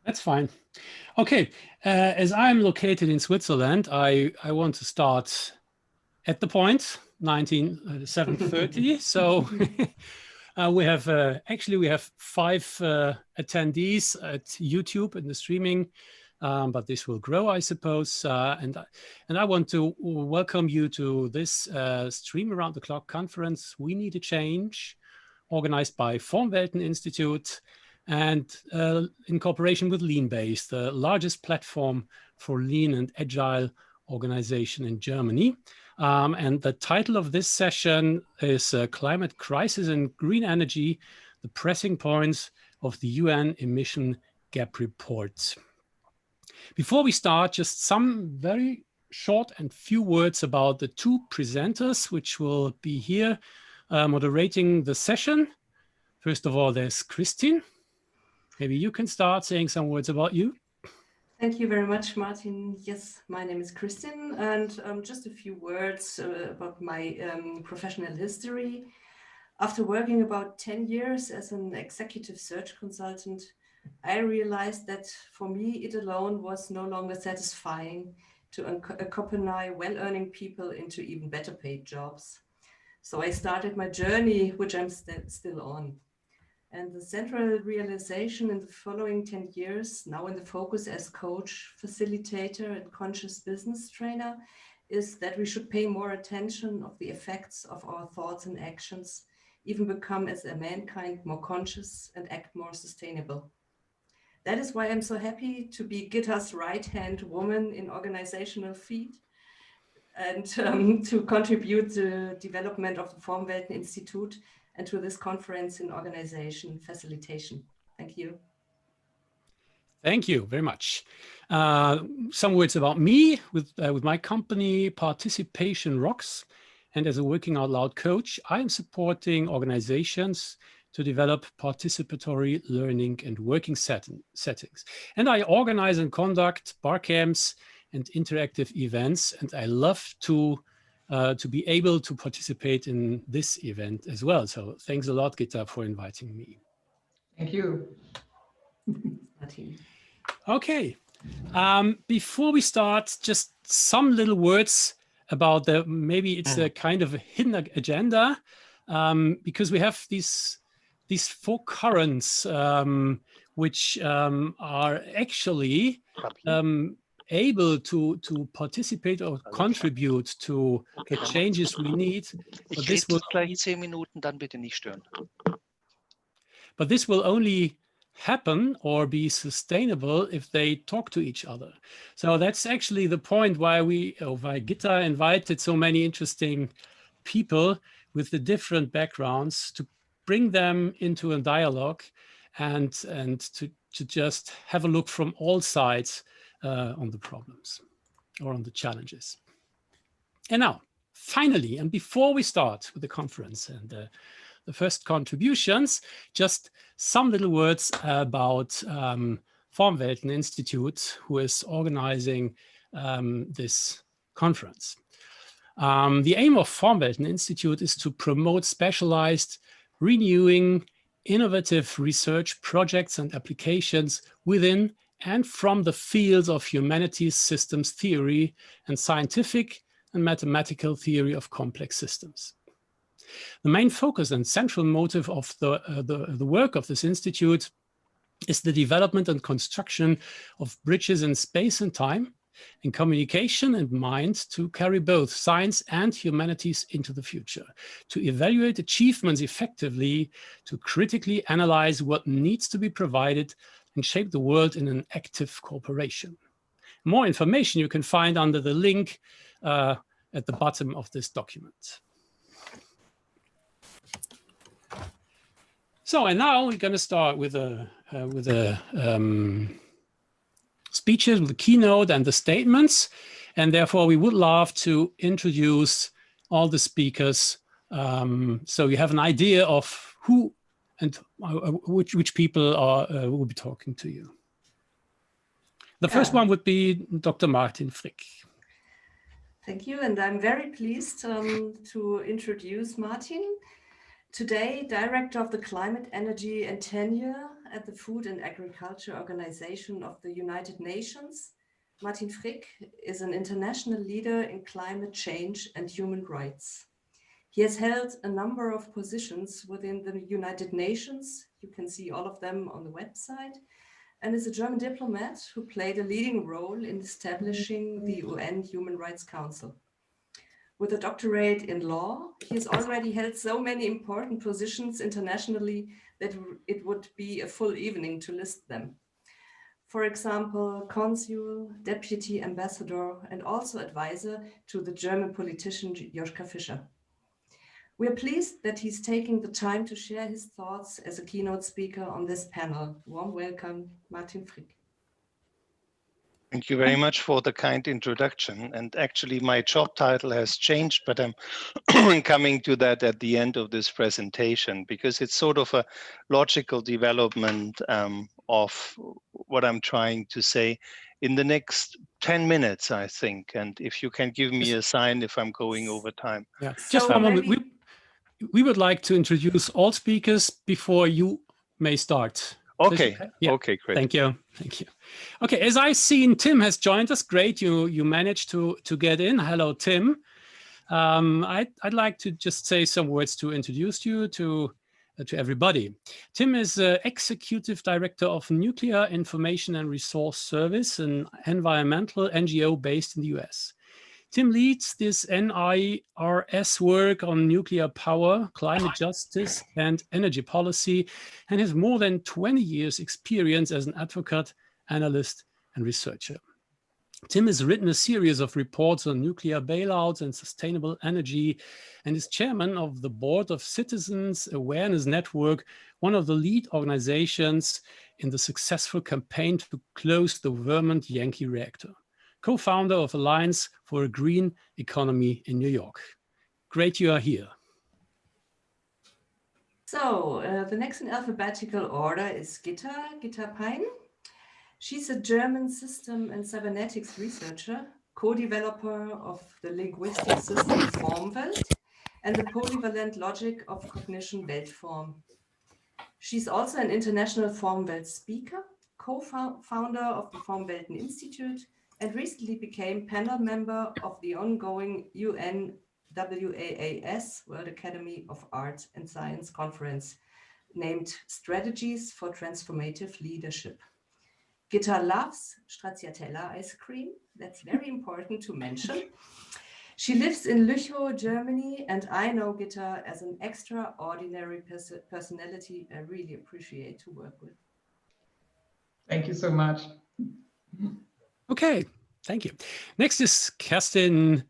That's fine. Okay, as I'm located in Switzerland, I want to start at the point, 7:30. So we have actually we have 5 attendees at YouTube in the streaming, but this will grow, I suppose. And I want to welcome you to this Stream Around the Clock conference. We need a change, organized by FORMWELTen-Institute and in cooperation with Lean-Base, the largest platform for lean and agile organization in Germany. And the title of this session is Climate Crisis and Green Energy, the Pressing Points of the UN Emission Gap Report. Before we start, just some very short and few words about the 2 presenters, which will be here moderating the session. First of all, there's Kristin. Maybe you can start saying some words about you. Thank you very much, Martin. Yes, my name is Kristin, and just a few words about my professional history. After working about 10 years as an executive search consultant, I realized that for me, it alone was no longer satisfying to accompany well-earning people into even better paid jobs. So I started my journey, which I'm still on. And the central realization in the following 10 years, now in the focus as coach, facilitator, and conscious business trainer, is that we should pay more attention of the effects of our thoughts and actions, even become as a mankind more conscious and act more sustainable. That is why I'm so happy to be Gitta's right-hand woman in organizational field and to contribute to the development of the FORMWELTen-Institute and to this conference in organization facilitation. Thank you. Thank you very much. Some words about me with my company, Participation Rocks. And as a Working Out Loud coach, I am supporting organizations to develop participatory learning and working settings. And I organize and conduct bar camps and interactive events. And I love to be able to participate in this event as well. So thanks a lot, Gitta, for inviting me. Thank you. Okay, before we start, just some little words about maybe it's a kind of a hidden agenda, because we have these 4 currents, which are actually able to participate or contribute to the changes we need. Ich rede gleich 10 Minuten, dann bitte nicht stören. But this will only happen or be sustainable if they talk to each other. So that's actually the point why why Gitta invited so many interesting people with the different backgrounds to bring them into a dialogue and to just have a look from all sides on the problems or on the challenges. And now, finally, and before we start with the conference and the first contributions, just some little words about FORMWELTen-Institute, who is organizing this conference. The aim of FORMWELTen-Institute is to promote specialized, renewing, innovative research projects and applications within and from the fields of humanities systems theory and scientific and mathematical theory of complex systems. The main focus and central motive of the work of this institute is the development and construction of bridges in space and time, in communication and mind, to carry both science and humanities into the future, to evaluate achievements effectively, to critically analyze what needs to be provided, and shape the world in an active cooperation. More information you can find under the link at the bottom of this document. So, and now we're going to start with speeches, with the keynote and the statements, and therefore we would love to introduce all the speakers, so you have an idea of who and which people will be talking to you. The first one would be Dr. Martin Frick. Thank you, and I'm very pleased to introduce Martin. Today, Director of the Climate, Energy and Tenure at the Food and Agriculture Organization of the United Nations, Martin Frick is an international leader in climate change and human rights. He has held a number of positions within the United Nations. You can see all of them on the website, and is a German diplomat who played a leading role in establishing the UN Human Rights Council. With a doctorate in law, he has already held so many important positions internationally that it would be a full evening to list them. For example, consul, deputy ambassador, and also advisor to the German politician Joschka Fischer. We are pleased that he's taking the time to share his thoughts as a keynote speaker on this panel. Warm welcome, Martin Frick. Thank you very much for the kind introduction. And actually my job title has changed, but I'm coming to that at the end of this presentation, because it's sort of a logical development of what I'm trying to say in the next 10 minutes, I think. And if you can give me a sign if I'm going over time. Yeah, just for a moment. Maybe... We would like to introduce all speakers before you may start. Okay. Okay? Yeah. Okay, great. Thank you. Thank you. Okay, as I've seen, Tim has joined us. Great, you managed to get in. Hello, Tim. I'd like to just say some words to introduce you to everybody. Tim is Executive Director of Nuclear Information and Resource Service, an environmental NGO based in the US. Tim leads this NIRS work on nuclear power, climate justice, and energy policy, and has more than 20 years experience as an advocate, analyst, and researcher. Tim has written a series of reports on nuclear bailouts and sustainable energy, and is chairman of the board of Citizens Awareness Network, one of the lead organizations in the successful campaign to close the Vermont Yankee reactor. Co-founder of Alliance for a Green Economy in New York. Great you are here. So the next in alphabetical order is Gitta Peyn. She's a German system and cybernetics researcher, co-developer of the linguistic system FORMWELT and the polyvalent logic of cognition Weltform. She's also an international FORMWELT speaker, co-founder of the FORMWELTen-Institute, and recently became panel member of the ongoing UN WAAS, World Academy of Arts and Science Conference, named Strategies for Transformative Leadership. Gitta loves stracciatella ice cream. That's very important to mention. She lives in Lüchow, Germany, and I know Gitta as an extraordinary personality I really appreciate to work with. Thank you so much. Okay, thank you. Next is Kerstin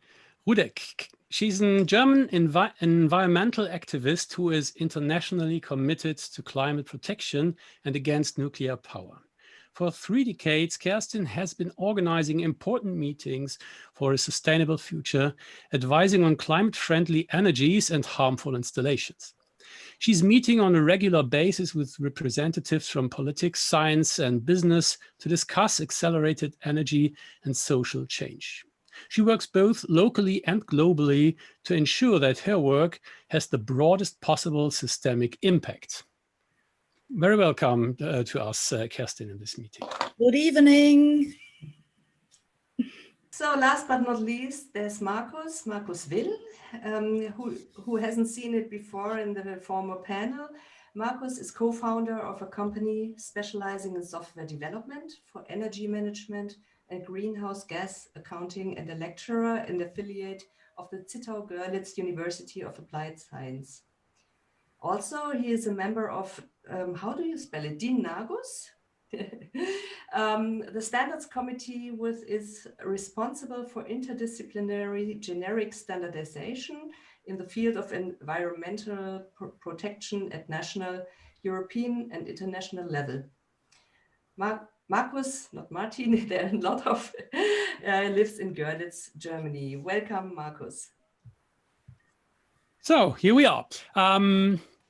Rudek. She's a German environmental activist who is internationally committed to climate protection and against nuclear power. For 3 decades, Kerstin has been organizing important meetings for a sustainable future, advising on climate-friendly energies and harmful installations. She's meeting on a regular basis with representatives from politics, science, and business to discuss accelerated energy and social change. She works both locally and globally to ensure that her work has the broadest possible systemic impact. Very welcome to us, Kerstin, in this meeting. Good evening. So last but not least, there's Markus Will, who hasn't seen it before in the former panel. Markus is co-founder of a company specializing in software development for energy management and greenhouse gas accounting, and a lecturer and affiliate of the Zittau-Görlitz University of Applied Science. Also, he is a member of, how do you spell it, DIN-NAGUS? The standards committee is responsible for interdisciplinary generic standardization in the field of environmental protection at national, European and international level. Markus, not Martin, there are a lot of, lives in Görlitz, Germany. Welcome, Markus. So here we are.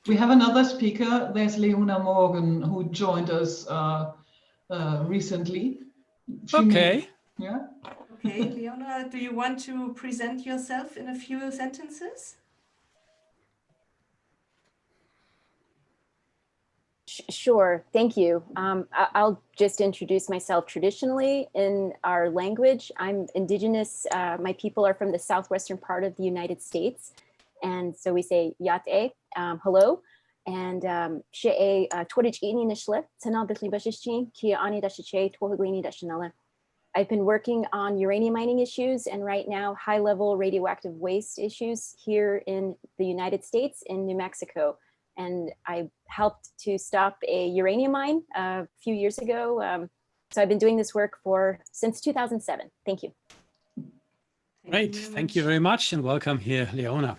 We have another speaker. There's Leona Morgan, who joined us recently. Okay. Yeah. Okay, Leona, do you want to present yourself in a few sentences? Sure, thank you. I'll just introduce myself traditionally in our language. I'm indigenous. My people are from the southwestern part of the United States. And so we say yate, hello. And she'e torij ini nishle, tanal bitli bashishin, kia ani dashiche, tohuglini dashinala. I've been working on uranium mining issues and right now high-level radioactive waste issues here in the United States in New Mexico. And I helped to stop a uranium mine a few years ago. So I've been doing this work since 2007. Thank you. Great, thank you very much and welcome here, Leona.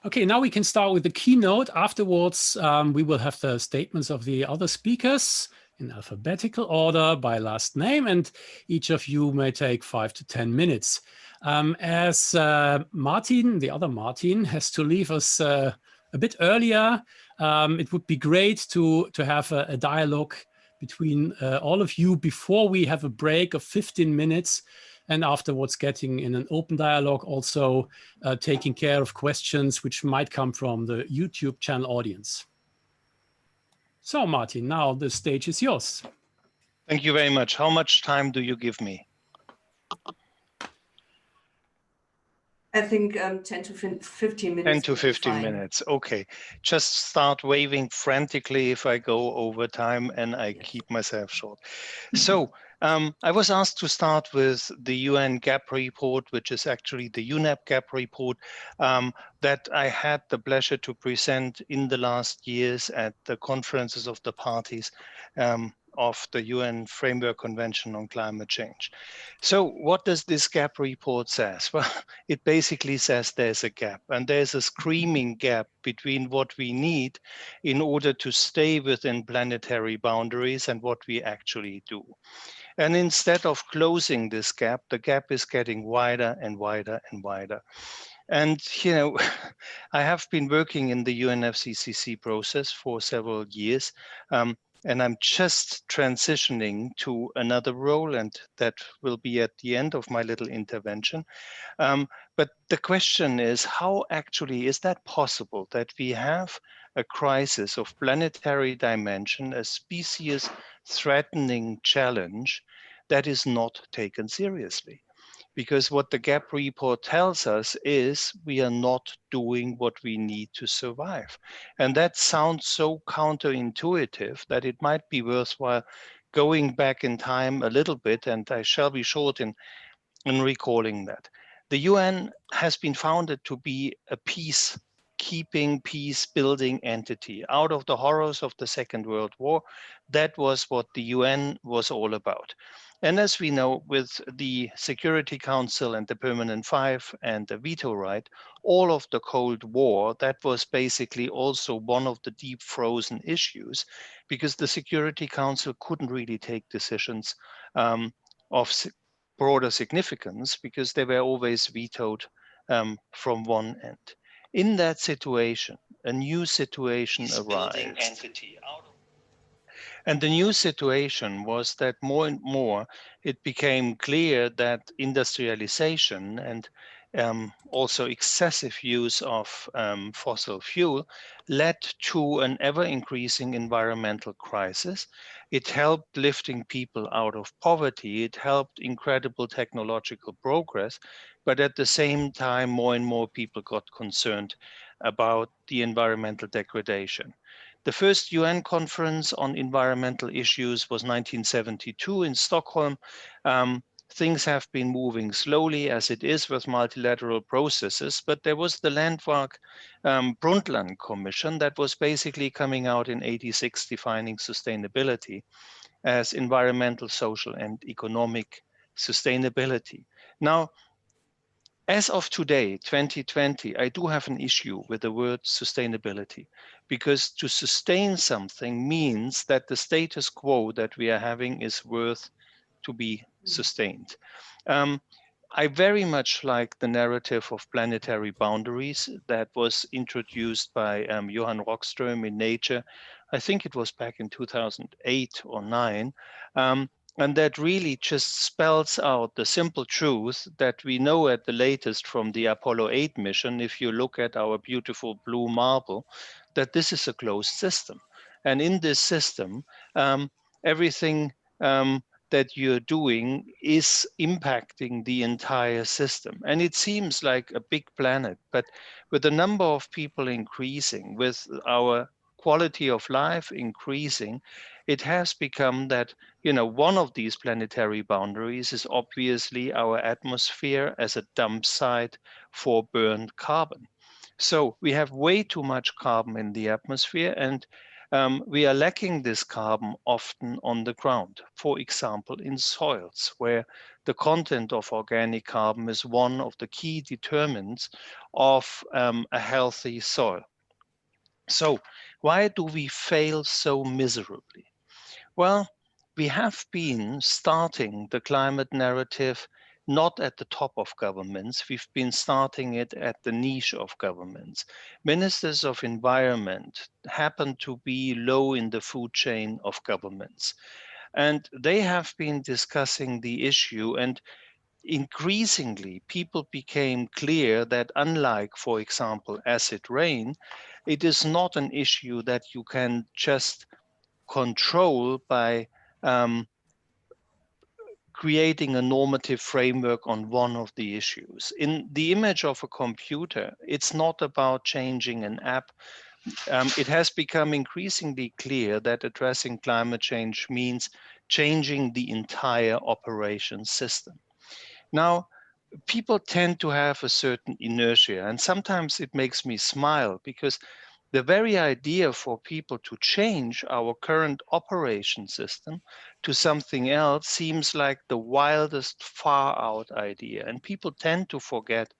Okay, now we can start with the keynote. Afterwards, we will have the statements of the other speakers in alphabetical order by last name, and each of you may take 5 to 10 minutes. As Martin, the other Martin, has to leave us a bit earlier, it would be great to have a dialogue between all of you before we have a break of 15 minutes and afterwards getting in an open dialogue, also taking care of questions which might come from the YouTube channel audience. So Martin, now the stage is yours. Thank you very much. How much time do you give me? I think 10 to 15 minutes. 10 to 15 minutes. Okay. Just start waving frantically if I go over time and I keep myself short. So I was asked to start with the UN GAP report, which is actually the UNEP GAP report that I had the pleasure to present in the last years at the conferences of the parties of the UN Framework Convention on Climate Change. So what does this gap report says? Well, it basically says there's a gap, and there's a screaming gap between what we need in order to stay within planetary boundaries and what we actually do. And instead of closing this gap, the gap is getting wider and wider and wider. And, you know, I have been working in the UNFCCC process for several years, and I'm just transitioning to another role, and that will be at the end of my little intervention. But the question is, how actually is that possible that we have a crisis of planetary dimension, a species-threatening challenge that is not taken seriously? Because what the GAP report tells us is we are not doing what we need to survive. And that sounds so counterintuitive that it might be worthwhile going back in time a little bit, and I shall be short in recalling that. The UN has been founded to be a peacekeeping, peace-building entity. Out of the horrors of the Second World War, that was what the UN was all about. And as we know, with the Security Council and the Permanent Five and the veto right, all of the Cold War, that was basically also one of the deep frozen issues, because the Security Council couldn't really take decisions of broader significance because they were always vetoed from one end. In that situation, a new situation arose. And the new situation was that more and more it became clear that industrialization and also excessive use of fossil fuel led to an ever-increasing environmental crisis. It helped lifting people out of poverty. It helped incredible technological progress. But at the same time, more and more people got concerned about the environmental degradation. The first UN conference on environmental issues was 1972 in Stockholm. Things have been moving slowly, as it is with multilateral processes, but there was the landmark Brundtland Commission that was basically coming out in '86 defining sustainability as environmental, social, and economic sustainability. Now, as of today, 2020, I do have an issue with the word sustainability, because to sustain something means that the status quo that we are having is worth to be sustained. I very much like the narrative of planetary boundaries that was introduced by Johan Rockström in Nature. I think it was back in 2008 or 9. And that really just spells out the simple truth that we know at the latest from the Apollo 8 mission, if you look at our beautiful blue marble, that this is a closed system. And in this system, everything that you're doing is impacting the entire system. And it seems like a big planet, but with the number of people increasing, with our quality of life increasing, it has become that, you know, one of these planetary boundaries is obviously our atmosphere as a dump site for burned carbon. So we have way too much carbon in the atmosphere, and we are lacking this carbon often on the ground. For example, in soils, where the content of organic carbon is one of the key determinants of a healthy soil. So why do we fail so miserably? Well, we have been starting the climate narrative not at the top of governments. We've been starting it at the niche of governments. Ministers of environment happen to be low in the food chain of governments. And they have been discussing the issue, and increasingly people became clear that unlike, for example, acid rain, it is not an issue that you can just control by creating a normative framework on one of the issues. In the image of a computer, it's not about changing an app. It has become increasingly clear that addressing climate change means changing the entire operation system. Now, people tend to have a certain inertia, and sometimes it makes me smile because the very idea for people to change our current operation system to something else seems like the wildest, far out idea. And people tend to forget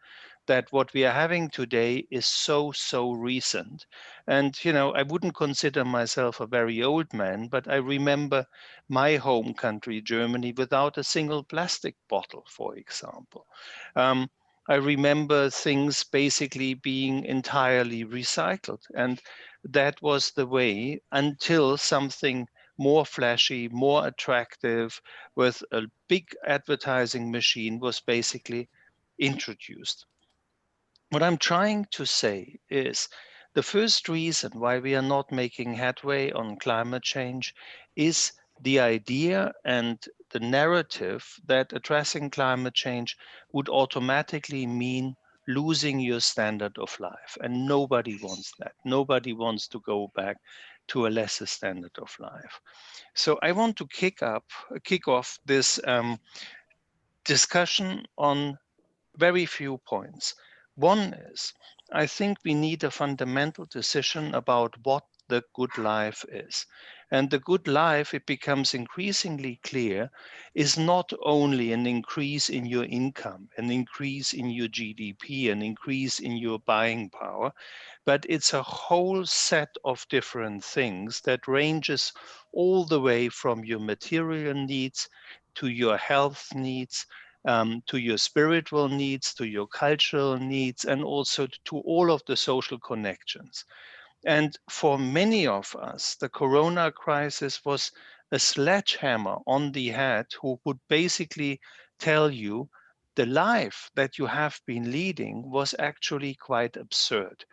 that what we are having today is so recent. And, you know, I wouldn't consider myself a very old man, but I remember my home country, Germany, without a single plastic bottle, for example. I remember things basically being entirely recycled. And that was the way until something more flashy, more attractive, with a big advertising machine was basically introduced. What I'm trying to say is the first reason why we are not making headway on climate change is the idea and the narrative that addressing climate change would automatically mean losing your standard of life. And nobody wants that. Nobody wants to go back to a lesser standard of life. So I want to kick off this discussion on very few points. One is, I think we need a fundamental decision about what the good life is. And the good life, it becomes increasingly clear, is not only an increase in your income, an increase in your GDP, an increase in your buying power, but it's a whole set of different things that ranges all the way from your material needs to your health needs, to your spiritual needs, to your cultural needs, and also to all of the social connections. And for many of us, the corona crisis was a sledgehammer on the head who would basically tell you the life that you have been leading was actually quite absurd.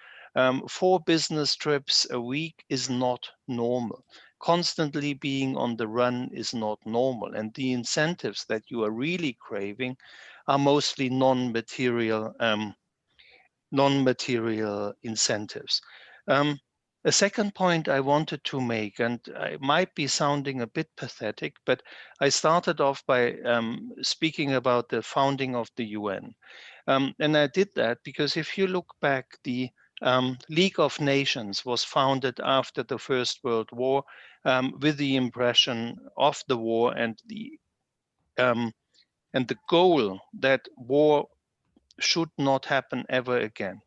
4 business trips a week is not normal. Constantly being on the run is not normal. And the incentives that you are really craving are mostly non-material incentives. A second point I wanted to make, and I might be sounding a bit pathetic, but I started off by speaking about the founding of the UN. And I did that because if you look back, the League of Nations was founded after the First World War with the impression of the war and the goal that war should not happen ever again.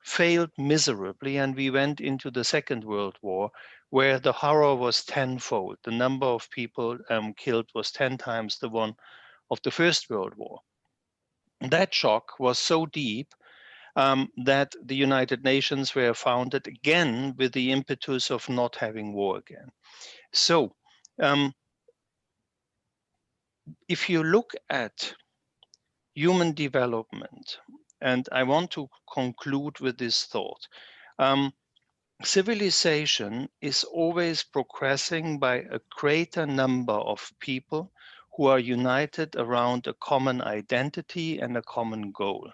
Failed miserably, and we went into the Second World War, where the horror was tenfold. The number of people killed was 10 times the one of the First World War. That shock was so deep that the United Nations were founded again with the impetus of not having war again. So if you look at human development, and I want to conclude with this thought, civilization is always progressing by a greater number of people who are united around a common identity and a common goal.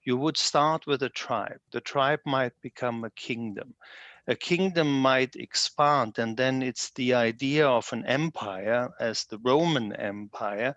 You would start with a tribe. The tribe might become a kingdom. A kingdom might expand, and then it's the idea of an empire, as the Roman Empire,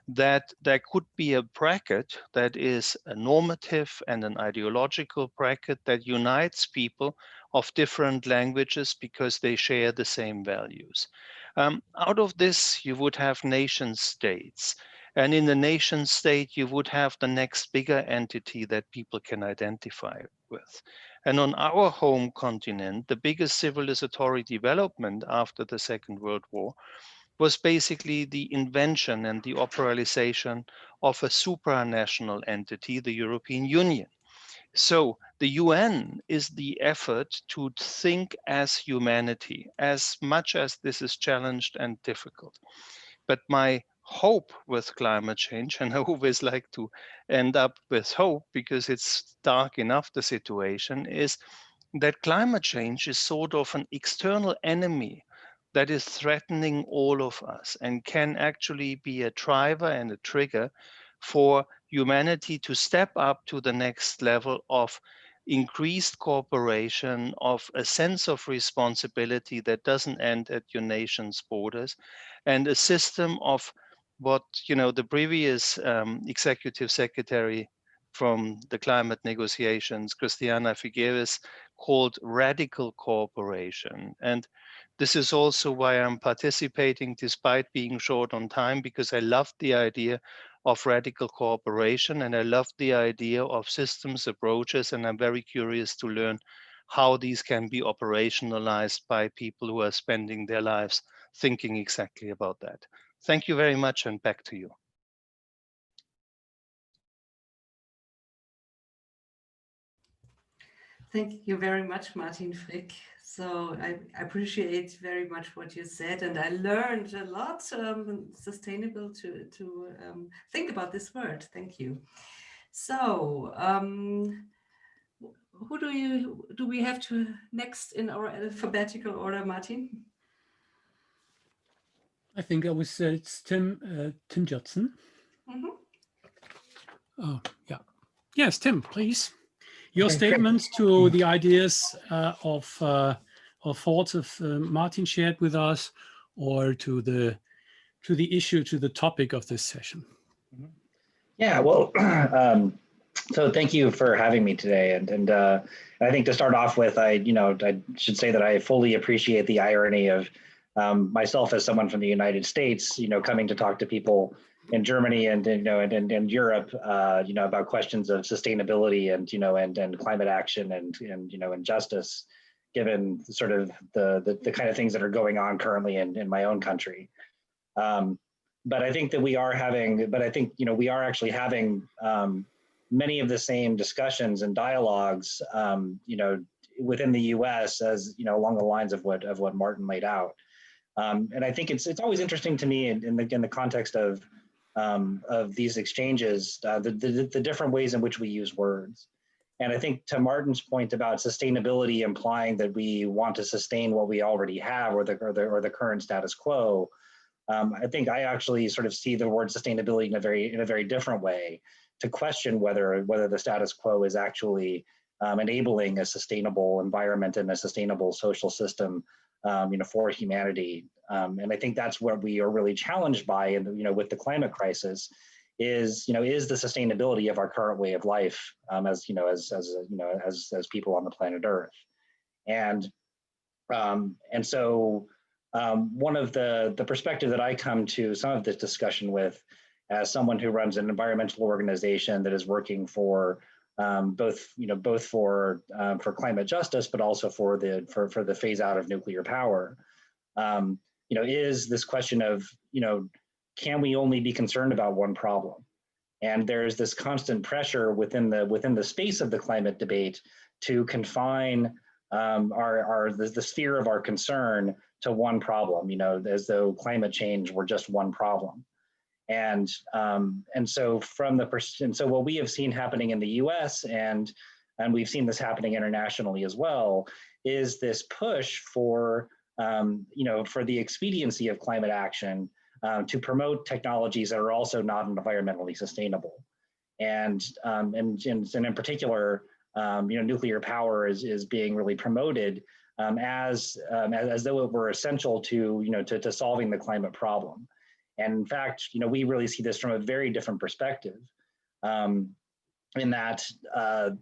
that there could be a bracket that is a normative and an ideological bracket that unites people of different languages because they share the same values. Out of this, you would have nation states. And in the nation state, you would have the next bigger entity that people can identify with. And on our home continent, the biggest civilizatory development after the Second World War was basically the invention and the operationalization of a supranational entity, the European Union. So the UN is the effort to think as humanity, as much as this is challenged and difficult. But my hope with climate change, and I always like to end up with hope because it's dark enough, the situation, is that climate change is sort of an external enemy that is threatening all of us and can actually be a driver and a trigger for humanity to step up to the next level of increased cooperation, of a sense of responsibility that doesn't end at your nation's borders, and a system of what the previous executive secretary from the climate negotiations, Christiana Figueres, called radical cooperation. And this is also why I'm participating despite being short on time, because I love the idea of radical cooperation and I love the idea of systems approaches, and I'm very curious to learn how these can be operationalized by people who are spending their lives thinking exactly about that. Thank you very much, and back to you. Thank you very much, Martin Frick. So I appreciate very much what you said, and I learned a lot sustainable to think about this word. Thank you. So who do we have to next in our alphabetical order, Martin? I think it's Tim Judson. Mm-hmm. Oh, yeah. Yes, Tim, please. Your statements to the ideas or thoughts of Martin shared with us, or to the issue, to the topic of this session. Yeah, well, so thank you for having me today. And I think to start off with, I should say that I fully appreciate the irony of myself as someone from the United States, coming to talk to people in Germany and Europe, about questions of sustainability and climate action and justice, given sort of the kind of things that are going on currently in my own country. But I think that we are actually having many of the same discussions and dialogues, within the U.S. as along the lines of what Martin laid out. And I think it's always interesting to me in the context of these exchanges, the different ways in which we use words. And I think to Martin's point about sustainability implying that we want to sustain what we already have or the current status quo, I think I actually sort of see the word sustainability in a very different way, to question whether the status quo is actually enabling a sustainable environment and a sustainable social system, for humanity. And I think that's what we are really challenged by, with the climate crisis, is the sustainability of our current way of life as people on the planet Earth. And so one of the perspective that I come to some of this discussion with, as someone who runs an environmental organization that is working for both for climate justice, but also for the phase out of nuclear power, is this question of can we only be concerned about one problem? And there's this constant pressure within the space of the climate debate to confine the sphere of our concern to one problem, as though climate change were just one problem. And so what we have seen happening in the U.S. and we've seen this happening internationally as well, is this push for, for the expediency of climate action to promote technologies that are also not environmentally sustainable. And in particular, nuclear power is being really promoted as though it were essential to solving the climate problem. And in fact, we really see this from a very different perspective, in that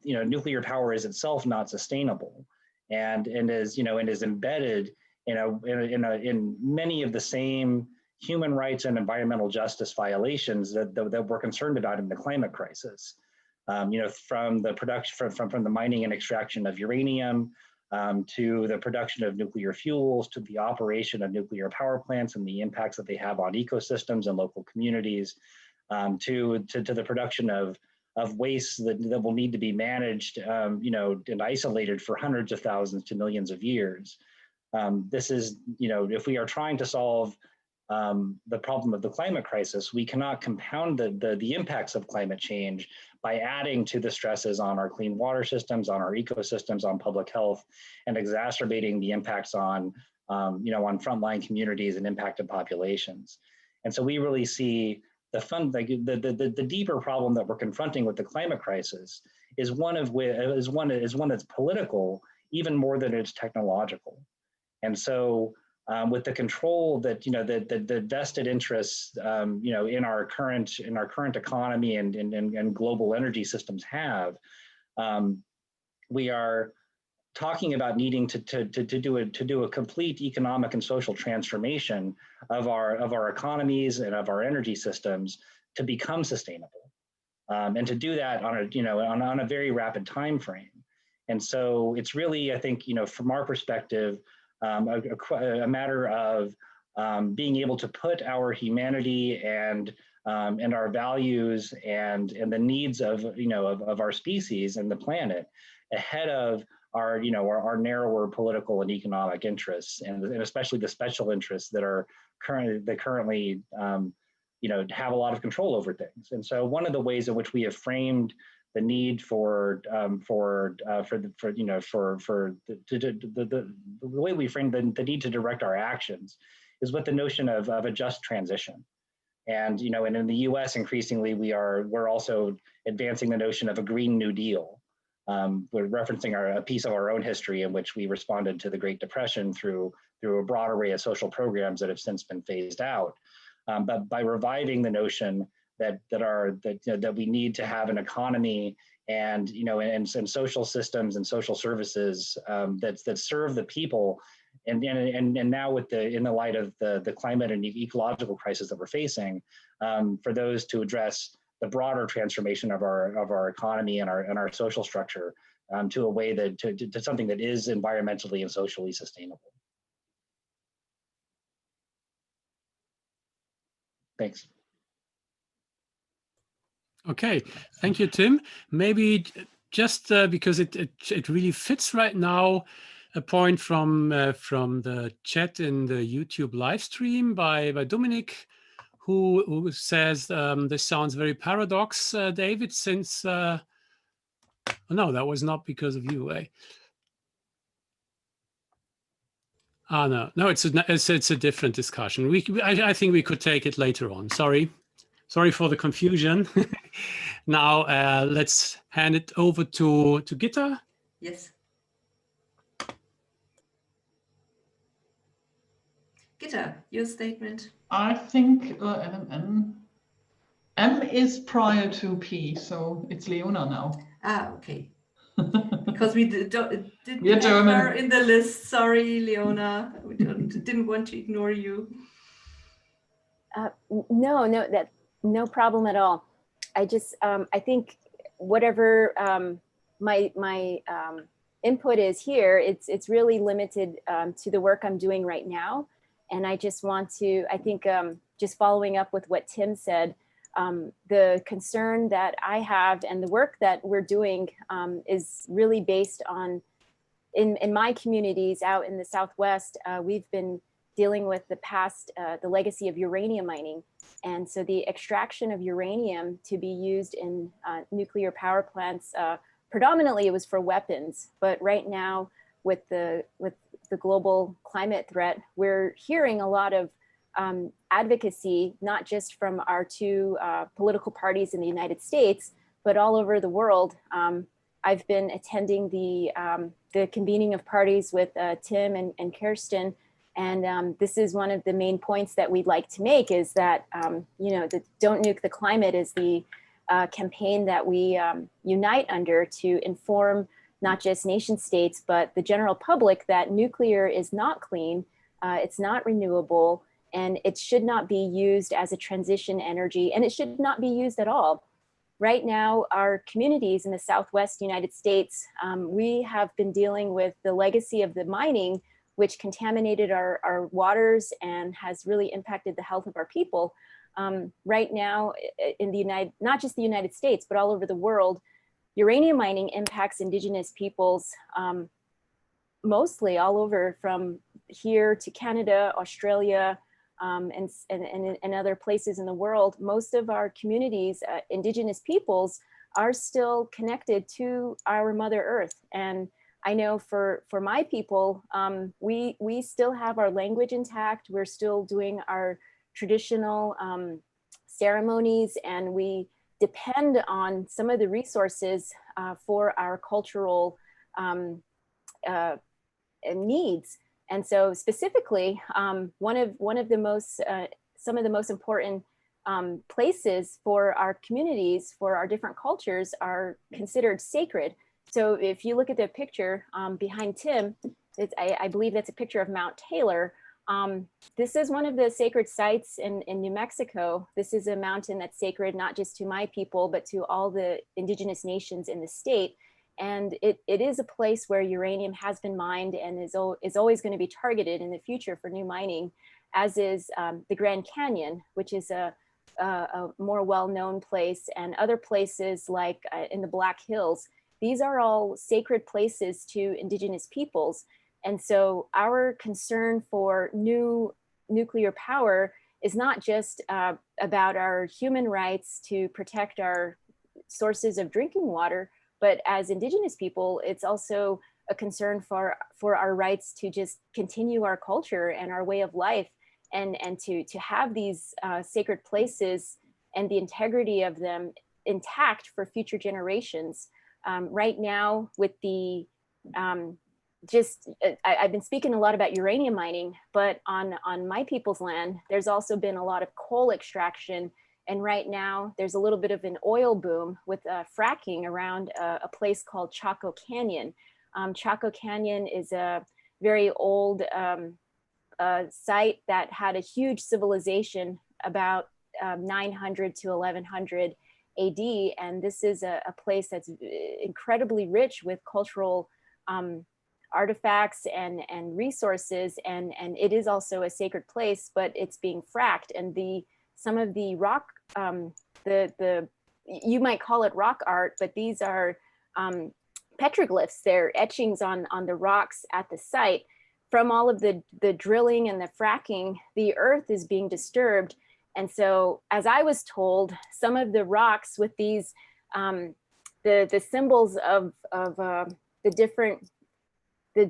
nuclear power is itself not sustainable, and is embedded in many of the same human rights and environmental justice violations that we're concerned about in the climate crisis. From the production, from the mining and extraction of uranium, to the production of nuclear fuels, to the operation of nuclear power plants and the impacts that they have on ecosystems and local communities, to the production of waste that will need to be managed, and isolated for hundreds of thousands to millions of years. This is, if we are trying to solve the problem of the climate crisis, we cannot compound the impacts of climate change by adding to the stresses on our clean water systems, on our ecosystems, on public health, and exacerbating the impacts on frontline communities and impacted populations. And so we really see the deeper problem that we're confronting with the climate crisis is one that's political, even more than it's technological. And so with the control that the vested interests in our current economy and global energy systems have, we are talking about needing to do a complete economic and social transformation of our economies and of our energy systems to become sustainable, and to do that on a very rapid time frame. And so it's really, I think, from our perspective, a matter of being able to put our humanity and our values and the needs of our species and the planet ahead of our narrower political and economic interests, and especially the special interests that are currently have a lot of control over things. And so one of the ways in which we have framed the need the way we frame the need to direct our actions is with the notion of a just transition. And and in the US, increasingly we're also advancing the notion of a Green New Deal. We're referencing a piece of our own history in which we responded to the Great Depression through a broad array of social programs that have since been phased out. But by reviving the notion that we need to have an economy and and social systems and social services that serve the people, and now in the light of the climate and ecological crisis that we're facing, for those to address the broader transformation of our economy and our social structure to a way to something that is environmentally and socially sustainable. Thanks. Okay, thank you, Tim. Maybe just because it really fits right now, a point from the chat in the YouTube live stream by Dominic, who says this sounds very paradox, David, since no, that was not because of you, eh? No, it's a different discussion. I think we could take it later on. Sorry for the confusion. Now let's hand it over to Gitta. Yes. Gitta, your statement. I think M is prior to P, so it's Leona now. Ah, okay. Because we didn't have German. her in the list. Sorry, Leona. We didn't want to ignore you. No problem at all. I just I think whatever my input is here, it's really limited to the work I'm doing right now. And I just want to, I think just following up with what Tim said, the concern that I have and the work that we're doing is really based on, in my communities out in the Southwest, we've been dealing with the legacy of uranium mining. And so the extraction of uranium to be used in nuclear power plants, predominantly it was for weapons, but right now with the global climate threat, we're hearing a lot of advocacy, not just from our two political parties in the United States, but all over the world. I've been attending the convening of parties with Tim and Kerstin, and this is one of the main points that we'd like to make, is that the Don't Nuke the Climate is the campaign that we unite under to inform not just nation states, but the general public that nuclear is not clean, it's not renewable, and it should not be used as a transition energy, and it should not be used at all. Right now, our communities in the Southwest United States, we have been dealing with the legacy of the mining, which contaminated our waters and has really impacted the health of our people. Right now, in not just the United States, but all over the world, uranium mining impacts indigenous peoples, mostly all over, from here to Canada, Australia, and other places in the world. Most of our communities, indigenous peoples, are still connected to our Mother Earth. And I know for my people, we still have our language intact. We're still doing our traditional ceremonies, and we depend on some of the resources for our cultural needs. And so specifically, one of the most, some of the most important places for our communities, for our different cultures, are considered sacred. So if you look at the picture behind Tim, I believe that's a picture of Mount Taylor. This is one of the sacred sites in New Mexico. This is a mountain that's sacred not just to my people, but to all the indigenous nations in the state. And it is a place where uranium has been mined and is always going to be targeted in the future for new mining, as is the Grand Canyon, which is a more well-known place, and other places like in the Black Hills. These are all sacred places to indigenous peoples. And so our concern for new nuclear power is not just about our human rights to protect our sources of drinking water, but as indigenous people, it's also a concern for our rights to just continue our culture and our way of life, and to have these sacred places and the integrity of them intact for future generations. Right now, with the I've been speaking a lot about uranium mining, but on my people's land, there's also been a lot of coal extraction. And right now there's a little bit of an oil boom with fracking around a place called Chaco Canyon. Chaco Canyon is a very old site that had a huge civilization about 900 to 1100 AD. And this is a place that's incredibly rich with cultural artifacts and resources, and it is also a sacred place, but it's being fracked, and some of the rock, you might call it rock art, but these are petroglyphs. They're etchings on the rocks at the site. From all of the drilling and the fracking, the earth is being disturbed. And so, as I was told, some of the rocks with these, the symbols of the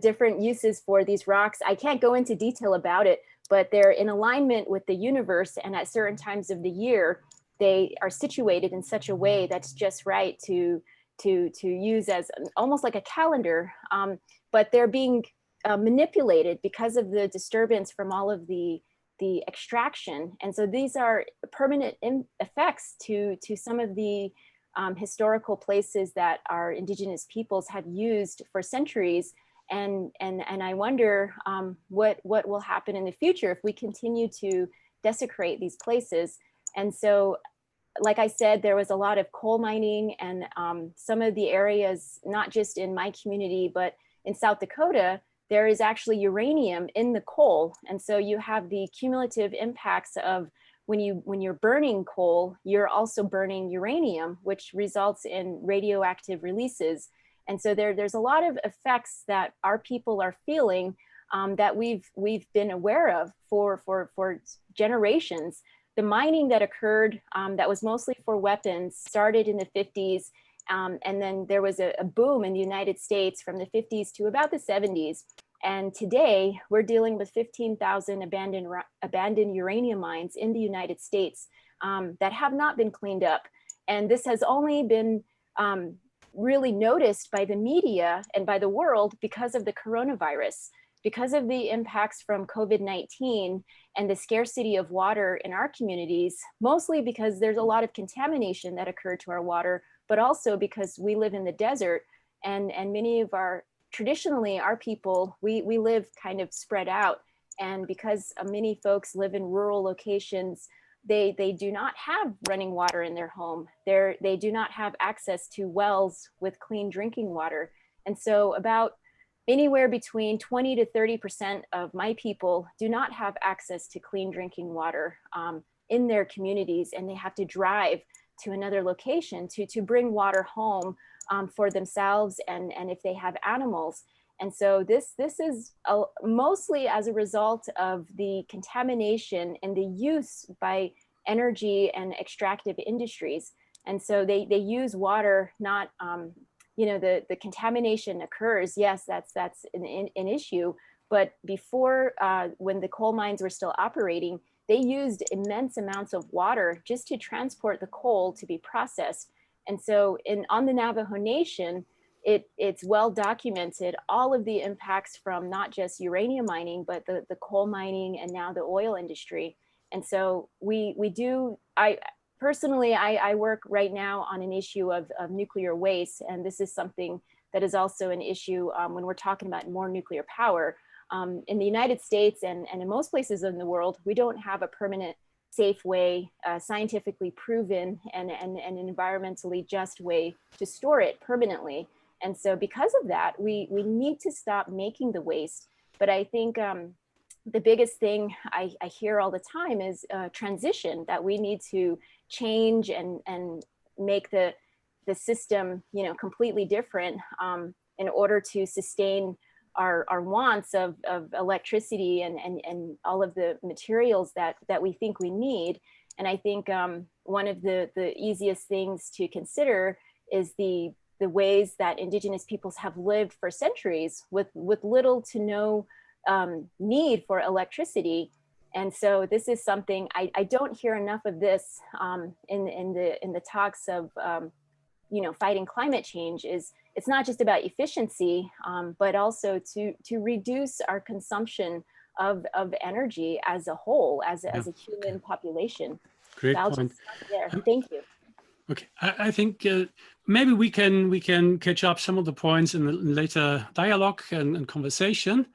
different uses for these rocks, I can't go into detail about it, but they're in alignment with the universe, and at certain times of the year, they are situated in such a way that's just right to use as almost like a calendar, but they're being manipulated because of the disturbance from all of the extraction. And so these are permanent effects to some of the historical places that our indigenous peoples have used for centuries. And I wonder what will happen in the future if we continue to desecrate these places. And so, like I said, there was a lot of coal mining, and some of the areas, not just in my community, but in South Dakota, there is actually uranium in the coal. And so you have the cumulative impacts of when you're burning coal, you're also burning uranium, which results in radioactive releases. And so there's a lot of effects that our people are feeling that we've been aware of for generations. The mining that occurred that was mostly for weapons started in the 50s, And then there was a boom in the United States from the 50s to about the 70s. And today we're dealing with 15,000 abandoned uranium mines in the United States that have not been cleaned up. And this has only been really noticed by the media and by the world because of the coronavirus, because of the impacts from COVID-19 and the scarcity of water in our communities, mostly because there's a lot of contamination that occurred to our water, but also because we live in the desert and many of traditionally our people, we live kind of spread out. And because many folks live in rural locations, they do not have running water in their home. They do not have access to wells with clean drinking water. And so about anywhere between 20 to 30% of my people do not have access to clean drinking water in their communities, and they have to drive to another location to bring water home for themselves and if they have animals. And so this is mostly as a result of the contamination and the use by energy and extractive industries. And so they use water, not, the contamination occurs. Yes, that's an issue. But before, when the coal mines were still operating, they used immense amounts of water just to transport the coal to be processed. And so on the Navajo Nation, it's well documented, all of the impacts from not just uranium mining, but the coal mining and now the oil industry. And so I personally work right now on an issue of nuclear waste. And this is something that is also an issue when we're talking about more nuclear power. In the United States and in most places in the world, we don't have a permanent, safe way, scientifically proven and an environmentally just way to store it permanently. And so because of that, we need to stop making the waste. But I think the biggest thing I hear all the time is transition, that we need to change and make the system, completely different in order to sustain our wants of electricity and all of the materials that we think we need. And I think one of the easiest things to consider is the ways that Indigenous peoples have lived for centuries with little to no need for electricity. And so this is something I don't hear enough of this in the talks of fighting climate change. It's not just about efficiency, but also to reduce our consumption of energy as a whole, as a human population. Great so point. There. Thank you. Okay, I think maybe we can catch up some of the points in the later dialogue and conversation,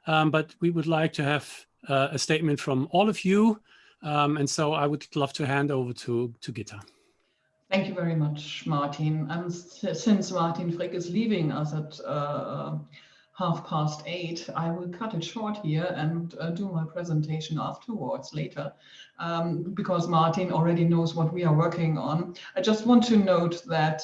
but we would like to have a statement from all of you, and so I would love to hand over to Gitta. Thank you very much, Martin. And since Martin Frick is leaving us at 8:30, I will cut it short here and do my presentation afterwards later, because Martin already knows what we are working on. I just want to note that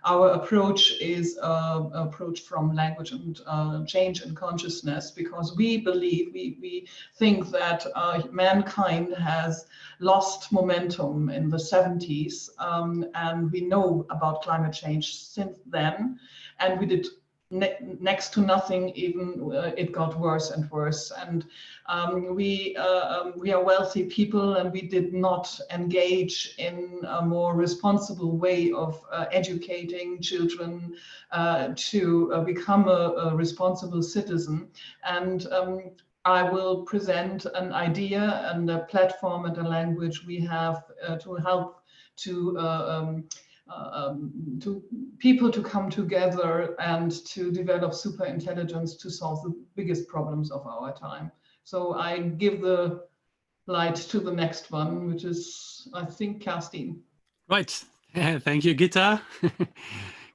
our approach is an approach from language and change and consciousness, because we believe, we think that mankind has lost momentum in the 70s, and we know about climate change since then, and we did next to nothing, even it got worse and worse. And we are wealthy people, and we did not engage in a more responsible way of educating children to become a responsible citizen. And I will present an idea and a platform and a language we have to help to people to come together and to develop super intelligence to solve the biggest problems of our time. So I give the light to the next one, which is, I think, Kerstin. Right. Thank you, Gitta.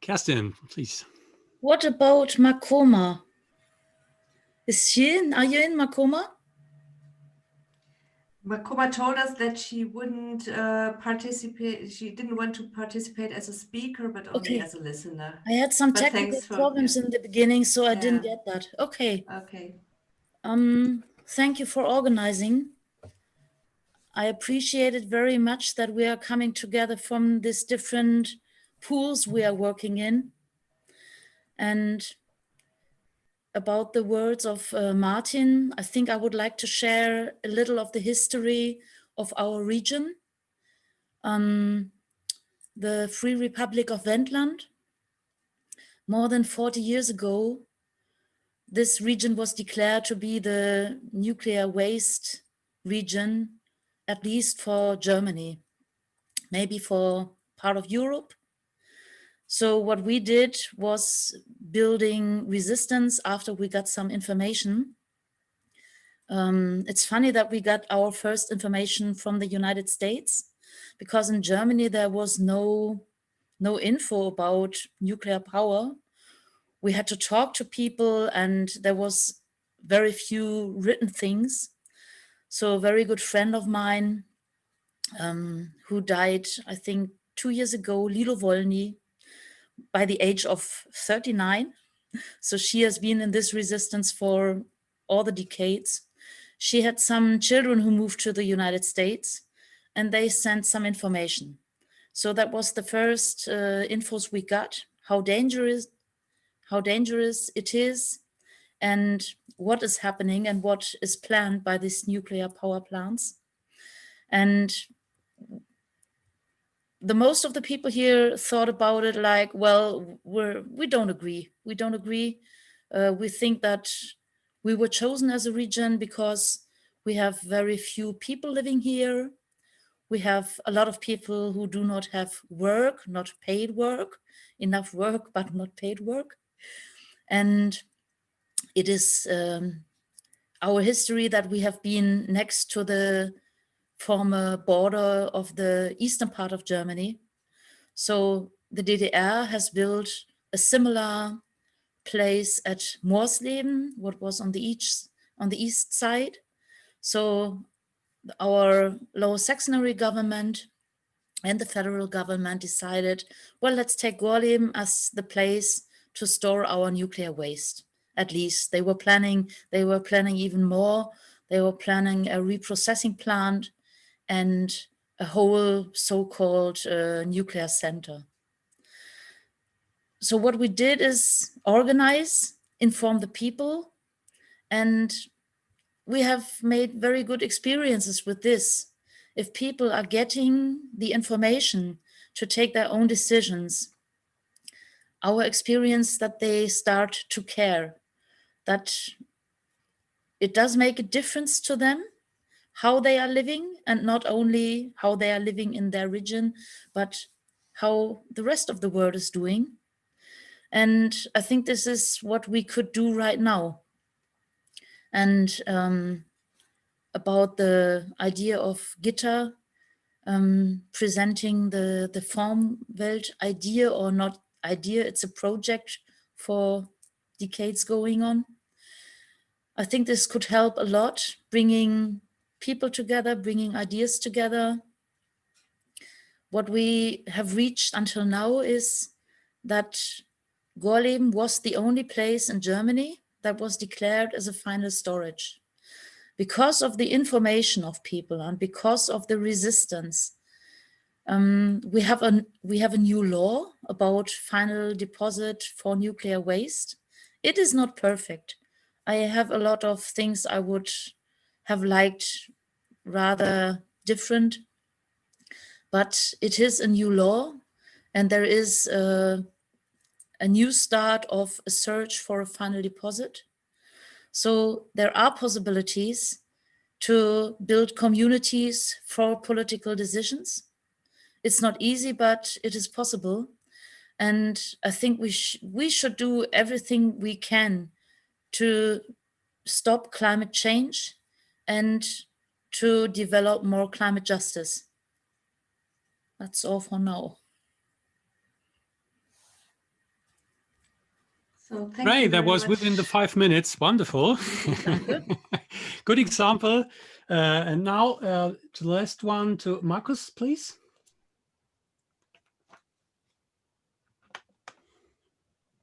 Kerstin, please. What about Makoma? Are you in Makoma? Makoma told us that she wouldn't participate. She didn't want to participate as a speaker, but only as a listener. I had some technical problems in the beginning, so I didn't get that. Okay. Okay. Thank you for organizing. I appreciate it very much that we are coming together from these different pools we are working in. And about the words of Martin, I think I would like to share a little of the history of our region. The Free Republic of Wendland. More than 40 years ago, this region was declared to be the nuclear waste region, at least for Germany, maybe for part of Europe. So what we did was building resistance after we got some information. It's funny that we got our first information from the United States, because in Germany there was no info about nuclear power. We had to talk to people and there was very few written things. So a very good friend of mine who died, I think 2 years ago, Lilo Wolny, by the age of 39. So she has been in this resistance for all the decades. She had some children who moved to the United States and they sent some information. So that was the first infos we got, how dangerous it is and what is happening and what is planned by these nuclear power plants. And the most of the people here thought about it like, well, we don't agree. We don't agree. We think that we were chosen as a region because we have very few people living here. We have a lot of people who do not have work, not paid work, enough work, but not paid work. And it is our history that we have been next to the former border of the eastern part of Germany. So the DDR has built a similar place at Morsleben, what was on the east side. So our Lower Saxony government and the federal government decided, well, let's take Gorleben as the place to store our nuclear waste. At least they were planning even more. They were planning a reprocessing plant and a whole so-called nuclear center. So what we did is organize, inform the people, and we have made very good experiences with this. If people are getting the information to take their own decisions, our experience that they start to care, that it does make a difference to them how they are living, and not only how they are living in their region, but how the rest of the world is doing. And I think this is what we could do right now. And about the idea of Gitta presenting the FORMWELT idea, or not idea, it's a project for decades going on. I think this could help a lot, bringing people together, bringing ideas together. What we have reached until now is that Gorleben was the only place in Germany that was declared as a final storage. Because of the information of people and because of the resistance, we have a new law about final deposit for nuclear waste. It is not perfect. I have a lot of things I would have liked rather different, but it is a new law, and there is a new start of a search for a final deposit. So there are possibilities to build communities for political decisions. It's not easy, but it is possible. And I think we should do everything we can to stop climate change and to develop more climate justice. That's all for now. So Great, that was within the 5 minutes. Wonderful. Good example. And now to the last one, to Markus, please.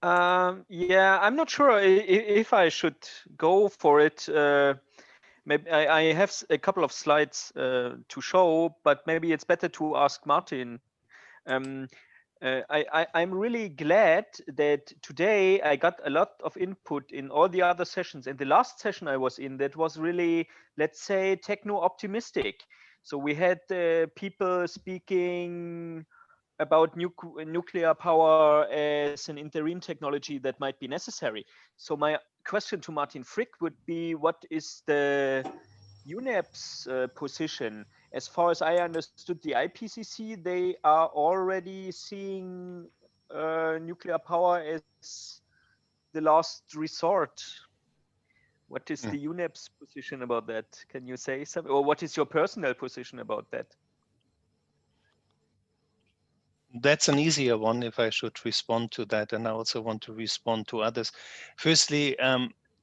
Yeah, I'm not sure if I should go for it. Maybe I have a couple of slides to show, but maybe it's better to ask Martin. I'm really glad that today I got a lot of input in all the other sessions. And the last session I was in, that was really, let's say, techno-optimistic. So we had people speaking about nuclear power as an interim technology that might be necessary. So my question to Martin Frick would be, what is the UNEP's position? As far as I understood the IPCC, they are already seeing nuclear power as the last resort. What is the UNEP's position about that? Can you say something? Or what is your personal position about that? That's an easier one if I should respond to that, and I also want to respond to others. Firstly,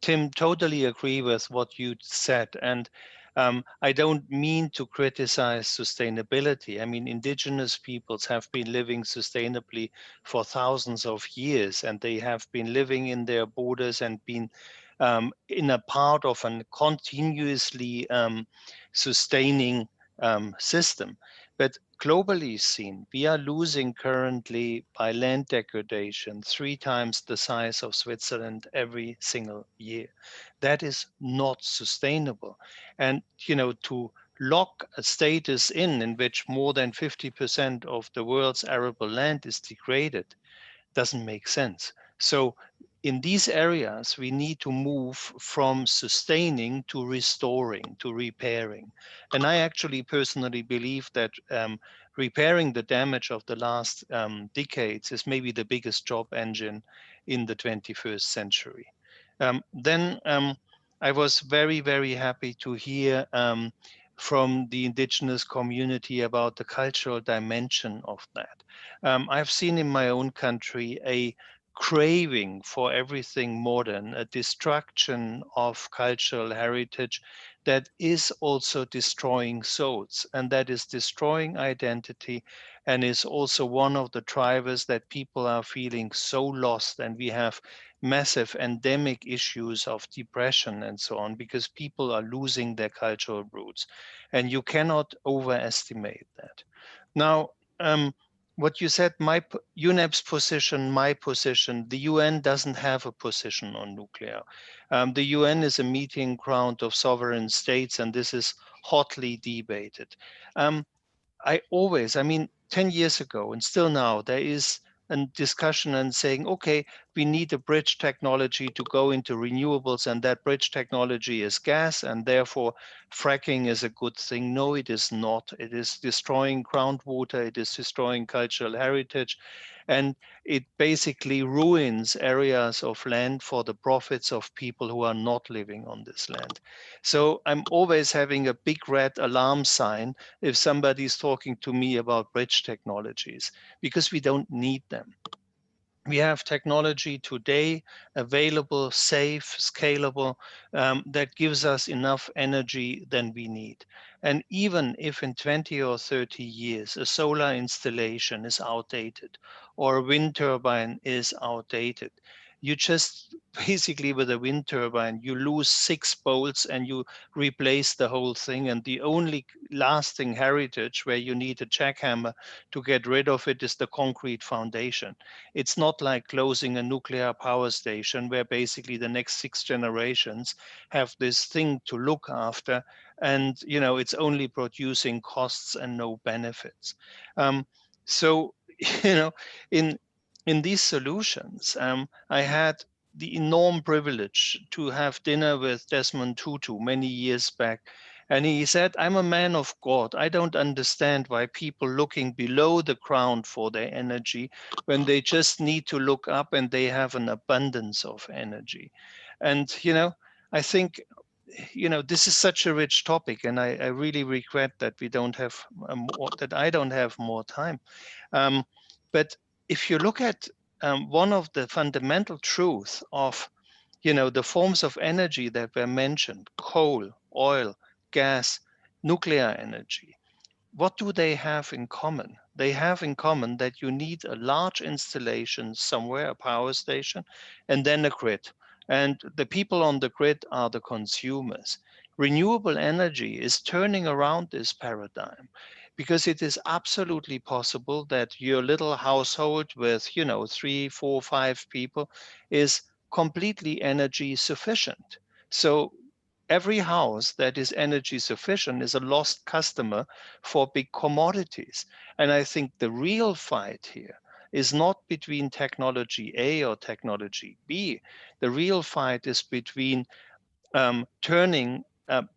Tim, totally agree with what you said, and I don't mean to criticize sustainability. I mean, indigenous peoples have been living sustainably for thousands of years, and they have been living in their borders and been in a part of a continuously sustaining system. But globally seen, we are losing currently by land degradation 3 times the size of Switzerland every single year. That is not sustainable. And, you know, to lock a status in which more than 50% of the world's arable land is degraded doesn't make sense. So in these areas, we need to move from sustaining to restoring, to repairing. And I actually personally believe that repairing the damage of the last decades is maybe the biggest job engine in the 21st century. Then I was very, very happy to hear from the indigenous community about the cultural dimension of that. I've seen in my own country a craving for everything modern, a destruction of cultural heritage that is also destroying souls, and that is destroying identity, and is also one of the drivers that people are feeling so lost, and we have massive endemic issues of depression and so on, because people are losing their cultural roots, and you cannot overestimate that. Now, what you said, UNEP's position, my position, the UN doesn't have a position on nuclear. The UN is a meeting ground of sovereign states, and this is hotly debated. I mean, 10 years ago and still now, there is a discussion and saying, okay, we need a bridge technology to go into renewables, and that bridge technology is gas, and therefore fracking is a good thing. No, it is not. It is destroying groundwater, it is destroying cultural heritage, and it basically ruins areas of land for the profits of people who are not living on this land. So I'm always having a big red alarm sign if somebody's talking to me about bridge technologies, because we don't need them. We have technology today available, safe, scalable, that gives us enough energy than we need. And even if in 20 or 30 years a solar installation is outdated or a wind turbine is outdated, you just basically with a wind turbine, you lose 6 bolts and you replace the whole thing. And the only lasting heritage where you need a jackhammer to get rid of it is the concrete foundation. It's not like closing a nuclear power station where basically the next 6 generations have this thing to look after, and you know it's only producing costs and no benefits. So you know, in these solutions, I had the enormous privilege to have dinner with Desmond Tutu many years back. And he said, I'm a man of God. I don't understand why people looking below the ground for their energy when they just need to look up and they have an abundance of energy. And, you know, I think, you know, this is such a rich topic, and I really regret that we don't have that I don't have more time. But if you look at one of the fundamental truths of, you know, the forms of energy that were mentioned, coal, oil, gas, nuclear energy, what do they have in common? They have in common that you need a large installation somewhere, a power station, and then a grid. And the people on the grid are the consumers. renewable energy is turning around this paradigm, because it is absolutely possible that your little household with, 3, 4, 5 people is completely energy sufficient. So every house that is energy sufficient is a lost customer for big commodities. And I think the real fight here is not between technology A or technology B. The real fight is between turning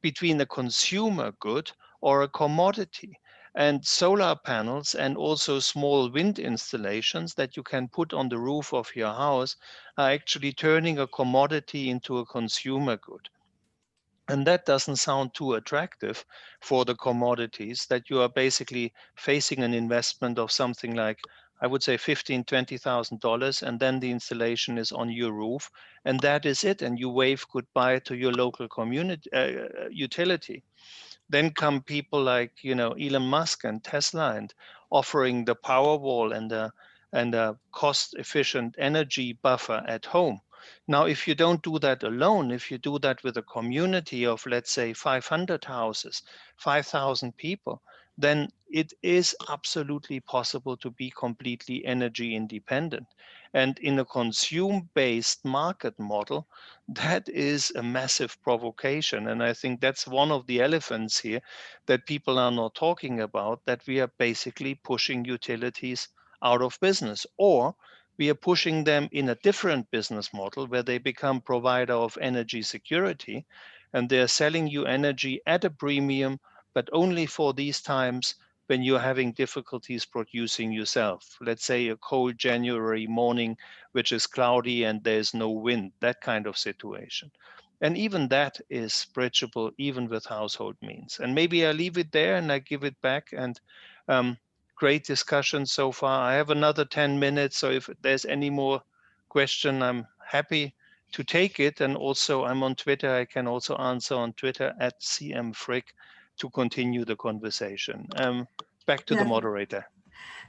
between a consumer good or a commodity. And solar panels and also small wind installations that you can put on the roof of your house are actually turning a commodity into a consumer good. And that doesn't sound too attractive for the commodities, that you are basically facing an investment of something like, I would say $15,000, $20,000, and then the installation is on your roof, and that is it. And you wave goodbye to your local community utility. Then come people like, Elon Musk and Tesla, and offering the Powerwall and a cost-efficient energy buffer at home. Now, if you don't do that alone, if you do that with a community of, let's say, 500 houses, 5,000 people, then it is absolutely possible to be completely energy independent. And in a consume-based market model, that is a massive provocation. And I think that's one of the elephants here that people are not talking about, that we are basically pushing utilities out of business, or we are pushing them in a different business model where they become provider of energy security, and they're selling you energy at a premium, but only for these times when you're having difficulties producing yourself. Let's say a cold January morning, which is cloudy and there's no wind, that kind of situation. And even that is bridgeable, even with household means. And maybe I leave it there and I give it back. And great discussion so far. I have another 10 minutes, so if there's any more question, I'm happy to take it. And also I'm on Twitter. I can also answer on Twitter at CMFrick to continue the conversation. Back to the moderator.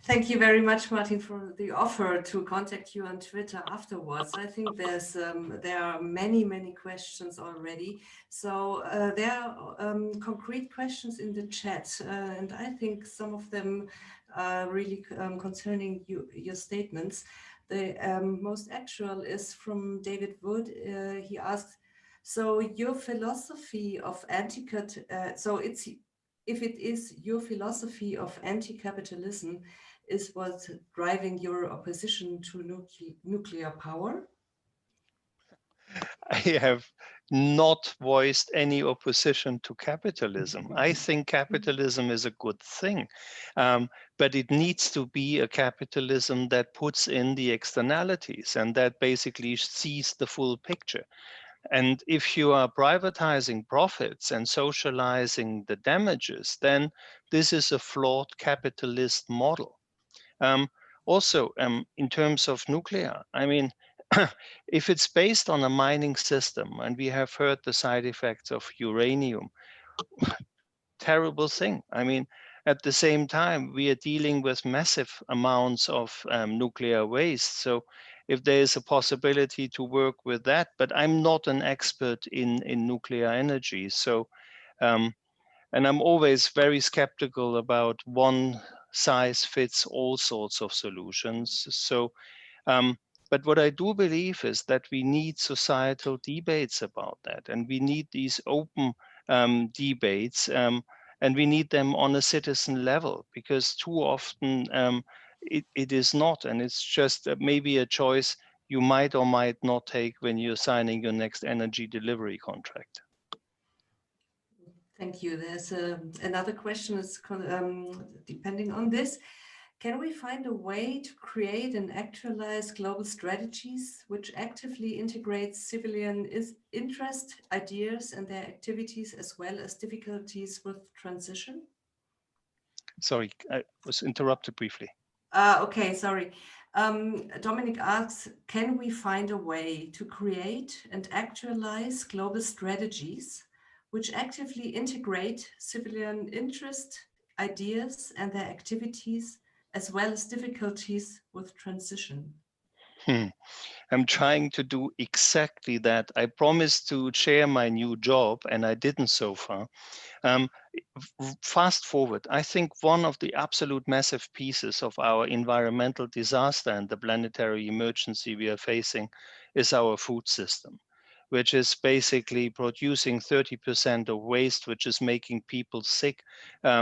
Thank you very much, Martin, for the offer to contact you on Twitter afterwards. I think there are many questions already. So there are concrete questions in the chat, and I think some of them are really concerning your statements. The most actual is from David Wood. He asks, so your philosophy of if it is your philosophy of anti-capitalism is what's driving your opposition to nuclear power? I have not voiced any opposition to capitalism. I think capitalism is a good thing, but it needs to be a capitalism that puts in the externalities and that basically sees the full picture. And if you are privatizing profits and socializing the damages, then this is a flawed capitalist model. Also, in terms of nuclear, I mean, if it's based on a mining system, and we have heard the side effects of uranium, terrible thing. I mean, at the same time, we are dealing with massive amounts of nuclear waste. So if there is a possibility to work with that, but I'm not an expert in nuclear energy. So, and I'm always very skeptical about one size fits all sorts of solutions. So, but what I do believe is that we need societal debates about that, and we need these open debates, and we need them on a citizen level, because too often it is not, and it's just maybe a choice you might or might not take when you're signing your next energy delivery contract. Thank you. There's another question is depending on this. Can we find a way to create and actualize global strategies which actively integrate civilian interest, ideas, and their activities, as well as difficulties with transition? Sorry, I was interrupted briefly. Okay, sorry. Dominic asks, can we find a way to create and actualize global strategies which actively integrate civilian interest, ideas, and their activities, as well as difficulties with transition? I'm trying to do exactly that. I promised to share my new job, and I didn't so far. Fast forward, I think one of the absolute massive pieces of our environmental disaster and the planetary emergency we are facing is our food system, which is basically producing 30% of waste, which is making people sick,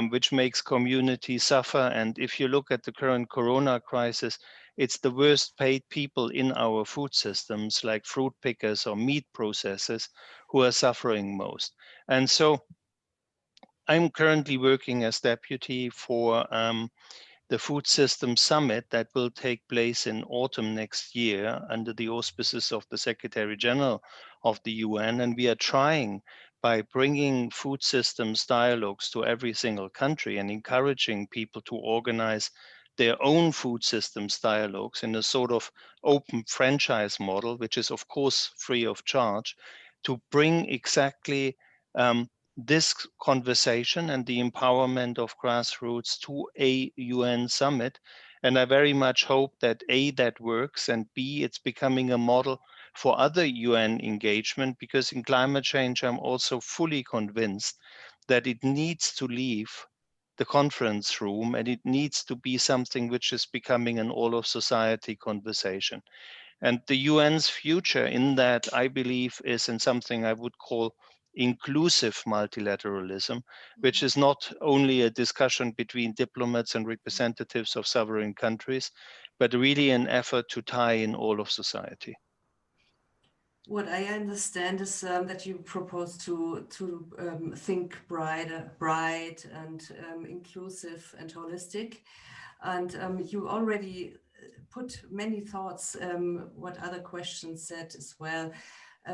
which makes communities suffer. And if you look at the current corona crisis, it's the worst paid people in our food systems, like fruit pickers or meat processors, who are suffering most. And so I'm currently working as deputy for the Food System Summit that will take place in autumn next year under the auspices of the Secretary General of the UN. And we are trying, by bringing food systems dialogues to every single country and encouraging people to organize their own food systems dialogues in a sort of open franchise model, which is of course free of charge, to bring exactly this conversation and the empowerment of grassroots to a UN summit. And I very much hope that A, that works, and B, it's becoming a model for other UN engagement, because in climate change, I'm also fully convinced that it needs to leave the conference room, and it needs to be something which is becoming an all of society conversation. And the UN's future in that, I believe, is in something I would call inclusive multilateralism, which is not only a discussion between diplomats and representatives of sovereign countries, but really an effort to tie in all of society. What I understand is that you propose to think bright and inclusive and holistic, and you already put many thoughts. What other questions said as well.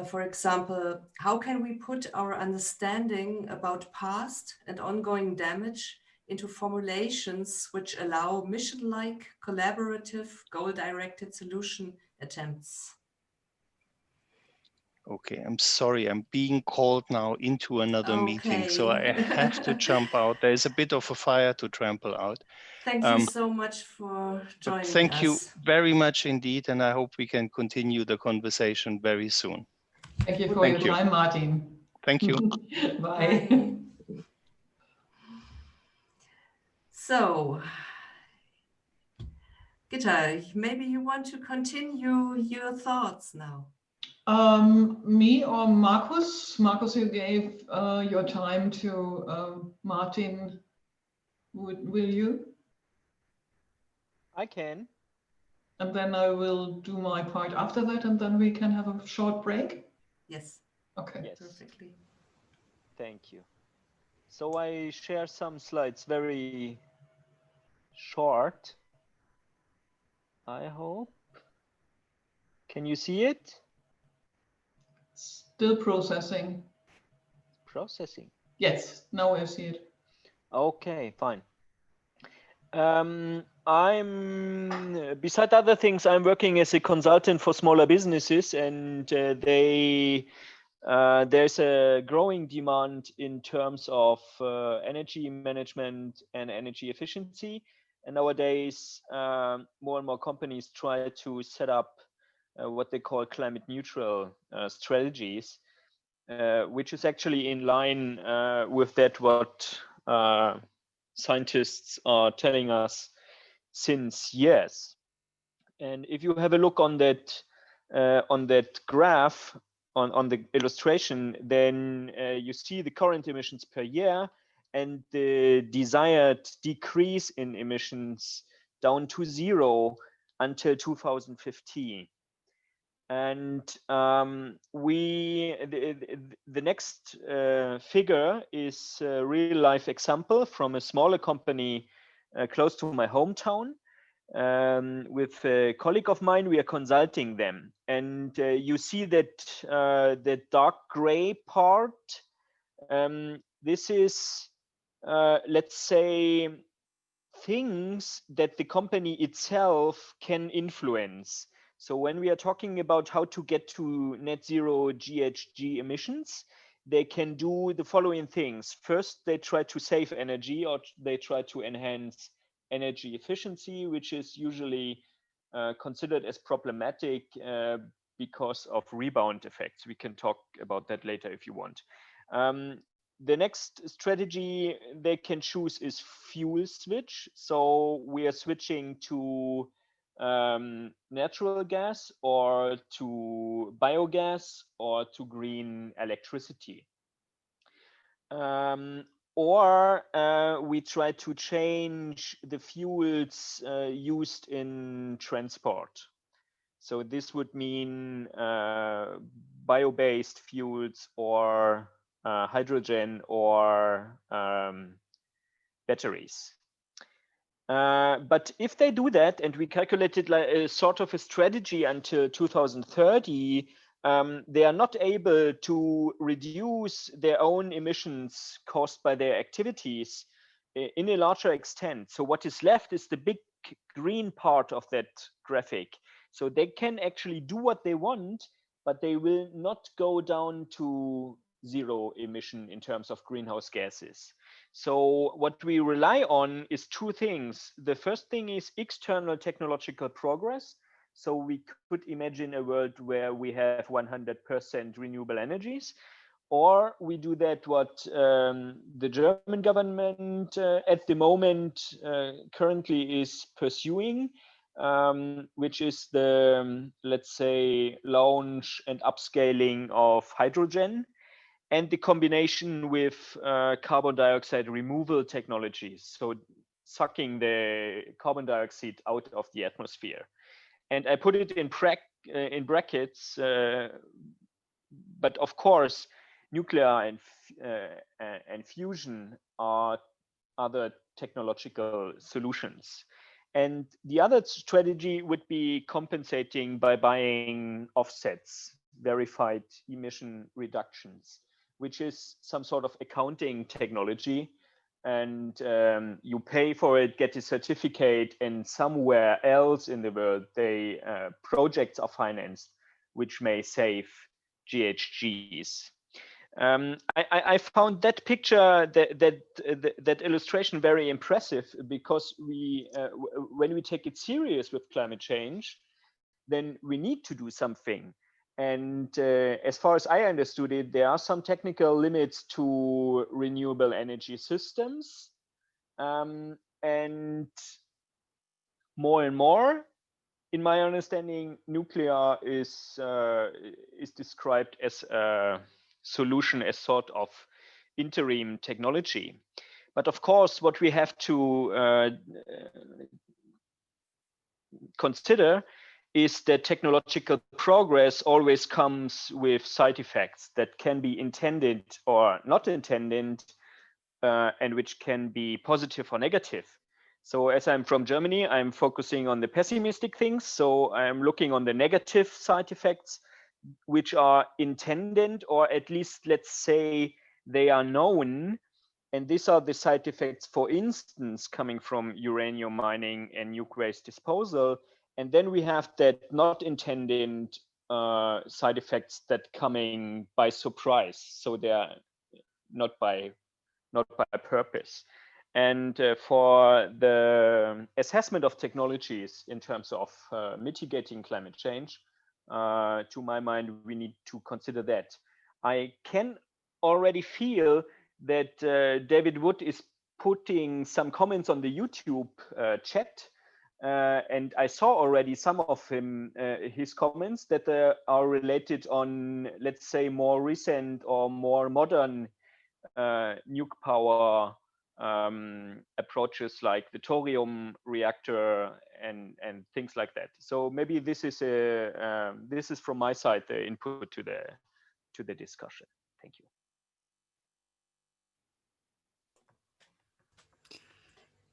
For example, how can we put our understanding about past and ongoing damage into formulations which allow mission-like, collaborative, goal-directed solution attempts? Okay, I'm sorry, I'm being called now into another meeting, so I have to jump out. There's a bit of a fire to trample out. Thank you so much for joining us. Thank you very much indeed, and I hope we can continue the conversation very soon. Thank you for your time, Martin. Thank you. Bye. Bye. So, Gitta, maybe you want to continue your thoughts now. Me or Markus? Markus, you gave your time to Martin. Will you? I can. And then I will do my part after that, and then we can have a short break. Yes. Okay. Yes. Perfectly. Thank you. So I share some slides, very short, I hope. Can you see it? Still processing. Processing. Yes, now I see it. Okay, fine. Beside other things, I'm working as a consultant for smaller businesses, and there's a growing demand in terms of energy management and energy efficiency. And nowadays, more and more companies try to set up what they call climate neutral strategies, which is actually in line with that what scientists are telling us since years. And if you have a look on that graph, on the illustration, then you see the current emissions per year and the desired decrease in emissions down to 0 until 2015. And the next figure is a real life example from a smaller company close to my hometown. With a colleague of mine, we are consulting them, and you see that the dark gray part. This is, let's say, things that the company itself can influence. So when we are talking about how to get to net zero GHG emissions, they can do the following things. First, they try to save energy, or they try to enhance energy efficiency, which is usually considered as problematic because of rebound effects. We can talk about that later if you want. The next strategy they can choose is fuel switch. So we are switching to natural gas or to biogas or to green electricity. Or we try to change the fuels used in transport. So this would mean bio-based fuels or hydrogen or batteries. But if they do that, and we calculated like a sort of a strategy until 2030, they are not able to reduce their own emissions caused by their activities in a larger extent. So what is left is the big green part of that graphic. So they can actually do what they want, but they will not go down to zero emission in terms of greenhouse gases. So what we rely on is two things. The first thing is external technological progress. So we could imagine a world where we have 100% renewable energies, or we do that what the German government at the moment currently is pursuing, which is the, let's say, launch and upscaling of hydrogen and the combination with carbon dioxide removal technologies. So sucking the carbon dioxide out of the atmosphere. And I put it in brackets, but of course, nuclear and fusion are other technological solutions. And the other strategy would be compensating by buying offsets, verified emission reductions, which is some sort of accounting technology. And you pay for it, get a certificate, and somewhere else in the world, projects are financed, which may save GHGs. I found that picture, that illustration, very impressive, because when we take it serious with climate change, then we need to do something. And as far as I understood it, there are some technical limits to renewable energy systems, and more, in my understanding, nuclear is described as a solution, as sort of interim technology. But of course, what we have to consider is that technological progress always comes with side effects that can be intended or not intended, and which can be positive or negative. So as I'm from Germany, I'm focusing on the pessimistic things. So I'm looking on the negative side effects, which are intended, or at least, let's say, they are known. And these are the side effects, for instance, coming from uranium mining and nuclear waste disposal. And then we have that not intended side effects that coming by surprise. So they are not by purpose. And for the assessment of technologies in terms of mitigating climate change, to my mind, we need to consider that. I can already feel that David Wood is putting some comments on the YouTube chat. And I saw already some of his comments that are related on, let's say, more recent or more modern nuke power approaches, like the thorium reactor and things like that. So maybe this is from my side the input to the discussion. Thank you.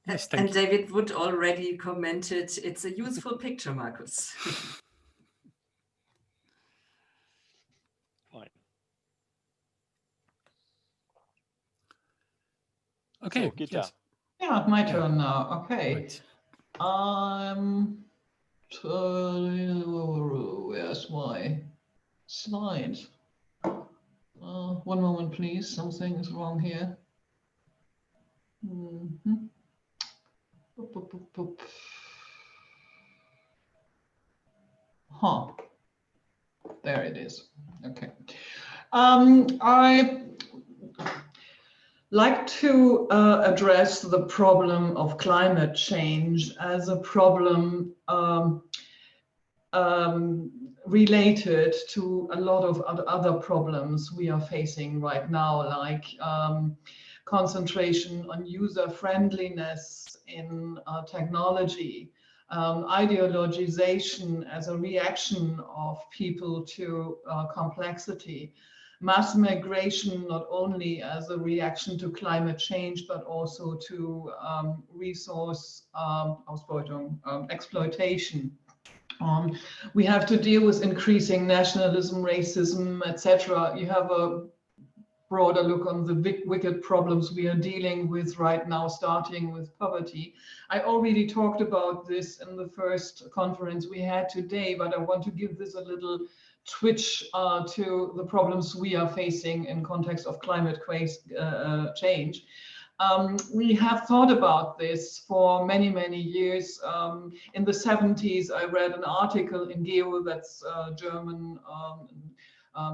Yes, and David Wood already commented, it's a useful picture, Markus. Fine. Okay, so, Gitta. yes. Yeah, my turn now. Okay. Right. Where's my slide? One moment, please. Something is wrong here. There it is. Okay. I like to address the problem of climate change as a problem related to a lot of other problems we are facing right now, like concentration on user friendliness in technology, ideologization as a reaction of people to complexity, mass migration not only as a reaction to climate change, but also to resource exploitation. We have to deal with increasing nationalism, racism, etc. You have a broader look on the wicked problems we are dealing with right now, starting with poverty. I already talked about this in the first conference we had today, but I want to give this a little twitch to the problems we are facing in context of climate change. We have thought about this for many, many years. In the 70s, I read an article in Geo, that's a German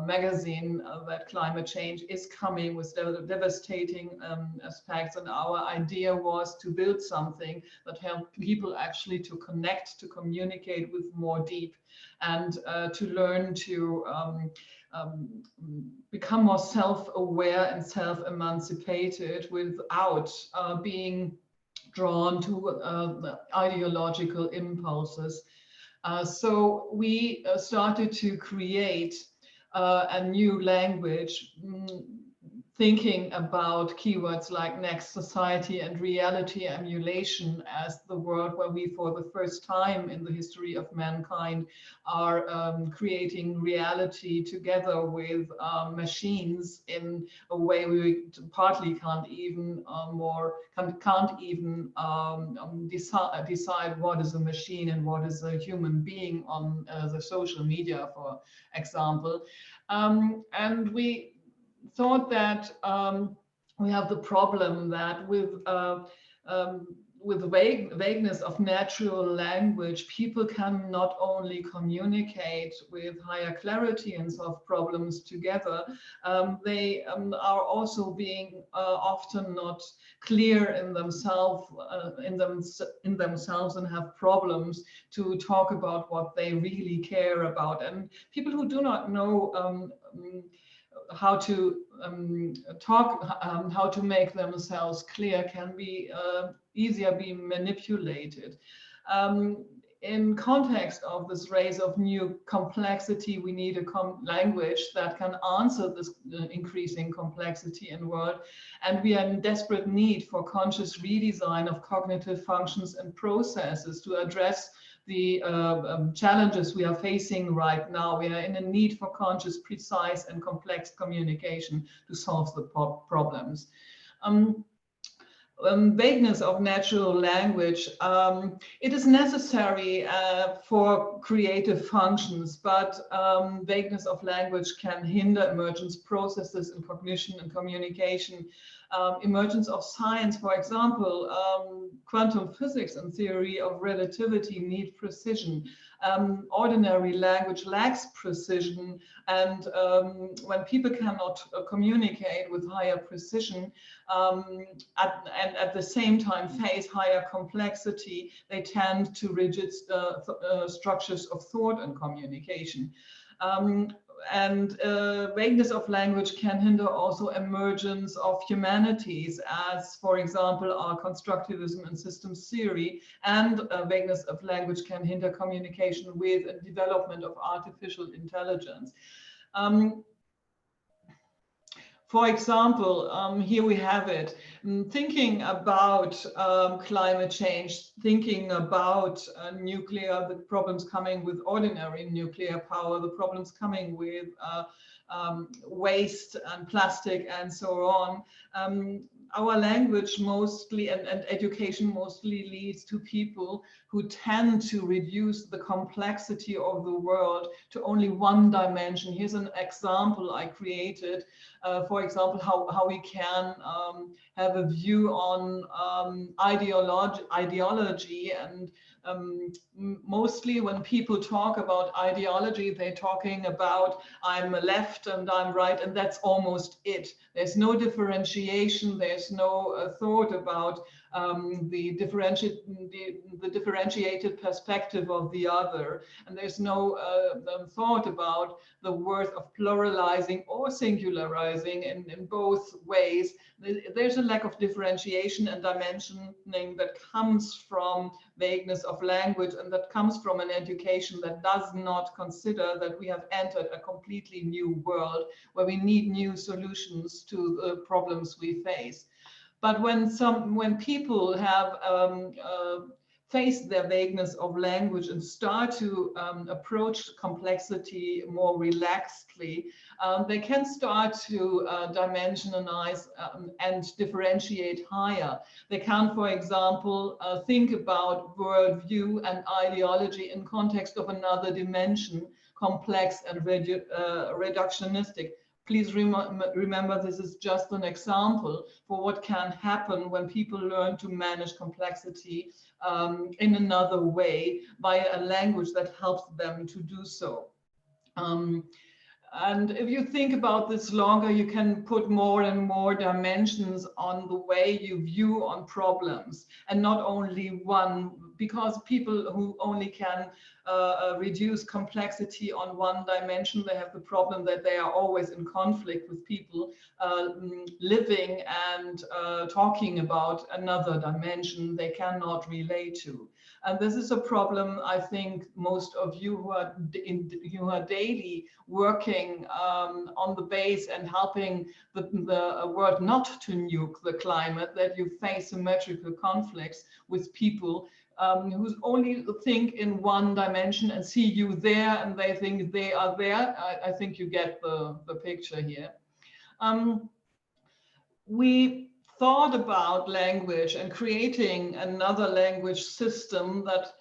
magazine, that climate change is coming with devastating aspects. And our idea was to build something that helped people actually to connect, to communicate with more deep, and to learn to become more self-aware and self-emancipated without being drawn to ideological impulses. So we started to create a new language, thinking about keywords like next society and reality emulation as the world where we, for the first time in the history of mankind, are creating reality together with machines in a way we partly can't even decide what is a machine and what is a human being on the social media, for example. And we thought that we have the problem that with vagueness of natural language, people can not only communicate with higher clarity and solve problems together, they are also being often not clear in themselves and have problems to talk about what they really care about. And people who do not know how to how to make themselves clear can be easier be manipulated. In context of this race of new complexity, we need a language that can answer this increasing complexity in the world, and we are in desperate need for conscious redesign of cognitive functions and processes to address the challenges we are facing right now. We are in a need for conscious, precise, and complex communication to solve the problems. Vagueness of natural language, it is necessary for creative functions, but vagueness of language can hinder emergence processes in cognition and communication. Emergence of science, for example, quantum physics and theory of relativity need precision. Ordinary language lacks precision, and when people cannot communicate with higher precision and at the same time face higher complexity, they tend to rigid structures of thought and communication. And vagueness of language can hinder also emergence of humanities, as, for example, our constructivism and systems theory, and vagueness of language can hinder communication with and development of artificial intelligence. For example, here we have it, thinking about climate change, thinking about nuclear, the problems coming with ordinary nuclear power, the problems coming with waste and plastic and so on. Our language mostly and education mostly leads to people who tend to reduce the complexity of the world to only one dimension. Here's an example I created. For example, how we can have a view on ideology and mostly when people talk about ideology, they're talking about I'm left and I'm right, and that's almost it. There's no differentiation. There's no thought about the differentiated perspective of the other, and there's no thought about the worth of pluralizing or singularizing in both ways. There's a lack of differentiation and dimensioning that comes from vagueness of language, and that comes from an education that does not consider that we have entered a completely new world where we need new solutions to the problems we face. But when people have faced their vagueness of language and start to approach complexity more relaxedly, they can start to dimensionalize and differentiate higher. They can, for example, think about worldview and ideology in context of another dimension, complex and reductionistic. Please remember this is just an example for what can happen when people learn to manage complexity in another way by a language that helps them to do so. And if you think about this longer, you can put more and more dimensions on the way you view on problems, and not only one, because people who only can reduce complexity on one dimension, they have the problem that they are always in conflict with people living and talking about another dimension they cannot relate to. And this is a problem I think most of you who are daily working on the base and helping the world not to nuke the climate, that you face symmetrical conflicts with people who only think in one dimension and see you there and they think they are there. I think you get the picture here. We thought about language and creating another language system that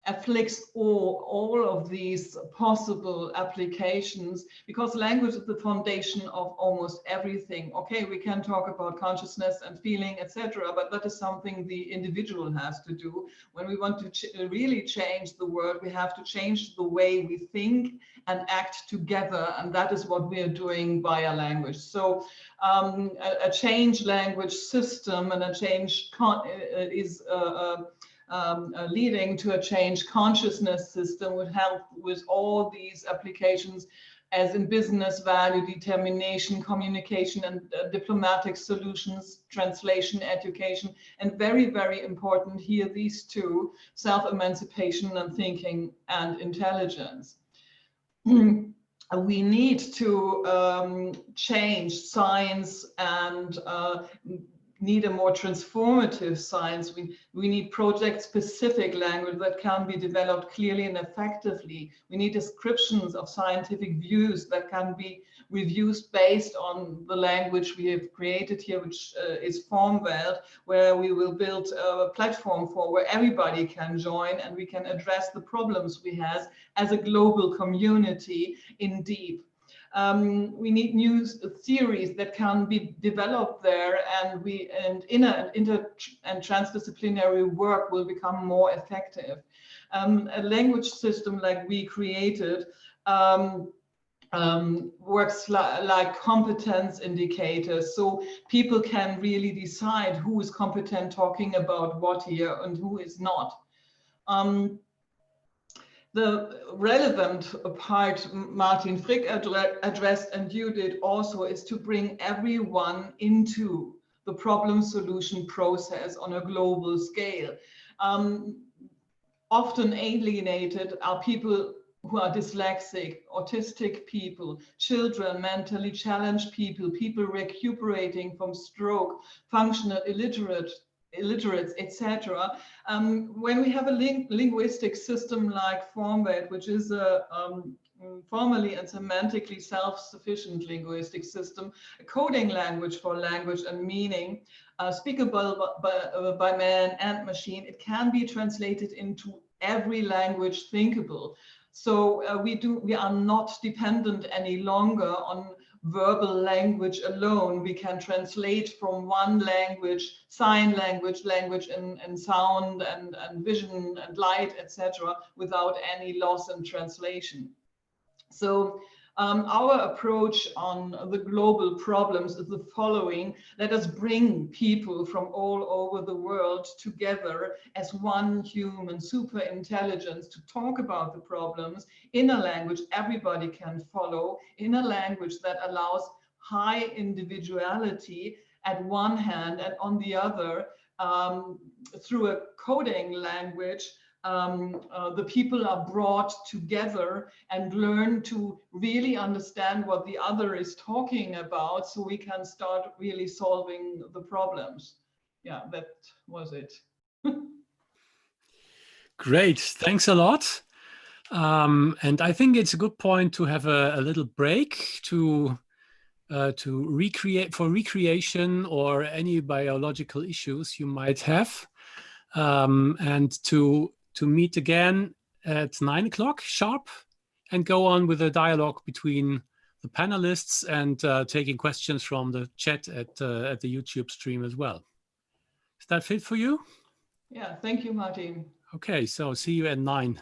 afflicts all of these possible applications, because language is the foundation of almost everything. Okay, we can talk about consciousness and feeling, etc., but that is something the individual has to do. When we want to really change the world, we have to change the way we think and act together, and that is what we are doing via language. So a change language system and a change is leading to a change consciousness system would help with all these applications, as in business, value determination, communication and diplomatic solutions, translation, education, and very, very important here, these two, self-emancipation and thinking and intelligence. We need to change science and need a more transformative science. We need project-specific language that can be developed clearly and effectively. We need descriptions of scientific views that can be reviewed based on the language we have created here, which is FORMWELT, where we will build a platform for where everybody can join and we can address the problems we have as a global community in deep. We need new theories that can be developed there, and inner and transdisciplinary work will become more effective. A language system like we created works like competence indicators, so people can really decide who is competent talking about what here and who is not. The relevant part Martin Frick addressed, and you did also, is to bring everyone into the problem solution process on a global scale. Often alienated are people who are dyslexic, autistic people, children, mentally challenged people, people recuperating from stroke, functional illiterates, etc. When we have a linguistic system like FORMWELT, which is a formally and semantically self-sufficient linguistic system, a coding language for language and meaning, speakable by man and machine, it can be translated into every language thinkable. So we are not dependent any longer on verbal language alone. We can translate from one language, sign language, language in sound and vision and light, etc., without any loss in translation. So our approach on the global problems is the following. Let us bring people from all over the world together as one human super intelligence to talk about the problems in a language everybody can follow, in a language that allows high individuality at one hand, and on the other, through a coding language, the people are brought together and learn to really understand what the other is talking about, so we can start really solving the problems. Yeah, that was it. Great, thanks a lot. And I think it's a good point to have a little break to recreation or any biological issues you might have, and to meet again at 9 o'clock sharp and go on with a dialogue between the panelists and taking questions from the chat at the YouTube stream as well. Is that fit for you? Yeah, thank you, Martin. Okay, so see you at 9.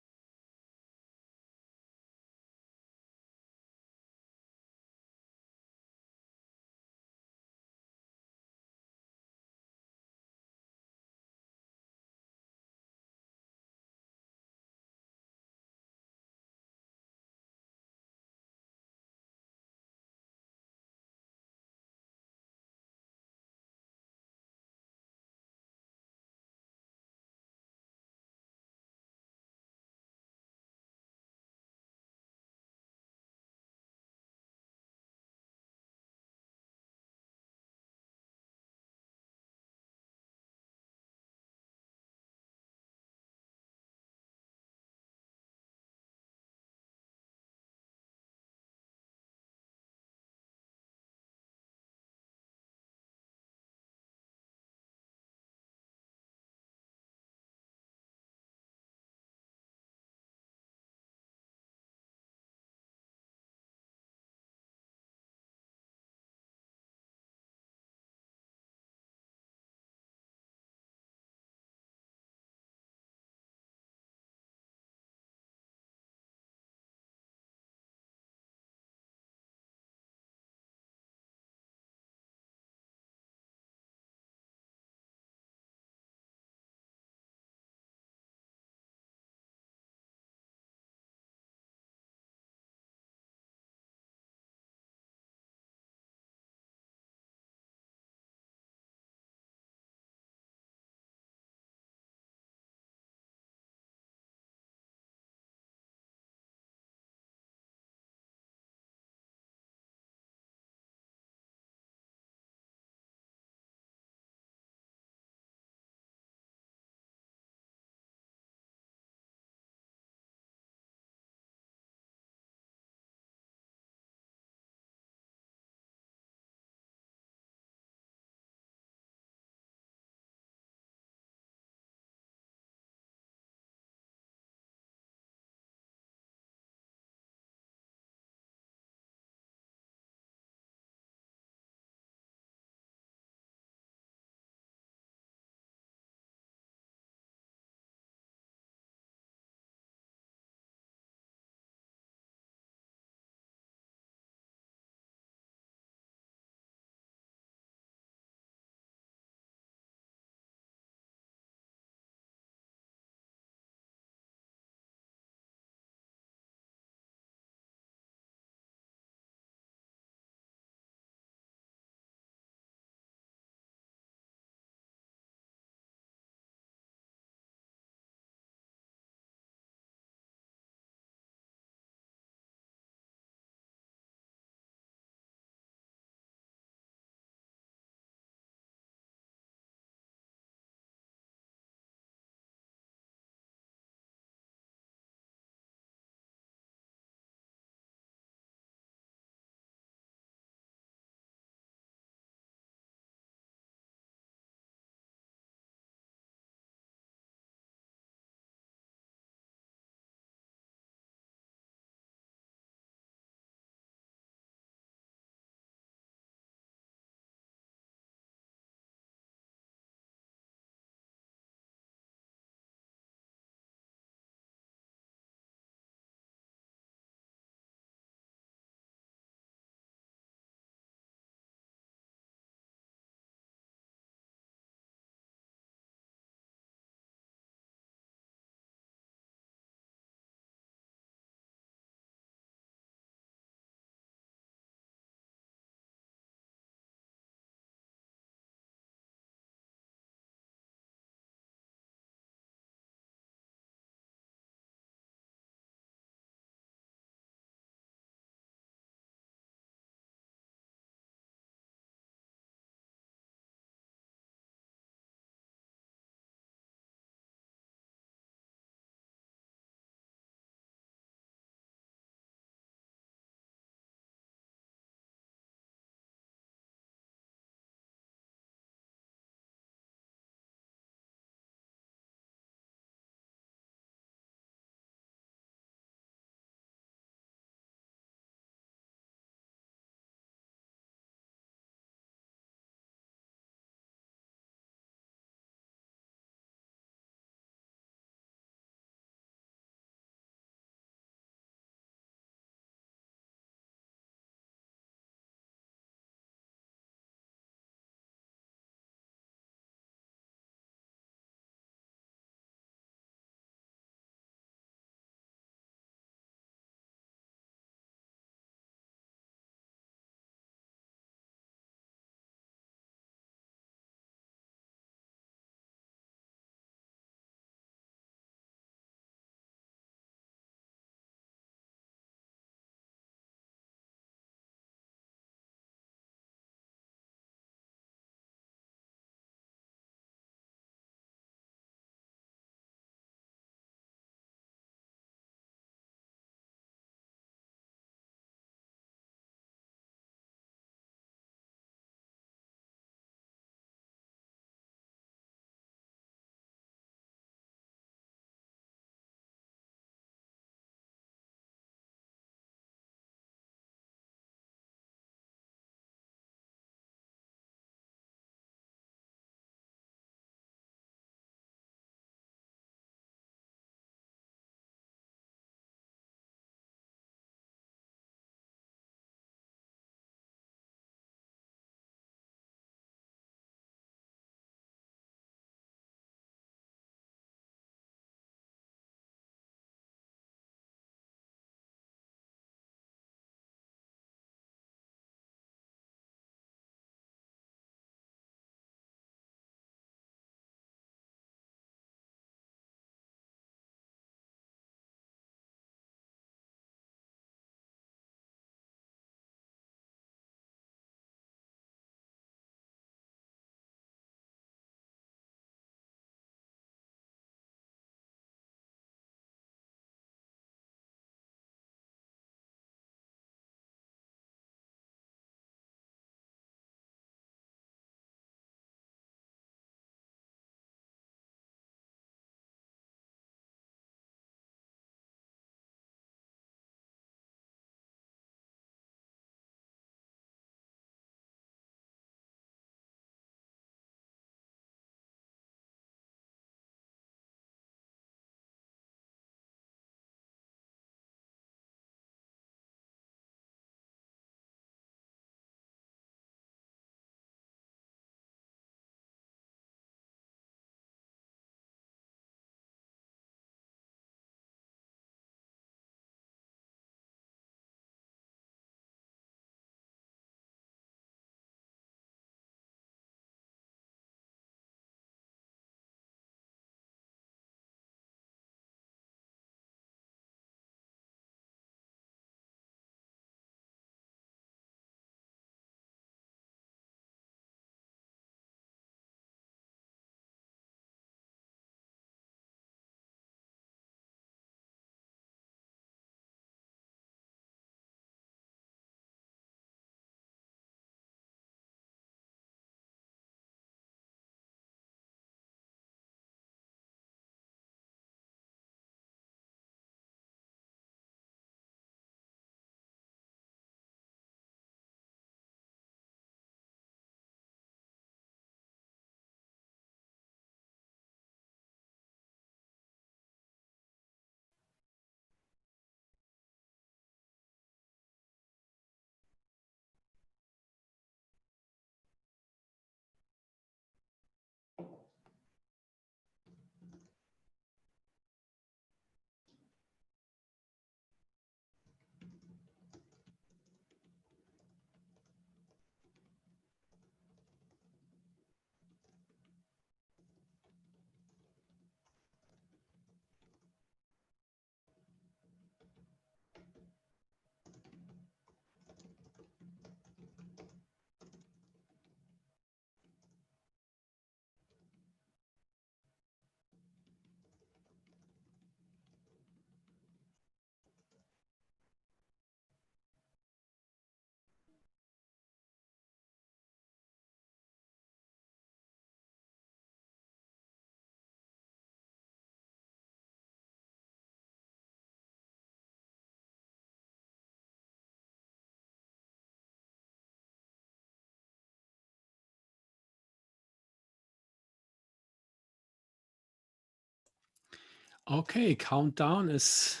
Okay, countdown is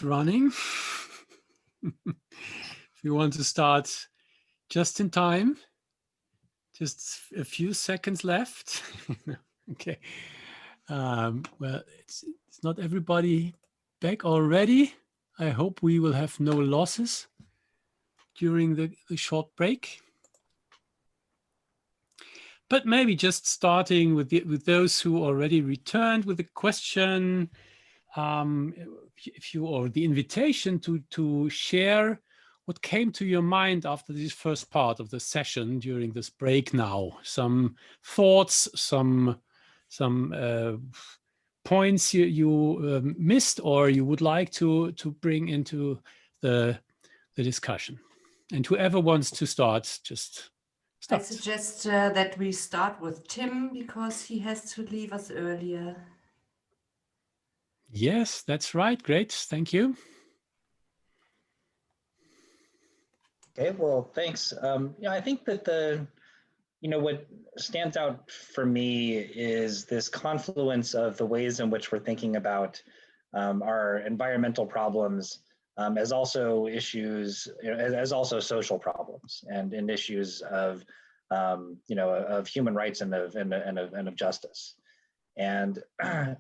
running. If you want to start just in time, just a few seconds left. Okay. Well, it's not everybody back already. I hope we will have no losses during the short break. But maybe just starting with those who already returned with a question, if you, or the invitation to share what came to your mind after this first part of the session during this break now. Some thoughts, some points you missed or you would like to bring into the discussion. And whoever wants to start, just start. I suggest that we start with Tim because he has to leave us earlier. Yes, that's right. Great. Thank you. Okay, well, thanks. Yeah, I think that what stands out for me is this confluence of the ways in which we're thinking about our environmental problems as also issues, as also social problems and issues of, of human rights and of justice. And I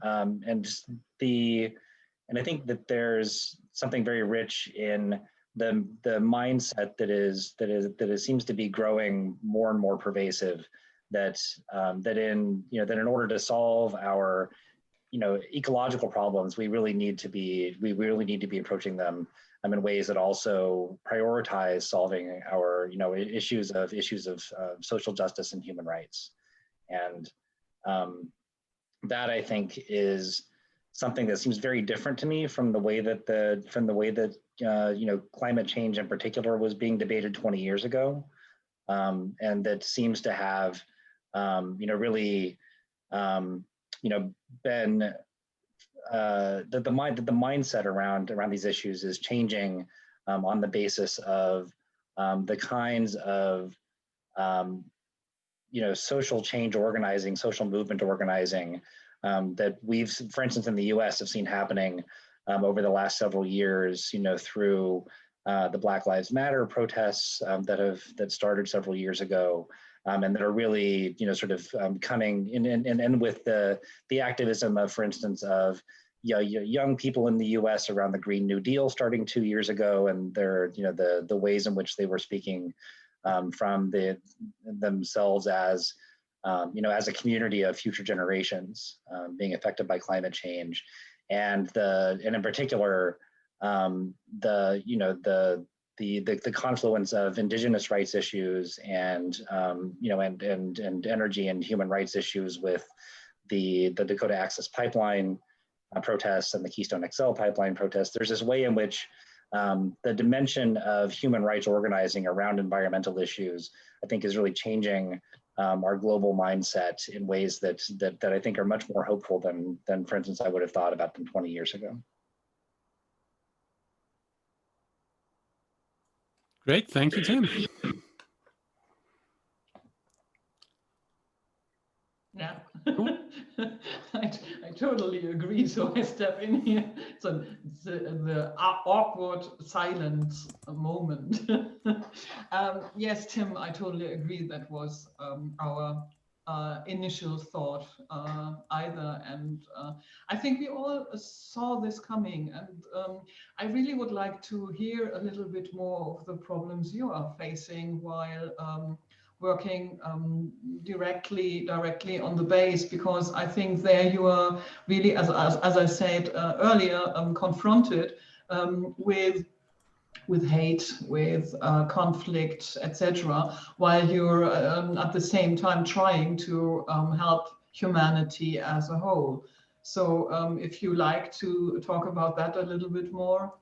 think that there's something very rich in the mindset that seems to be growing more and more pervasive, that in order to solve our ecological problems, we really need to be approaching them in ways that also prioritize solving our issues of social justice and human rights. And that, I think, is something that seems very different to me from the way that climate change in particular was being debated 20 years ago, and that seems to have really been that the mindset around these issues is changing on the basis of the kinds of social change organizing, social movement organizing that we've, for instance, in the U.S. have seen happening over the last several years, through the Black Lives Matter protests that started several years ago, and that are really, coming in with the activism of, for instance, of young people in the U.S. around the Green New Deal starting 2 years ago, and their, the ways in which they were speaking from themselves as a community of future generations being affected by climate change, and in particular the confluence of indigenous rights issues and and energy and human rights issues with the Dakota Access Pipeline protests and the Keystone XL pipeline protests. There's this way in which the dimension of human rights organizing around environmental issues, I think, is really changing our global mindset in ways that I think are much more hopeful than, for instance, I would have thought about them 20 years ago. Great, thank you, Tim. Yeah, I totally agree. So I step in here. So the awkward silence moment. Yes, Tim, I totally agree. That was our initial thought either. And I think we all saw this coming. And I really would like to hear a little bit more of the problems you are facing while working directly on the base, because I think there you are really, as I said earlier, confronted with hate, with conflict, etc., while you're at the same time trying to help humanity as a whole. So if you like to talk about that a little bit more.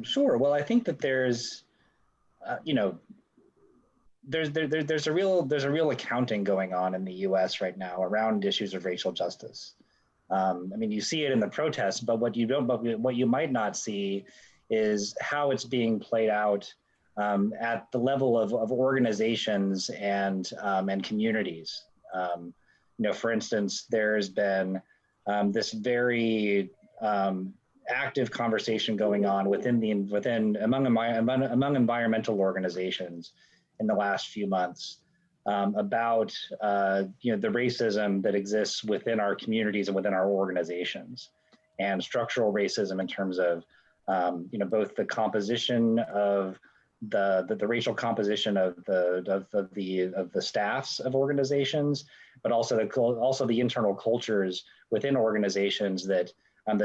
Sure. Well, I think that there's there's a real accounting going on in the U.S. right now around issues of racial justice. I mean, you see it in the protests, but what you might not see is how it's being played out at the level of organizations and communities. for instance, there's been this very active conversation going on among environmental organizations in the last few months about the racism that exists within our communities and within our organizations, and structural racism in terms of both the composition of the racial composition of the staffs of organizations, but also the internal cultures within organizations that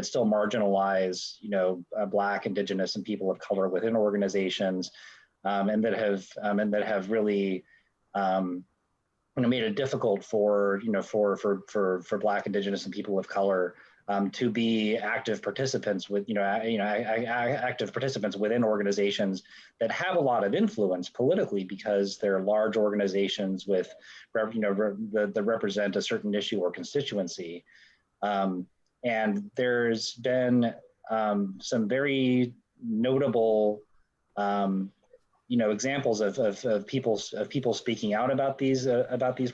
still marginalize Black, Indigenous, and people of color within organizations, and that have really made it difficult for Black, Indigenous, and people of color to be active participants active participants within organizations that have a lot of influence politically, because they're large organizations with that represent a certain issue or constituency. And there's been some very notable examples of people speaking out about these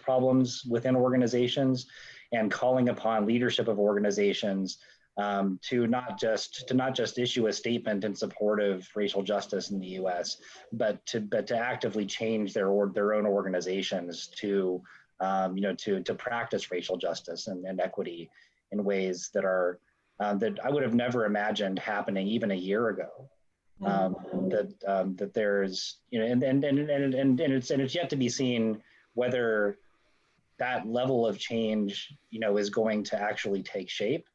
problems within organizations, and calling upon leadership of organizations to not just issue a statement in support of racial justice in the U.S., but to actively change their own organizations to practice racial justice and equity in ways that are that I would have never imagined happening even a year ago. That there's and it's yet to be seen whether that level of change is going to actually take shape,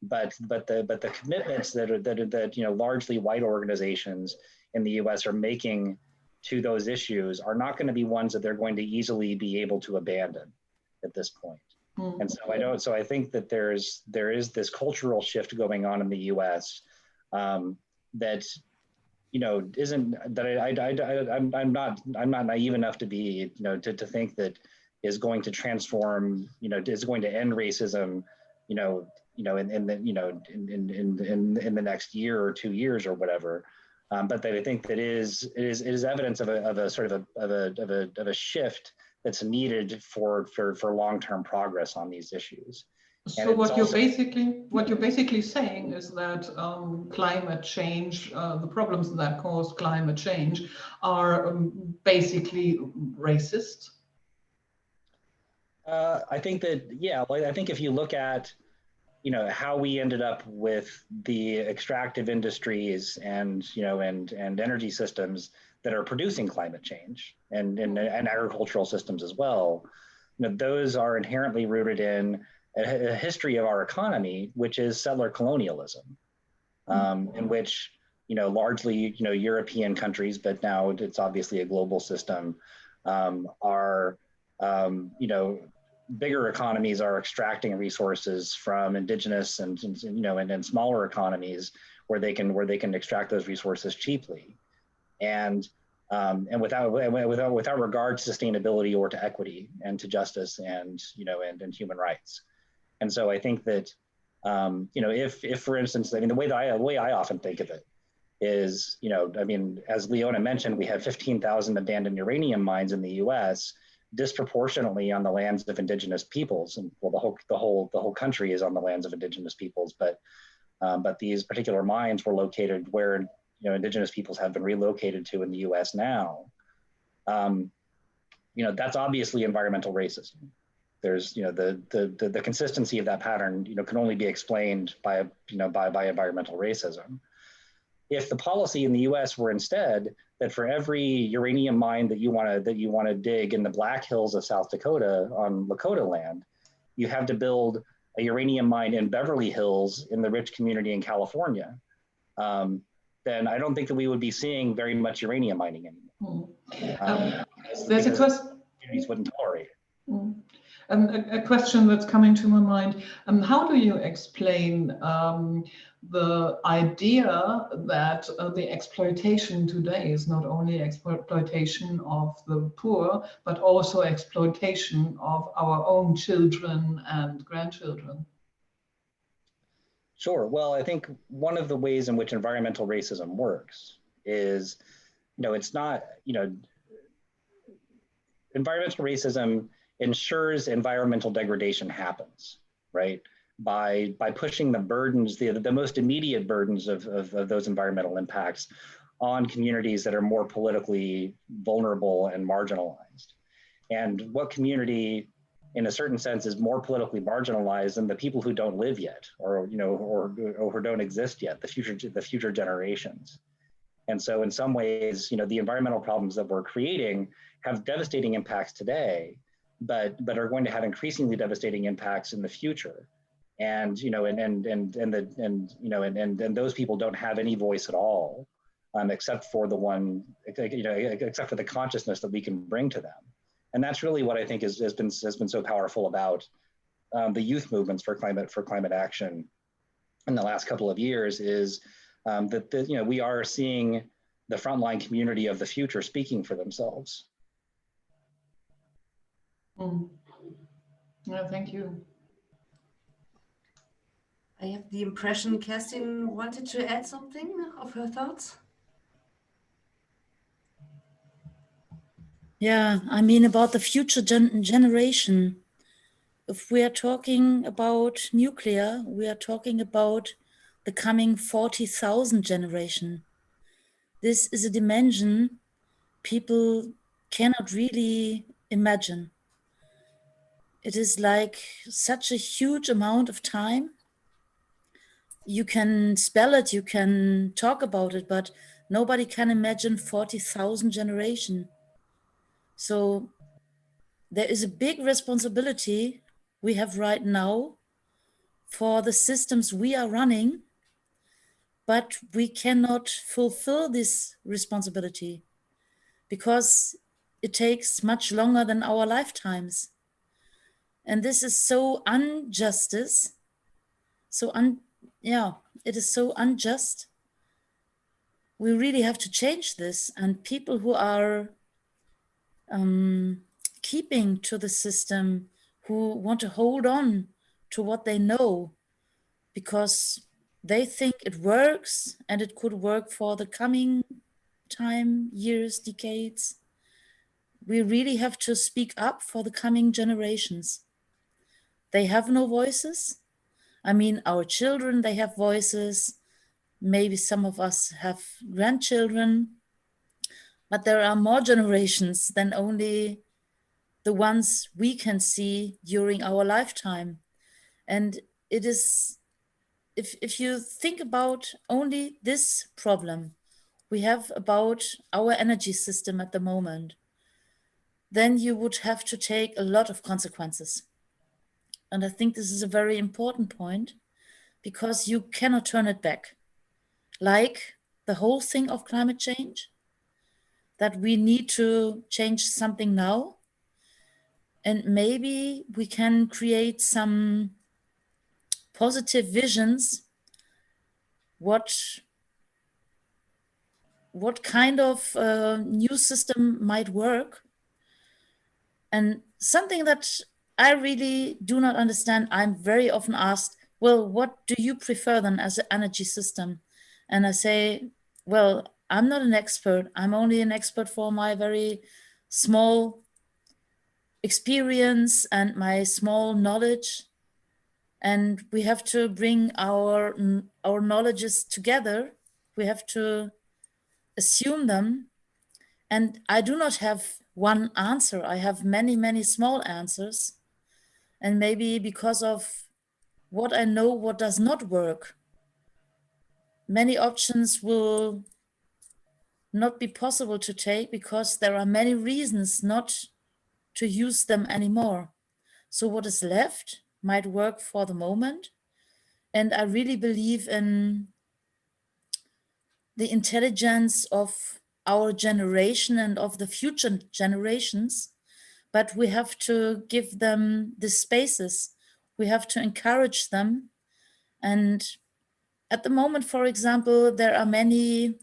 but the commitments that largely white organizations in the U.S. are making to those issues are not going to be ones that they're going to easily be able to abandon at this point. And so I think that there is this cultural shift going on in the U.S. That isn't that I'm not naive enough to be to think that is going to transform is going to end racism in the next year or 2 years or whatever, but that I think that it is evidence of a shift that's needed for long-term progress on these issues. So what you're basically saying is that climate change, the problems that cause climate change, are basically racist. I think that I think if you look at how we ended up with the extractive industries and energy systems that are producing climate change, and agricultural systems as well, those are inherently rooted in a history of our economy, which is settler colonialism, in which largely European countries, but now it's obviously a global system, are bigger economies are extracting resources from indigenous and smaller economies where they can extract those resources cheaply, and without regard to sustainability or to equity and to justice and human rights. And so I think that if for instance, the way I often think of it is, as Leona mentioned, we have 15,000 abandoned uranium mines in the U.S., disproportionately on the lands of indigenous peoples, and well, the whole country is on the lands of indigenous peoples, but these particular mines were located where indigenous peoples have been relocated to in the U.S. now. That's obviously environmental racism. There's the consistency of that pattern can only be explained by environmental racism. If the policy in the U.S. were instead that for every uranium mine that you want to dig in the Black Hills of South Dakota on Lakota land, you have to build a uranium mine in Beverly Hills in the rich community in California, then I don't think that we would be seeing very much uranium mining anymore. There's a question. Communities wouldn't tolerate it. A question that's coming to my mind. How do you explain the idea that the exploitation today is not only exploitation of the poor, but also exploitation of our own children and grandchildren? Sure. Well, I think one of the ways in which environmental racism works is, it's not, environmental racism ensures environmental degradation happens, right? By pushing the burdens, the most immediate burdens of those environmental impacts on communities that are more politically vulnerable and marginalized. And what community, in a certain sense, is more politically marginalized than the people who don't live yet, or who don't exist yet, the future generations. And so, in some ways, the environmental problems that we're creating have devastating impacts today, but are going to have increasingly devastating impacts in the future. And those people don't have any voice at all, except for except for the consciousness that we can bring to them. And that's really what I think has been so powerful about the youth movements for climate action in the last couple of years, is that we are seeing the frontline community of the future speaking for themselves. Yeah, thank you. I have the impression Kerstin wanted to add something of her thoughts. Yeah, I mean, about the future generation. If we are talking about nuclear, we are talking about the coming 40,000 generation. This is a dimension people cannot really imagine. It is like such a huge amount of time. You can spell it, you can talk about it, but nobody can imagine 40,000 generation. So there is a big responsibility we have right now for the systems we are running, but we cannot fulfill this responsibility because it takes much longer than our lifetimes. And this is so injustice. It is so unjust. We really have to change this, and people who are keeping to the system, who want to hold on to what they know because they think it works and it could work for the coming time, years, decades. We really have to speak up for the coming generations. They have no voices. I mean, our children, they have voices. Maybe some of us have grandchildren, but there are more generations than only the ones we can see during our lifetime. And it is, if you think about only this problem we have about our energy system at the moment, then you would have to take a lot of consequences. And I think this is a very important point because you cannot turn it back. Like the whole thing of climate change, that we need to change something now. And maybe we can create some positive visions what kind of new system might work. And something that I really do not understand, I'm very often asked, well, what do you prefer then as an energy system? And I say, well, I'm not an expert. I'm only an expert for my very small experience and my small knowledge. And we have to bring our knowledges together. We have to assume them. And I do not have one answer. I have many, many small answers. And maybe because of what I know, what does not work, many options will not be possible to take because there are many reasons not to use them anymore. So what is left might work for the moment. And I really believe in the intelligence of our generation and of the future generations, but we have to give them the spaces. We have to encourage them. And at the moment, for example, there are many,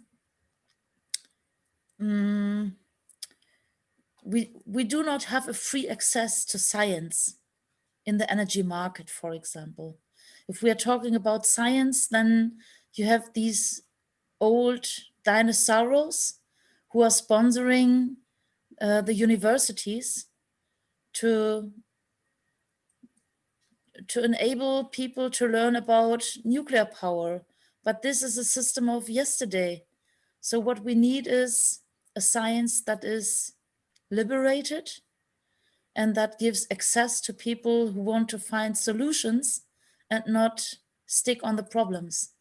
we do not have a free access to science in the energy market, for example. If we are talking about science, then you have these old dinosaurs who are sponsoring the universities to enable people to learn about nuclear power. But this is a system of yesterday. So what we need is a science that is liberated and that gives access to people who want to find solutions and not stick on the problems.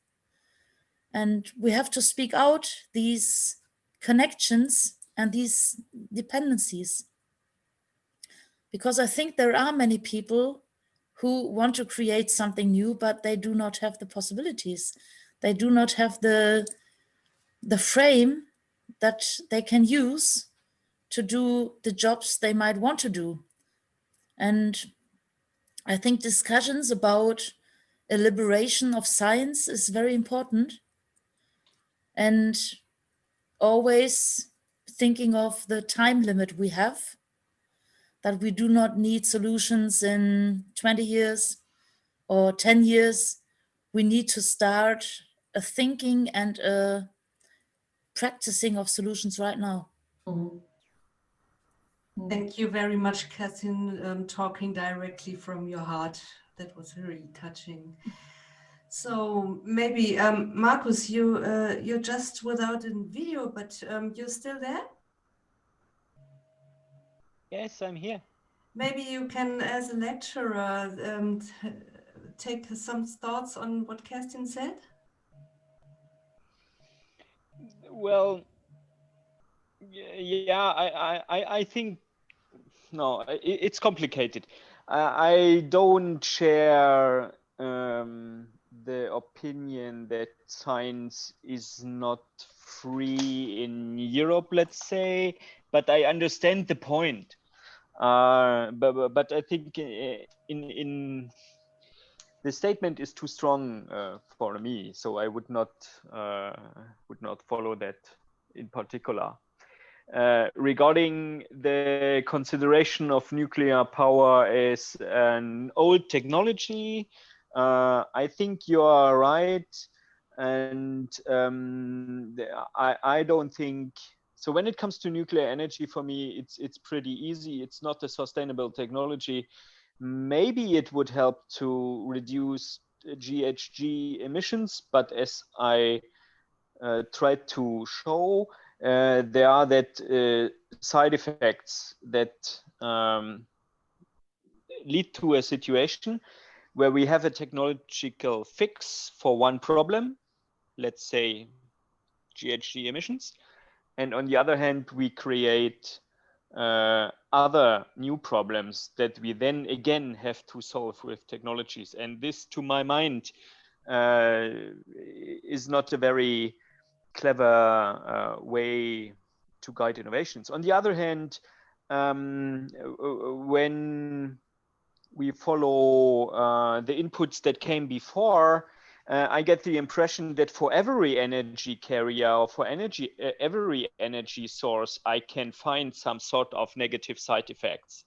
And we have to speak out these connections and these dependencies. Because I think there are many people who want to create something new, but they do not have the possibilities. They do not have the frame that they can use to do the jobs they might want to do. And I think discussions about a liberation of science is very important. And always thinking of the time limit we have, that we do not need solutions in 20 years or 10 years. We need to start a thinking and a practicing of solutions right now. Thank you very much, Kerstin, talking directly from your heart. That was really touching. So maybe, Markus, you're just without a video, but you're still there? Yes, I'm here. Maybe you can, as a lecturer, take some thoughts on what Kerstin said? Well, yeah, I think, no, it's complicated. I don't share the opinion that science is not free in Europe, let's say, but I understand the point. But I think in the statement is too strong for me, so I would not follow that in particular. Regarding the consideration of nuclear power as an old technology, I think you are right, and I don't think so. When it comes to nuclear energy, for me, it's pretty easy. It's not a sustainable technology. Maybe it would help to reduce GHG emissions, but as I tried to show, there are that side effects that lead to a situation where we have a technological fix for one problem, let's say GHG emissions, and on the other hand, we create other new problems that we then again have to solve with technologies. And this, to my mind, is not a very clever way to guide innovations. On the other hand, when we follow the inputs that came before, I get the impression that for every energy carrier or for every energy source, I can find some sort of negative side effects.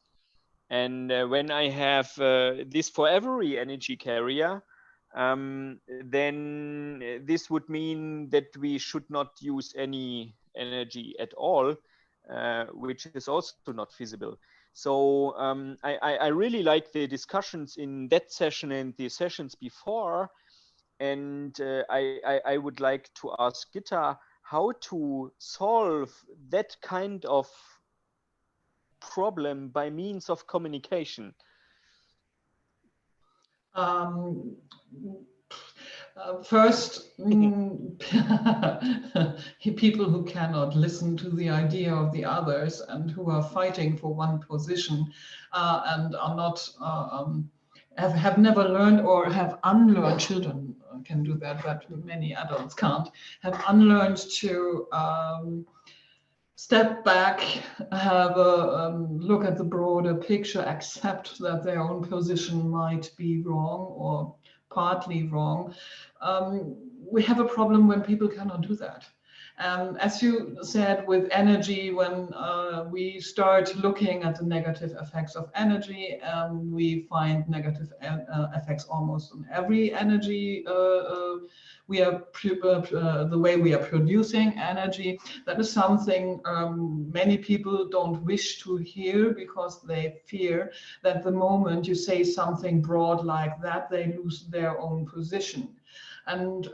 And when I have this for every energy carrier, then this would mean that we should not use any energy at all, which is also not feasible. So I really like the discussions in that session and the sessions before. And I would like to ask Gitta how to solve that kind of problem by means of communication. First, people who cannot listen to the idea of the others and who are fighting for one position and are not have never learned or have unlearned, children can do that, but many adults can't, have unlearned to step back, have a look at the broader picture, accept that their own position might be wrong or partly wrong. We have a problem when people cannot do that. As you said, with energy, when we start looking at the negative effects of energy, we find negative effects almost on every energy we are the way we are producing energy. That is something many people don't wish to hear, because they fear that the moment you say something broad like that, they lose their own position. And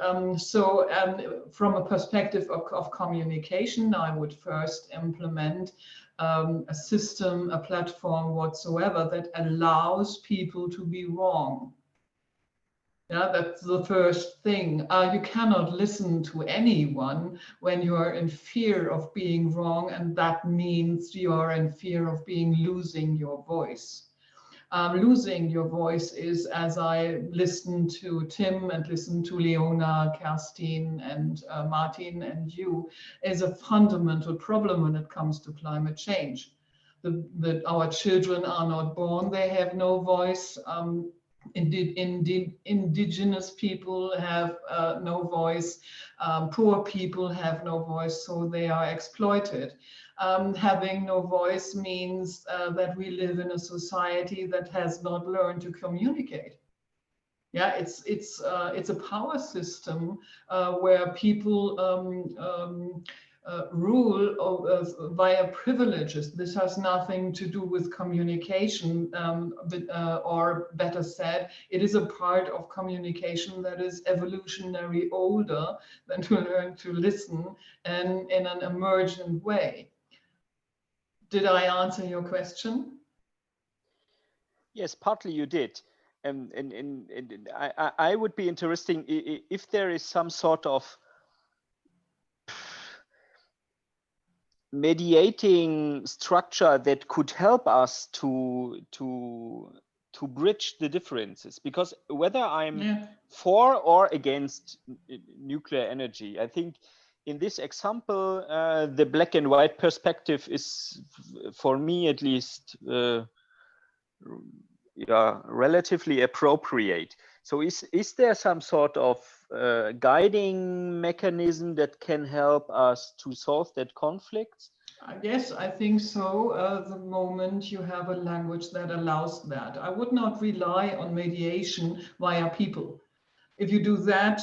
from a perspective of communication, I would first implement a system, a platform whatsoever that allows people to be wrong. Yeah, that's the first thing. You cannot listen to anyone when you are in fear of being wrong, and that means you are in fear of losing your voice. Losing your voice is, as I listened to Tim and listened to Leona, Kerstin, and Martin and you, is a fundamental problem when it comes to climate change. Our children are not born, they have no voice. Indigenous people have no voice, poor people have no voice, so they are exploited. Having no voice means that we live in a society that has not learned to communicate. Yeah, it's a power system where people rule via privileges. This has nothing to do with communication, or better said, it is a part of communication that is evolutionary older than to learn to listen and in an emergent way. Did I answer your question? Yes, partly you did. And I would be interested if there is some sort of mediating structure that could help us to bridge the differences, because whether I'm for or against nuclear energy, I think in this example the black and white perspective is, for me at least, relatively appropriate. So is there some sort of guiding mechanism that can help us to solve that conflict? Yes, I think so. The moment you have a language that allows that. I would not rely on mediation via people. If you do that,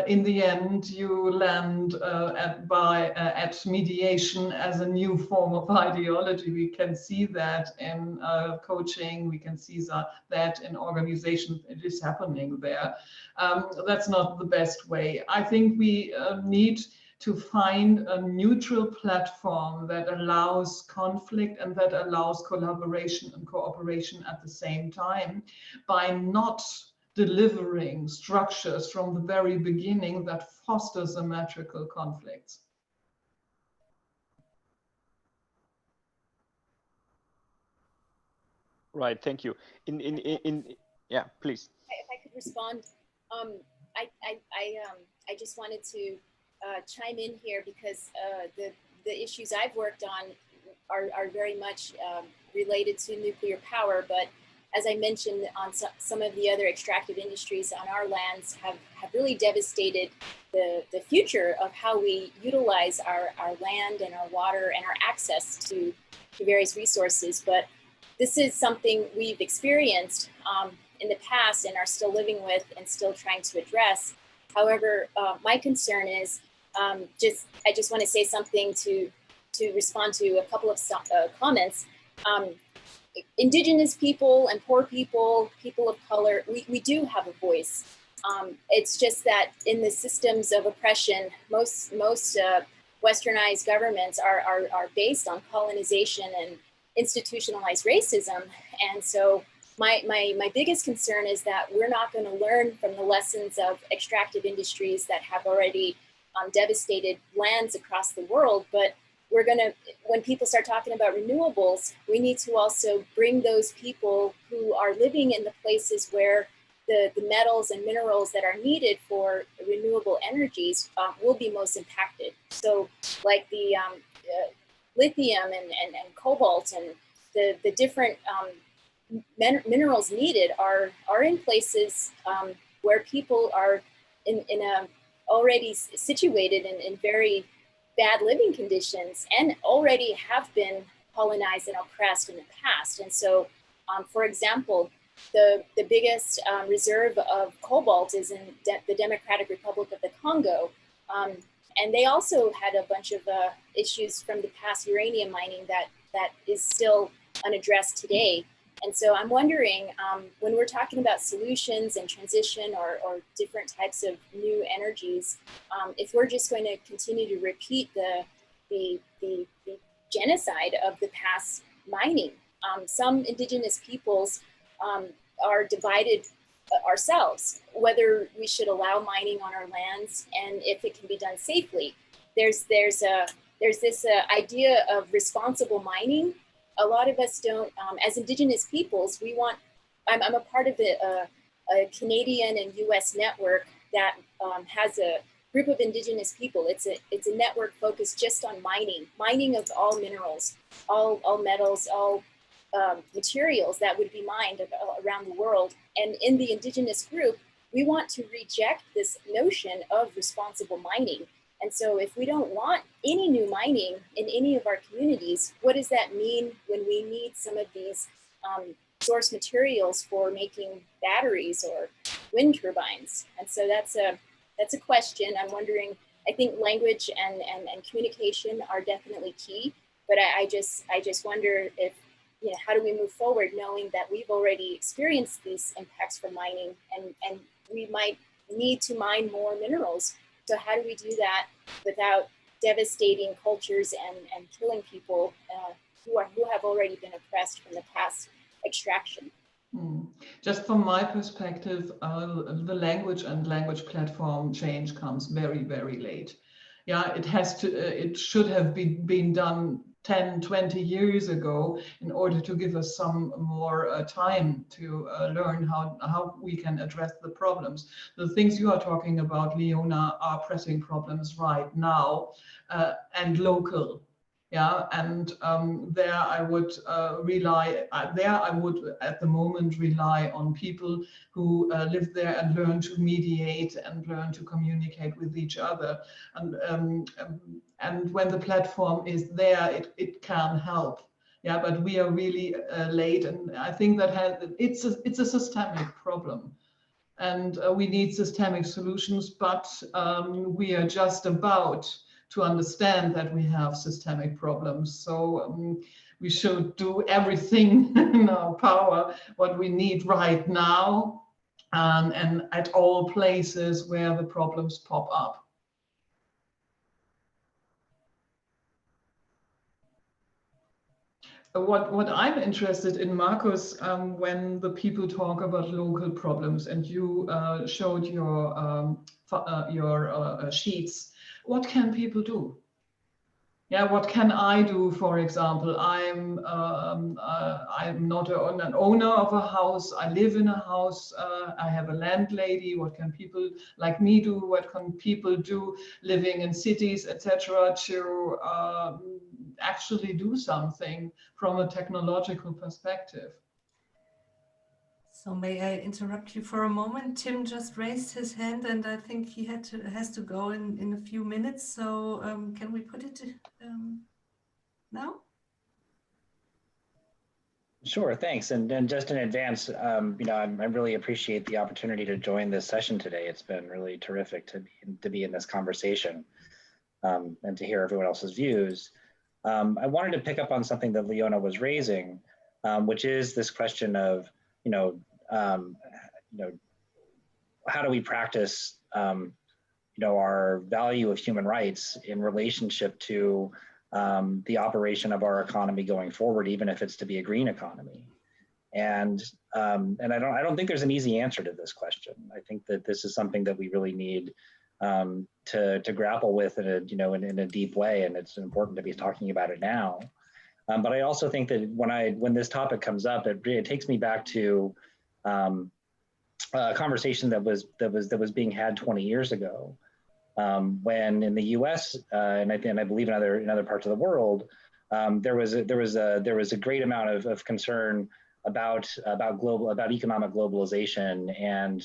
in the end, you land at mediation as a new form of ideology. We can see that in coaching. We can see that in organizations. It is happening there. That's not the best way. I think we need to find a neutral platform that allows conflict and that allows collaboration and cooperation at the same time, by not delivering structures from the very beginning that foster symmetrical conflicts. Right, thank you. Yeah, please. If I could respond, I just wanted to chime in here, because the issues I've worked on are very much related to nuclear power, but as I mentioned, on some of the other extractive industries on our lands have really devastated the future of how we utilize our land and our water and our access to various resources. But this is something we've experienced in the past and are still living with and still trying to address. However, my concern is I just want to say something to respond to a couple of comments. Indigenous people and poor people, people of color, we do have a voice. It's just that in the systems of oppression, most westernized governments are based on colonization and institutionalized racism. And so my biggest concern is that we're not going to learn from the lessons of extractive industries that have already devastated lands across the world, but we're going to, when people start talking about renewables, we need to also bring those people who are living in the places where the metals and minerals that are needed for renewable energies will be most impacted. So like the lithium and cobalt and the different minerals needed are in places where people are already situated in very bad living conditions and already have been colonized and oppressed in the past. And so, for example, the biggest reserve of cobalt is in the Democratic Republic of the Congo. And they also had a bunch of issues from the past uranium mining that is still unaddressed today. And so I'm wondering, when we're talking about solutions and transition or different types of new energies, if we're just going to continue to repeat the genocide of the past mining. Some indigenous peoples are divided ourselves, whether we should allow mining on our lands and if it can be done safely. There's this idea of responsible mining. A lot of us don't, as indigenous peoples, I'm a part of a Canadian and US network that has a group of indigenous people. It's a network focused just on mining of all minerals, all metals, all materials that would be mined around the world. And in the indigenous group, we want to reject this notion of responsible mining. And so if we don't want any new mining in any of our communities, what does that mean when we need some of these source materials for making batteries or wind turbines? And so that's a question. I'm wondering, I think language and communication are definitely key, but I just wonder if, how do we move forward knowing that we've already experienced these impacts from mining and we might need to mine more minerals. So how do we do that without devastating cultures and killing people who have already been oppressed from the past extraction? Just from my perspective, the language and language platform change comes very, very late. Yeah, it should have been done 10, 20 years ago in order to give us some more time to learn how we can address the problems. The things you are talking about, Leona, are pressing problems right now and local. Yeah, and there I would at the moment rely on people who live there and learn to mediate and learn to communicate with each other. And when the platform is there, it can help. Yeah, but we are really late, and I think that it's a systemic problem. And we need systemic solutions, but we are just about to understand that we have systemic problems. So we should do everything in our power, what we need right now, and at all places where the problems pop up. What I'm interested in, Markus, when the people talk about local problems, and you showed your sheets, what can people do? Yeah, what can I do? For example, I'm not an owner of a house. I live in a house. I have a landlady. What can people like me do? What can people do living in cities, etc., to actually do something from a technological perspective? So may I interrupt you for a moment? Tim just raised his hand, and I think he has to go in a few minutes. So can we put it now? Sure, thanks. And just in advance, I really appreciate the opportunity to join this session today. It's been really terrific to be in this conversation and to hear everyone else's views. I wanted to pick up on something that Leona was raising, which is this question of, how do we practice, our value of human rights in relationship to the operation of our economy going forward, even if it's to be a green economy. And I don't think there's an easy answer to this question. I think that this is something that we really need to grapple with in a deep way, and it's important to be talking about it now. But I also think that when this topic comes up, it takes me back to a conversation that was being had 20 years ago, when in the U.S. And I believe in other parts of the world, there was a great amount of concern about economic globalization and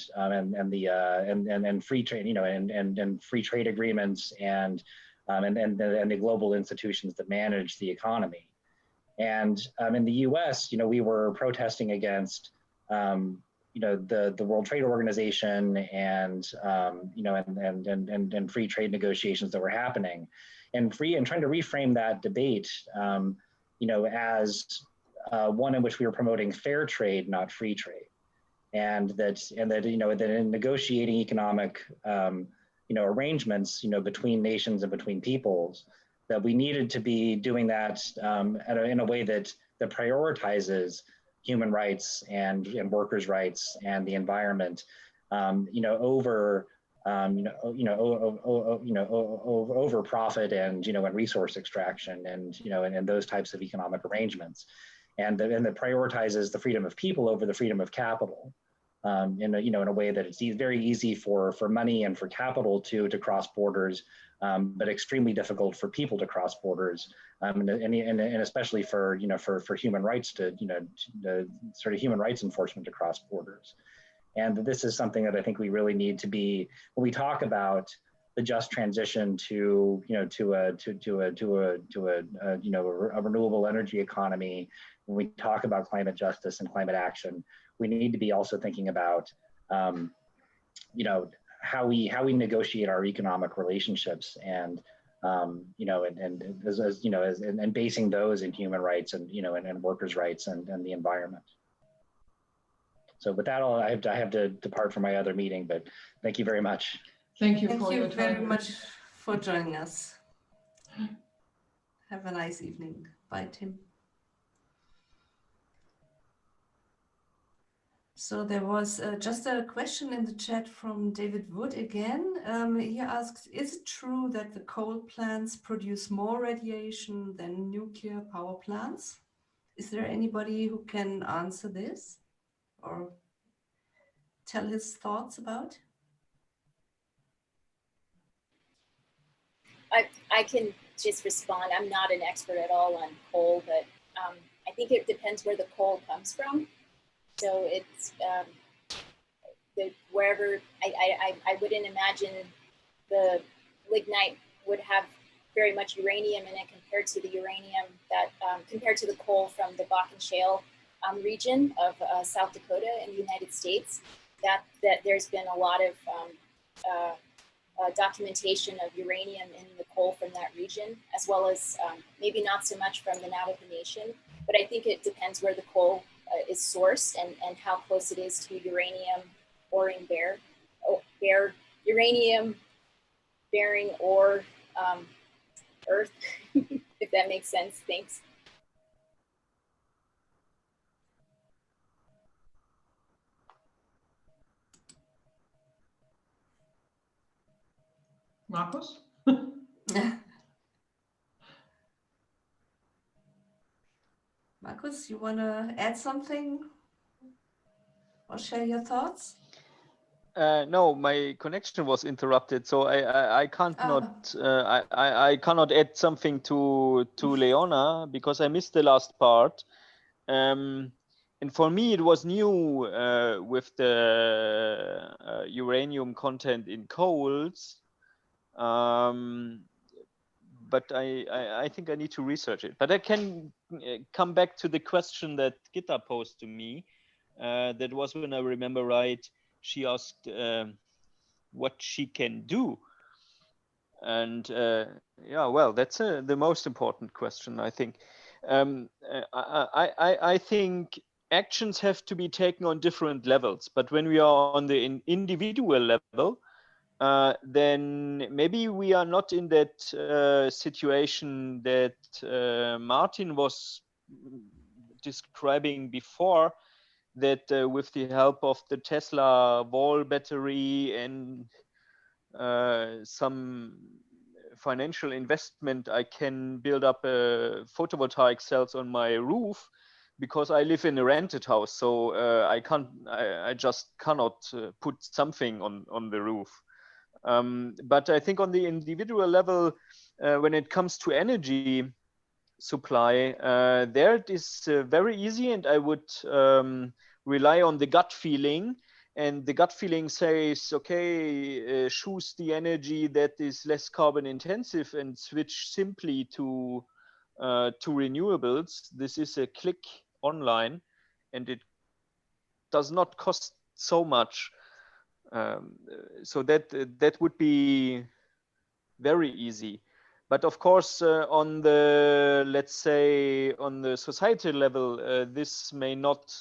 free trade, and free trade agreements and the global institutions that manage the economy. And in the U.S., we were protesting against the World Trade Organization and and free trade negotiations that were happening, and trying to reframe that debate, as one in which we were promoting fair trade, not free trade, and that in negotiating economic arrangements between nations and between peoples, that we needed to be doing that in a way that prioritizes human rights and workers' rights and the environment, over over profit and and resource extraction and those types of economic arrangements, and that prioritizes the freedom of people over the freedom of capital, in a way that it's very easy for money and for capital to cross borders, but extremely difficult for people to cross borders, and especially for human rights to sort of human rights enforcement to cross borders. And this is something that I think we really need to be, when we talk about the just transition to a renewable energy economy, when we talk about climate justice and climate action, we need to be also thinking about how we negotiate our economic relationships, and and basing those in human rights and and workers' rights and the environment. So with that, I have to depart for my other meeting, but thank you very much. Thank you very much for joining us. Have a nice evening. Bye, Tim. So there was just a question in the chat from David Wood again. He asked, is it true that the coal plants produce more radiation than nuclear power plants? Is there anybody who can answer this or tell his thoughts about? I can just respond. I'm not an expert at all on coal, but I think it depends where the coal comes from. So it's wherever, I wouldn't imagine the lignite would have very much uranium in it compared to the uranium that, compared to the coal from the Bakken Shale region of South Dakota in the United States, that there's been a lot of documentation of uranium in the coal from that region, as well as maybe not so much from the Navajo Nation, but I think it depends where the coal is sourced and how close it is to uranium oring uranium bearing or earth, if that makes sense. Thanks. Markus? Markus, you want to add something or share your thoughts? No, my connection was interrupted, so I cannot I cannot add something to Leona because I missed the last part. And for me, it was new with the uranium content in coals. But I think I need to research it. But I can come back to the question that Gitta posed to me. That was, when I remember right, she asked what she can do. And yeah, well, that's the most important question, I think. I think actions have to be taken on different levels. But when we are on the individual level, then maybe we are not in that situation that Martin was describing before, that with the help of the Tesla wall battery and some financial investment, I can build up photovoltaic cells on my roof, because I live in a rented house. So I just cannot put something on the roof. But I think on the individual level, when it comes to energy supply, there it is very easy, and I would rely on the gut feeling. And the gut feeling says, okay, choose the energy that is less carbon intensive and switch simply to renewables. This is a click online, and it does not cost so much. So that would be very easy. But of course, on the, let's say, on the societal level, this may not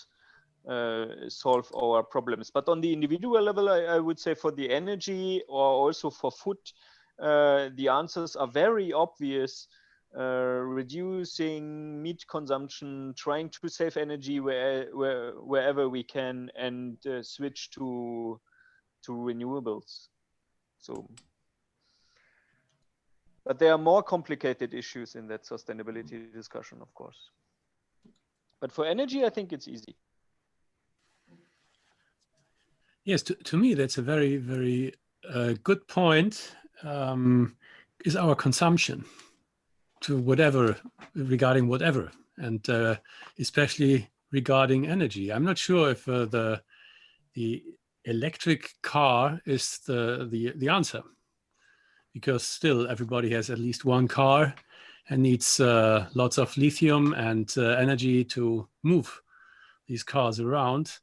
solve our problems. But on the individual level, I would say for the energy or also for food, the answers are very obvious. Reducing meat consumption, trying to save energy wherever we can, and switch to renewables. So, but there are more complicated issues in that sustainability discussion, of course. But for energy, I think it's easy. Yes, to me, that's a very, very good point, is our consumption to whatever, regarding whatever, and especially regarding energy. I'm not sure if the electric car is the answer, because still everybody has at least one car and needs lots of lithium and energy to move these cars around.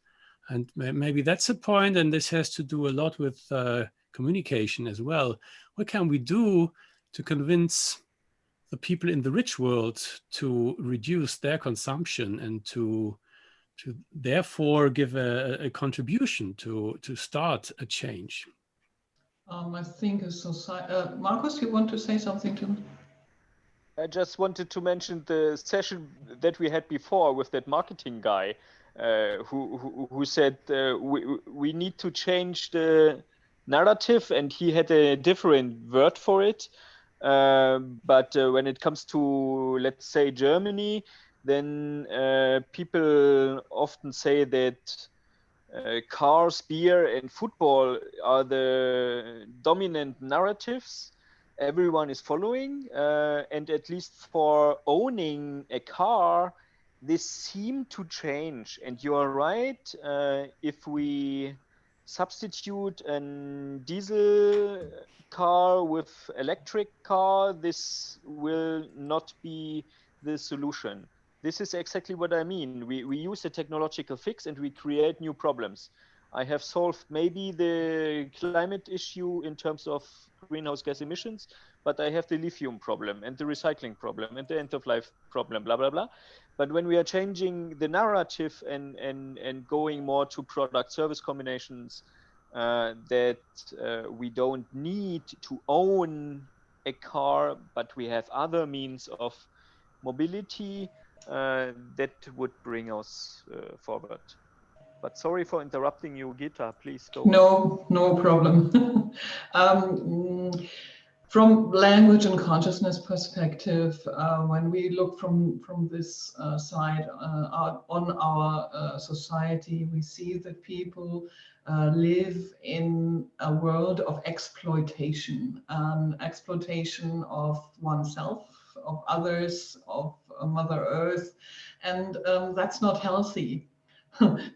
And maybe that's a point, and this has to do a lot with communication as well. What can we do to convince the people in the rich world to reduce their consumption and to therefore give a contribution to start a change? I think a society. Markus, you want to say something to me? I just wanted to mention the session that we had before with that marketing guy, who said we need to change the narrative, and he had a different word for it. But when it comes to, let's say, Germany, then people often say that cars, beer, and football are the dominant narratives everyone is following. And at least for owning a car, this seemed to change. And you are right, if we substitute a diesel car with electric car, this will not be the solution. This is exactly what I mean. We use a technological fix and we create new problems. I have solved maybe the climate issue in terms of greenhouse gas emissions, but I have the lithium problem and the recycling problem and the end of life problem, blah, blah, blah. But when we are changing the narrative and going more to product service combinations, that we don't need to own a car, but we have other means of mobility, that would bring us forward. But sorry for interrupting you, Gitta, please go. No problem. From language and consciousness perspective, when we look from this side on our society, we see that people live in a world of exploitation, exploitation of oneself, of others, of Mother Earth, and that's not healthy.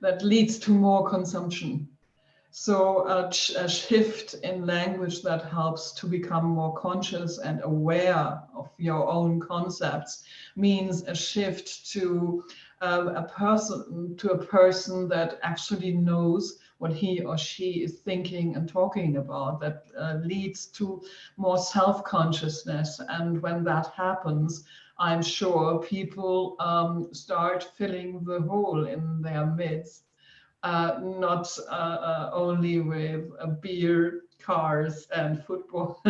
That leads to more consumption. So a shift in language that helps to become more conscious and aware of your own concepts means a shift to a person that actually knows what he or she is thinking and talking about, that leads to more self-consciousness. And when that happens, I'm sure people start filling the hole in their midst, not only with beer, cars, and football,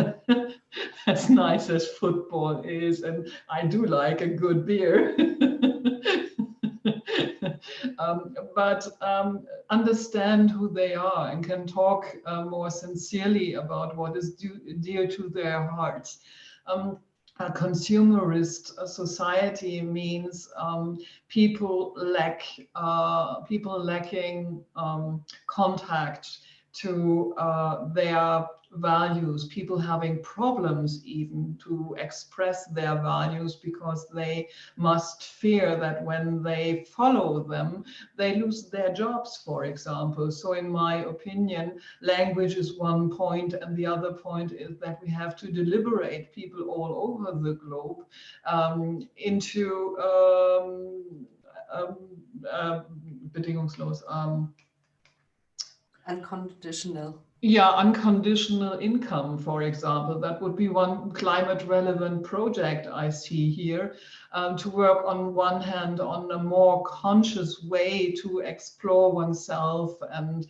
as nice as football is, and I do like a good beer. But understand who they are and can talk more sincerely about what is dear to their hearts. A consumerist society means people lacking contact to their values, people having problems even to express their values because they must fear that when they follow them, they lose their jobs, for example. So in my opinion, language is one point, and the other point is that we have to deliberate people all over the globe into bedingungslos. Unconditional. Yeah, unconditional income, for example. That would be one climate relevant project I see here, to work on one hand on a more conscious way to explore oneself and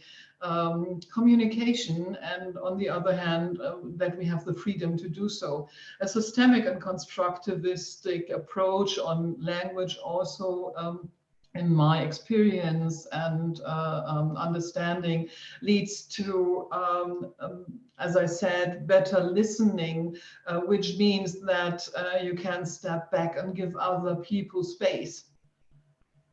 communication, and on the other hand, that we have the freedom to do so. A systemic and constructivistic approach on language also, in my experience and understanding, leads to, as I said, better listening, which means that you can step back and give other people space.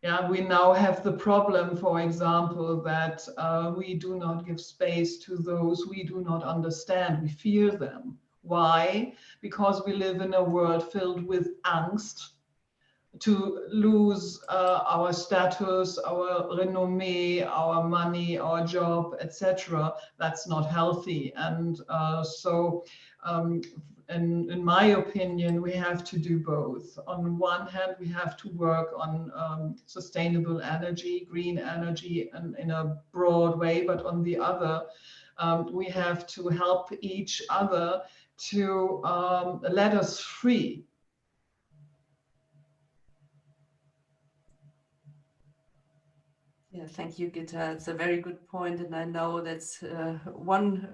Yeah, we now have the problem, for example, that we do not give space to those we do not understand. We fear them. Why? Because we live in a world filled with angst to lose our status, our renommee, our money, our job, etc. That's not healthy. And in my opinion, we have to do both. On one hand, we have to work on sustainable energy, green energy, and in a broad way. But on the other, we have to help each other to let us free. Yeah, thank you, Gitta. It's a very good point, and I know that's one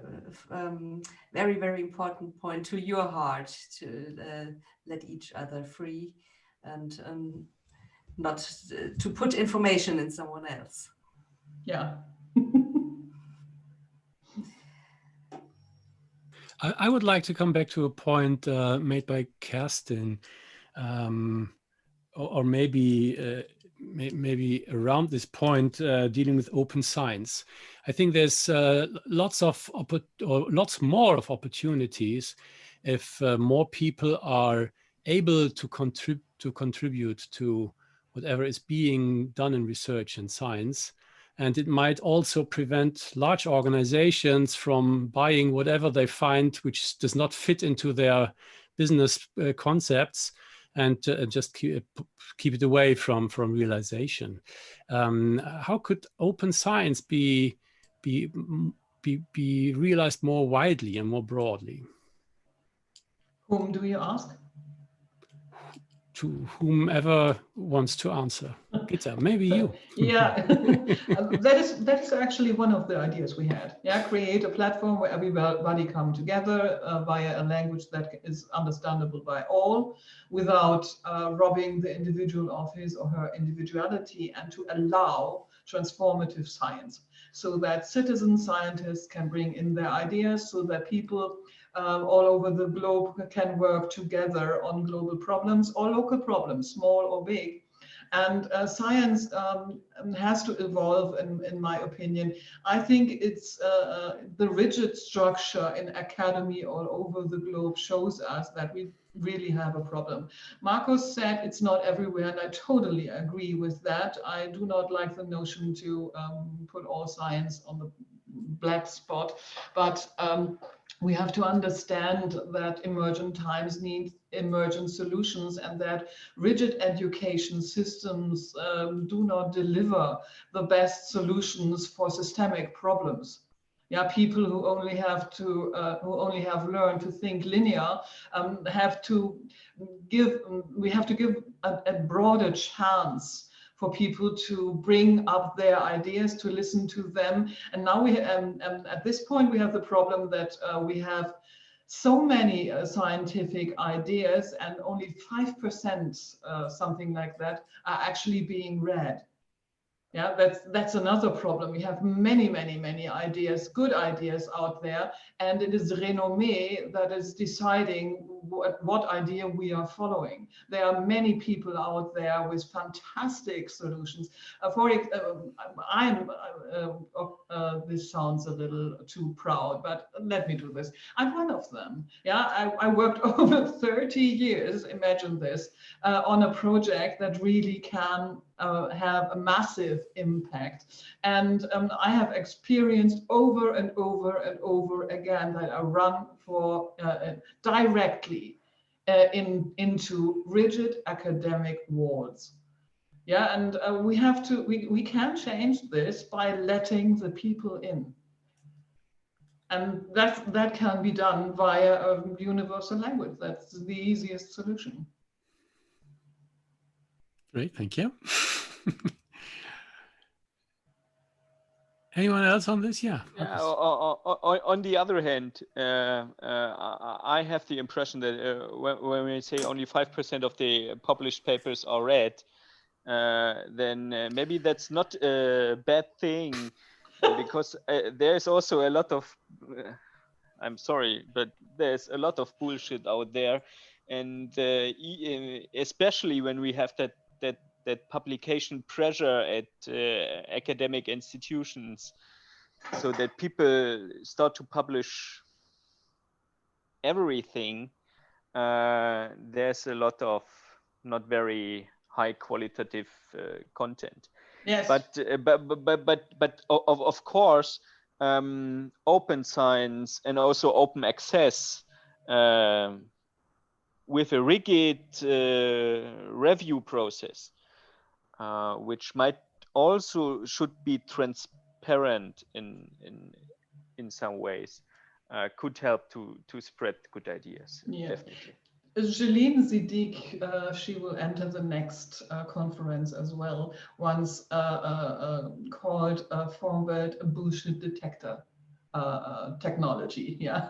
very, very important point to your heart, to let each other free and not to put information in someone else. Yeah. I would like to come back to a point made by Kerstin, or maybe around this point, dealing with open science. I think there's lots more of opportunities if more people are able to contribute to whatever is being done in research and science. And it might also prevent large organizations from buying whatever they find which does not fit into their business concepts, and just keep it away from realization. How could open science be realized more widely and more broadly? Whom do you ask? To whomever wants to answer. Gitta, maybe you. Yeah, that is actually one of the ideas we had. Yeah, create a platform where everybody come together via a language that is understandable by all, without robbing the individual of his or her individuality, and to allow transformative science, so that citizen scientists can bring in their ideas, so that people all over the globe can work together on global problems or local problems, small or big. And science has to evolve, in my opinion. I think it's the rigid structure in academy all over the globe shows us that we really have a problem. Markus said it's not everywhere, and I totally agree with that. I do not like the notion to put all science on the black spot, but we have to understand that emergent times need emergent solutions, and that rigid education systems do not deliver the best solutions for systemic problems. Yeah, people who only have learned to think linear we have to give a broader chance for people to bring up their ideas, to listen to them. And now at this point, we have the problem that we have so many scientific ideas, and only 5%, something like that, are actually being read. Yeah, that's another problem. We have many ideas, good ideas out there, and it is renommee that is deciding what idea we are following. There are many people out there with fantastic solutions. This sounds a little too proud, but let me do this. I'm one of them. Yeah, I worked over 30 years, imagine this, on a project that really can have a massive impact. And I have experienced over and over and over again that I run for directly into rigid academic walls. Yeah, and we can change this by letting the people in. And that can be done via a universal language. That's the easiest solution. Great, thank you. Anyone else on this? Yeah. Yeah, on the other hand, I have the impression that when we say only 5% of the published papers are read, then maybe that's not a bad thing, because there's also a lot of, I'm sorry, but there's a lot of bullshit out there, and especially when we have that publication pressure at academic institutions, so that people start to publish everything, there's a lot of not very high qualitative content. Yes. But of course, open science and also open access with a rigid review process, which might also should be transparent in some ways, could help to spread good ideas. Yeah. Definitely. Jeline Zidik, she will enter the next conference as well, once called FORMWELT bullshit detector technology. Yeah,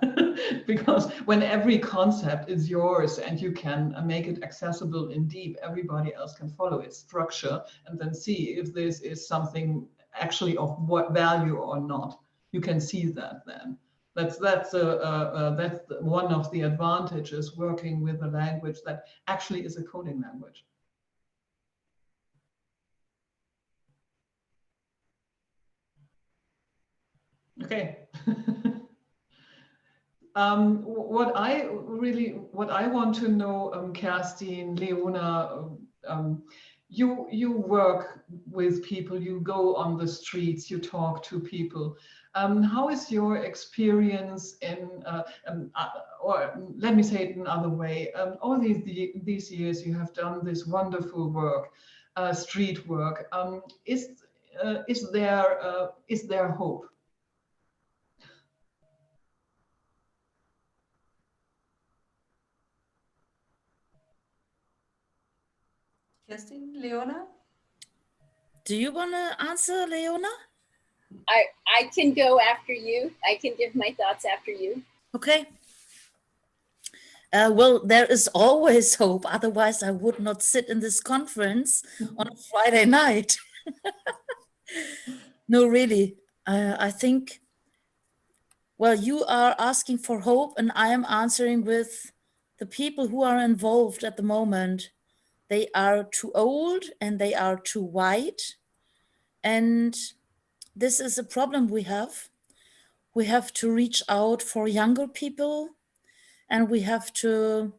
because when every concept is yours and you can make it accessible in deep, everybody else can follow its structure and then see if this is something actually of what value or not. You can see that then. That's one of the advantages working with a language that actually is a coding language. Okay. What I want to know, Kerstin, Leona, you work with people, you go on the streets, you talk to people. How is your experience in, or let me say it another way, all these years you have done this wonderful work, street work. Is there hope? Kerstin, Leona? Do you want to answer, Leona? I can go after you. I can give my thoughts after you. Okay. Well, there is always hope. Otherwise, I would not sit in this conference on a Friday night. No, really. I think, well, you are asking for hope and I am answering with the people who are involved at the moment. They are too old and they are too white. And this is a problem we have. We have to reach out for younger people and we have to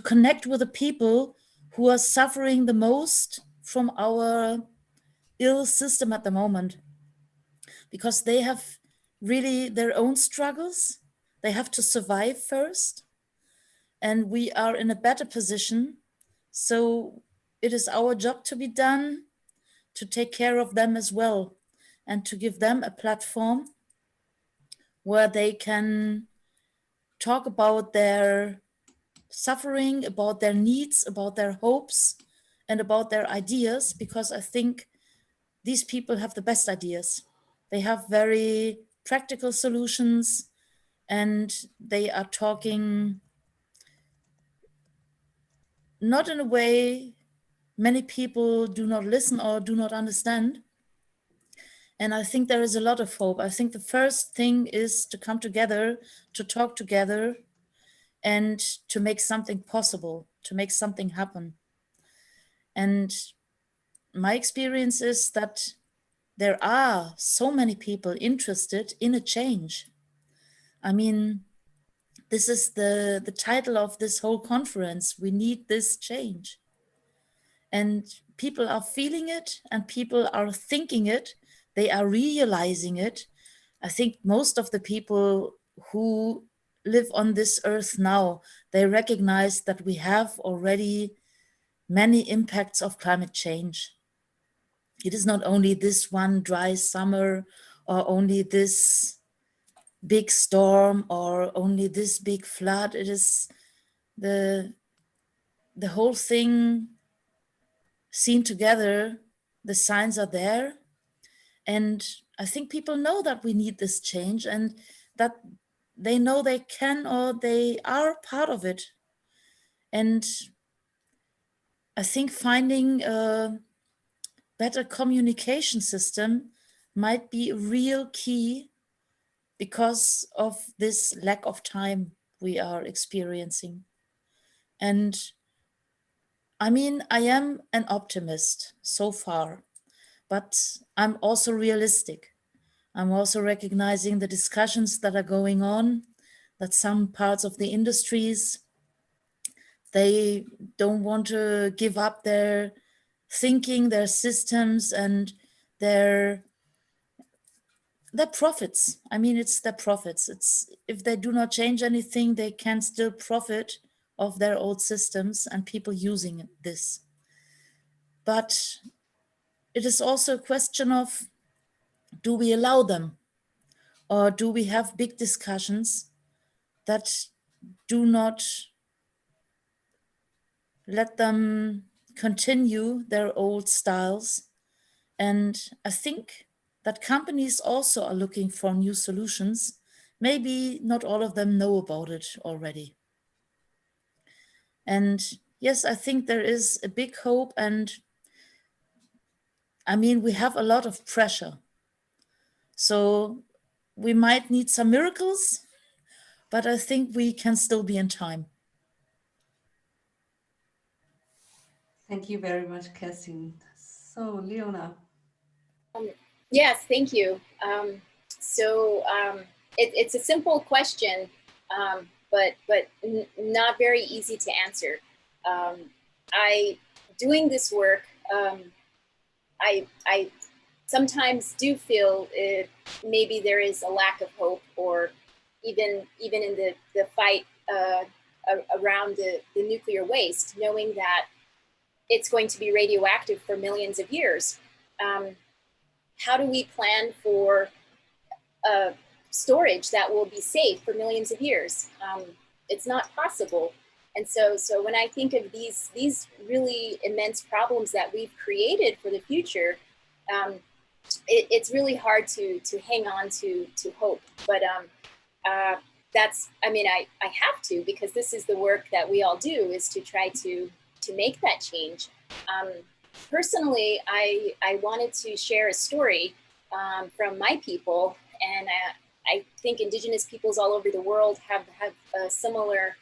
connect with the people who are suffering the most from our ill system at the moment, because they have really their own struggles. They have to survive first, and we are in a better position. So it is our job to be done to take care of them as well and to give them a platform where they can talk about their suffering, about their needs, about their hopes, and about their ideas, because I think these people have the best ideas. They have very practical solutions and they are talking not in a way many people do not listen or do not understand. And I think there is a lot of hope. I think the first thing is to come together, to talk together, and to make something possible, to make something happen. And my experience is that there are so many people interested in a change. I mean, this is the title of this whole conference. We need this change. And people are feeling it and people are thinking it. They are realizing it. I think most of the people who live on this earth now, they recognize that we have already many impacts of climate change. It is not only this one dry summer or only this big storm or only this big flood. It is the whole thing seen together. The signs are there. And I think people know that we need this change and that they know they can or they are part of it. And I think finding a better communication system might be a real key because of this lack of time we are experiencing. And I mean, I am an optimist so far, but I'm also realistic. I'm also recognizing the discussions that are going on, that some parts of the industries, they don't want to give up their thinking, their systems, and their profits. I mean, it's their profits. It's if they do not change anything, they can still profit of their old systems and people using this. But it is also a question of, do we allow them? Or do we have big discussions that do not let them continue their old styles? And I think that companies also are looking for new solutions. Maybe not all of them know about it already. And yes, I think there is a big hope. And I mean, we have a lot of pressure. So we might need some miracles, but I think we can still be in time. Thank you very much, Kerstin. So, Leona. Yes, thank you. It's a simple question, but not very easy to answer. Doing this work, I sometimes do feel maybe there is a lack of hope, or even in the fight around the nuclear waste, knowing that it's going to be radioactive for millions of years. How do we plan for storage that will be safe for millions of years? It's not possible. And so when I think of these really immense problems that we've created for the future, it's really hard to hang on to hope. But that's, I mean, I have to, because this is the work that we all do, is to try to make that change. Personally, I wanted to share a story from my people, and I think Indigenous peoples all over the world have similar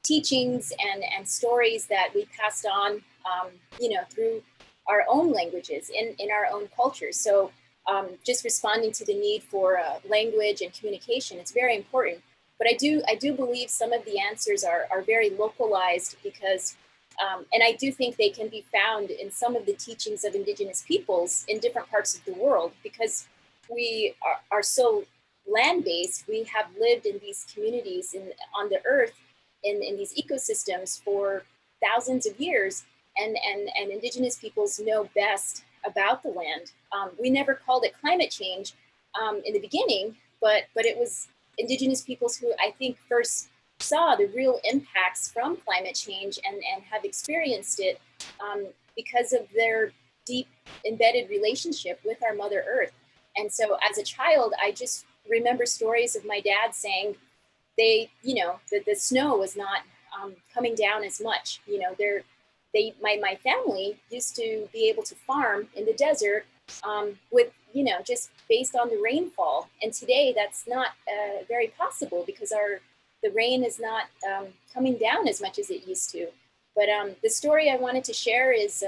teachings and stories that we passed on, through our own languages, in our own cultures. So just responding to the need for language and communication, it's very important. But I do believe some of the answers are very localized, because and I do think they can be found in some of the teachings of Indigenous peoples in different parts of the world, because we are so land-based. We have lived in these communities on the earth, in these ecosystems for thousands of years, and Indigenous peoples know best about the land. We never called it climate change in the beginning, but it was Indigenous peoples who I think first saw the real impacts from climate change and have experienced it because of their deep embedded relationship with our Mother Earth. And so as a child, I just remember stories of my dad saying the snow was not coming down as much. My family used to be able to farm in the desert with, just based on the rainfall. And today that's not very possible, because the rain is not coming down as much as it used to. But the story I wanted to share is,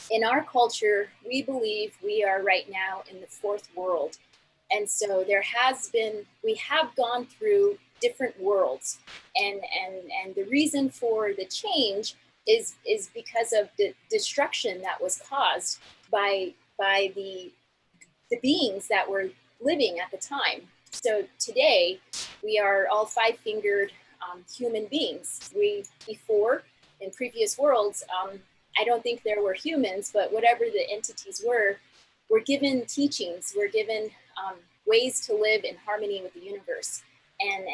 in our culture, we believe we are right now in the fourth world. And so we have gone through different worlds. And the reason for the change is because of the destruction that was caused by the beings that were living at the time. So today, we are all five-fingered human beings. Before, in previous worlds, I don't think there were humans, but whatever the entities were given teachings, were given ways to live in harmony with the universe, and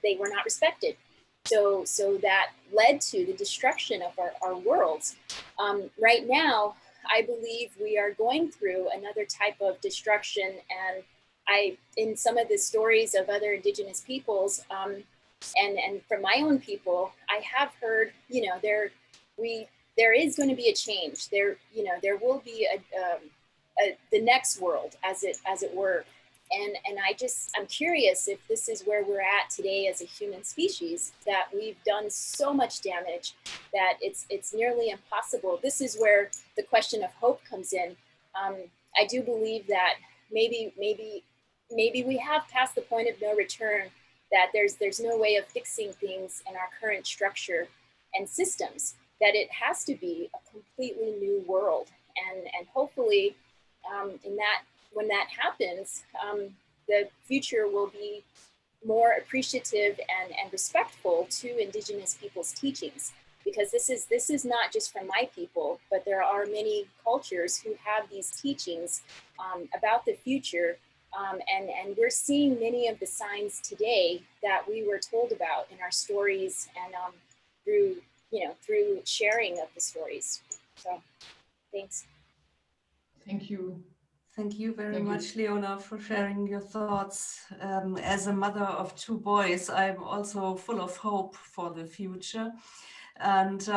they were not respected. So that led to the destruction of our worlds. Right now, I believe we are going through another type of destruction, and in some of the stories of other indigenous peoples, and from my own people, I have heard, you know, there is going to be a change. There will be the next world, as it were. And I'm curious if this is where we're at today as a human species, that we've done so much damage that it's nearly impossible. This is where the question of hope comes in. I do believe that maybe we have passed the point of no return, that there's no way of fixing things in our current structure and systems, that it has to be a completely new world. And hopefully when that happens, the future will be more appreciative and respectful to indigenous people's teachings, because this is not just from my people, but there are many cultures who have these teachings about the future, and we're seeing many of the signs today that we were told about in our stories and through sharing of the stories. So thanks. Thank you. Thank you very much, Leona, for sharing your thoughts. As a mother of 2 boys, I'm also full of hope for the future. And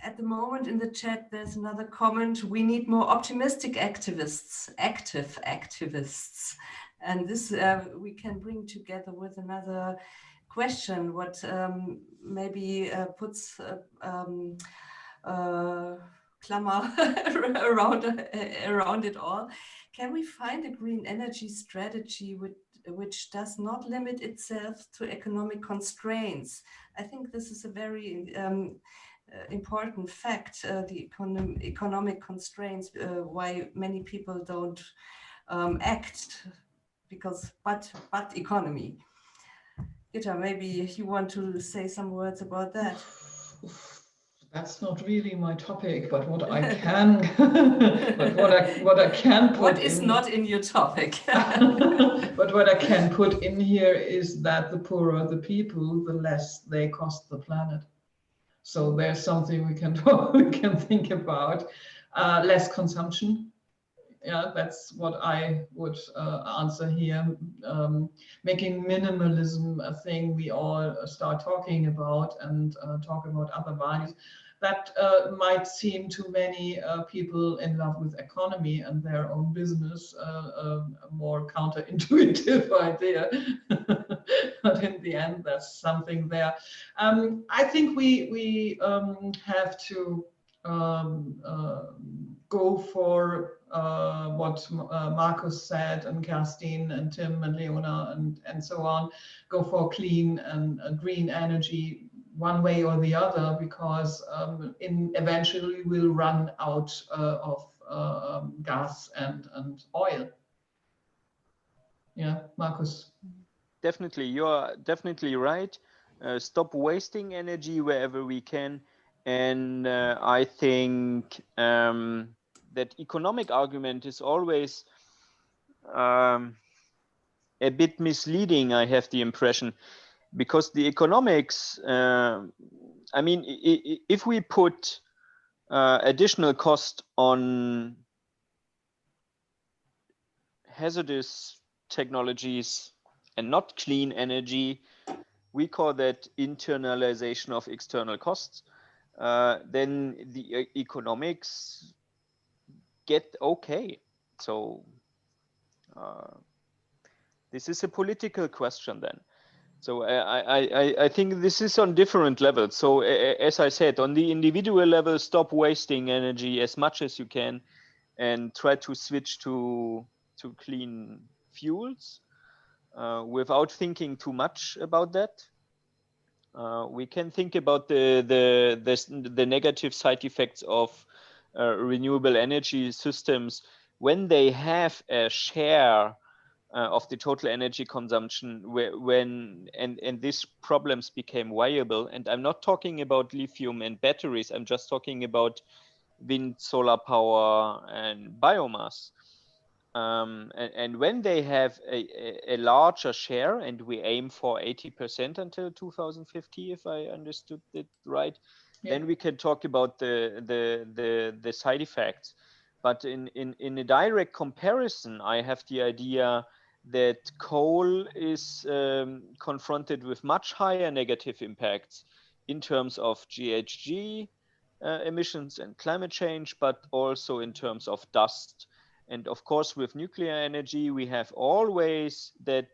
at the moment in the chat, there's another comment. We need more optimistic activists, active activists. And this we can bring together with another question, what maybe puts clamor around it all. Can we find a green energy strategy which does not limit itself to economic constraints? I think this is a very important fact, the economic constraints, why many people don't act, because but economy. Gitta, maybe you want to say some words about that. That's not really my topic, but what I can, what I can put what is not in your topic? But what I can put in here is that the poorer the people, the less they cost the planet. So there's something we can think about. Less consumption. Yeah, that's what I would answer here. Making minimalism a thing we all start talking about, and talk about other values. That might seem to many people in love with economy and their own business a more counterintuitive idea. But in the end, that's something there. I think we have to go for what Markus said, and Kerstin and Tim and Leona and so on, go for clean and green energy one way or the other, because eventually we'll run out of gas and oil. Yeah, Markus. Definitely, you're definitely right. Stop wasting energy wherever we can. And I think that economic argument is always a bit misleading, I have the impression, because the economics, I mean, if we put additional cost on hazardous technologies and not clean energy, we call that internalization of external costs. Then the economics get okay. So this is a political question then. So I think this is on different levels. So as I said, on the individual level, stop wasting energy as much as you can, and try to switch to clean fuels without thinking too much about that. We can think about the negative side effects of renewable energy systems when they have a share of the total energy consumption when these problems became viable. And I'm not talking about lithium and batteries. I'm just talking about wind, solar power, and biomass. And when they have a larger share, and we aim for 80% until 2050, if I understood it right, then we can talk about the side effects. But in a direct comparison, I have the idea that coal is confronted with much higher negative impacts in terms of GHG emissions and climate change, but also in terms of dust. And of course, with nuclear energy, we have always that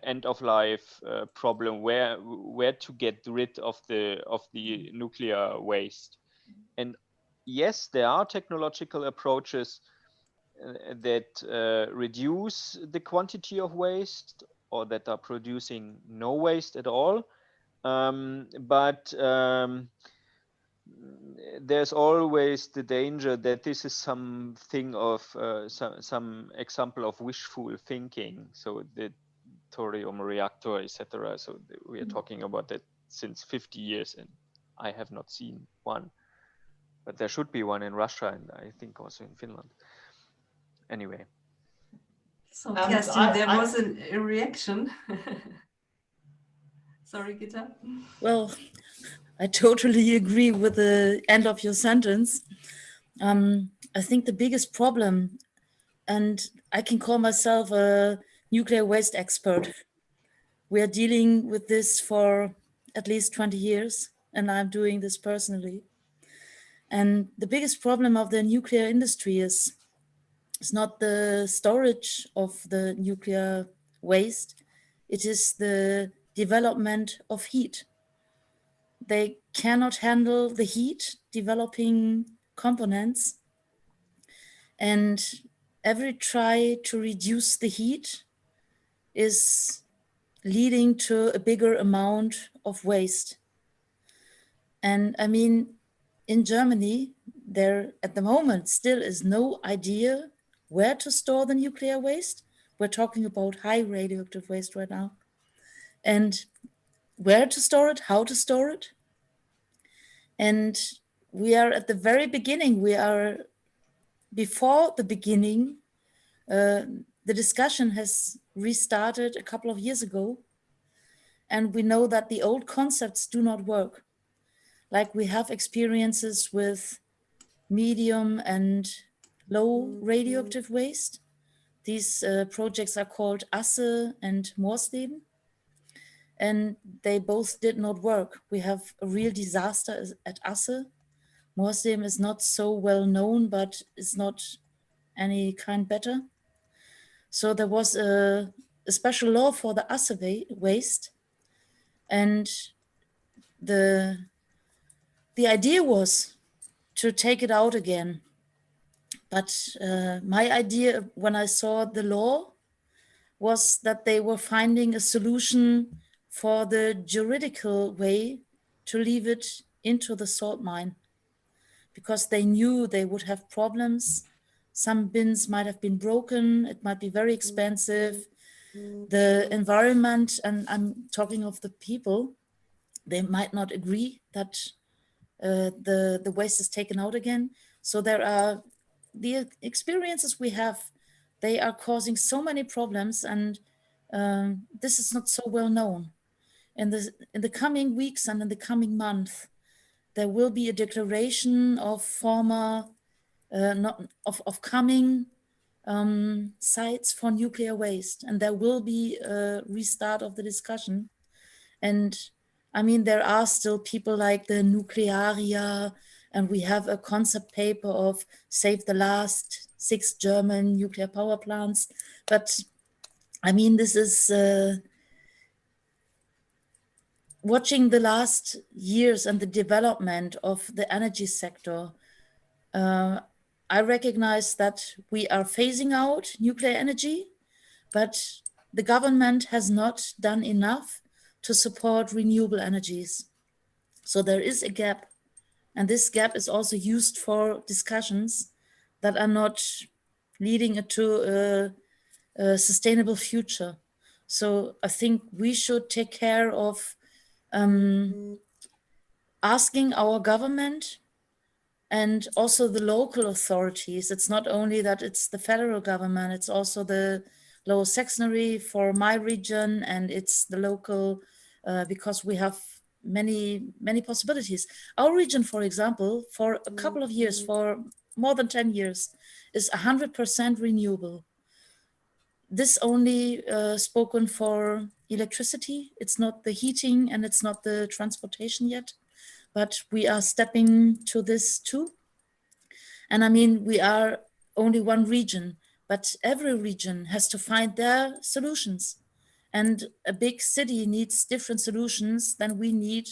end of life problem where to get rid of the nuclear waste. And yes, there are technological approaches that reduce the quantity of waste or that are producing no waste at all. But there's always the danger that this is something of some example of wishful thinking. So the thorium reactor, etc. So we are talking about that since 50 years, and I have not seen one. But there should be one in Russia, and I think also in Finland. Anyway. So Kerstin, there was a reaction. Sorry, Gitta. Well, I totally agree with the end of your sentence. I think the biggest problem, and I can call myself a nuclear waste expert. We are dealing with this for at least 20 years, and I'm doing this personally. And the biggest problem of the nuclear industry is not the storage of the nuclear waste, it is the development of heat. They cannot handle the heat developing components, and every try to reduce the heat is leading to a bigger amount of waste. And I mean, in Germany, there at the moment still is no idea where to store the nuclear waste. We're talking about high radioactive waste right now. And where to store it, how to store it. And we are at the very beginning. We are before the beginning. The discussion has restarted a couple of years ago. And we know that the old concepts do not work. Like we have experiences with medium and low radioactive waste. These projects are called Asse and Morsleben, and they both did not work. We have a real disaster at Asse. Morsleben is not so well known, but it's not any kind better. So there was a special law for the Asse waste, and the idea was to take it out again. But my idea when I saw the law was that they were finding a solution for the juridical way to leave it into the salt mine, because they knew they would have problems. Some bins might have been broken. It might be very expensive. The environment, and I'm talking of the people, they might not agree that the waste is taken out again. So there are the experiences we have, they are causing so many problems, and this is not so well known. In the coming weeks and in the coming month, there will be a declaration of former, of coming sites for nuclear waste, and there will be a restart of the discussion. And I mean, there are still people like the Nuclearia, and we have a concept paper of save the last 6 German nuclear power plants. But I mean, this is watching the last years and the development of the energy sector. I recognize that we are phasing out nuclear energy, but the government has not done enough to support renewable energies. So there is a gap, and this gap is also used for discussions that are not leading to sustainable future. So I think we should take care of asking our government and also the local authorities. It's not only that it's the federal government, it's also the Lower Saxony for my region, and it's the local, because we have many possibilities. Our region, for example, for a couple of years, for more than 10 years, is 100% renewable. This only spoken for electricity. It's not the heating and it's not the transportation yet, but we are stepping to this too. And I mean, we are only one region, but every region has to find their solutions. And a big city needs different solutions than we need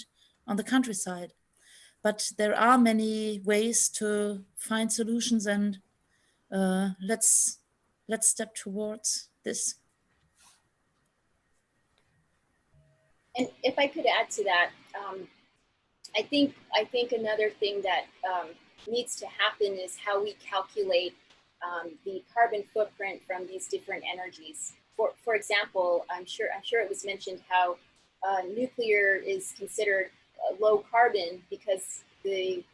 on the countryside. But there are many ways to find solutions, and let's step towards this. And if I could add to that, I think another thing that needs to happen is how we calculate the carbon footprint from these different energies. For example, I'm sure it was mentioned how nuclear is considered low carbon because the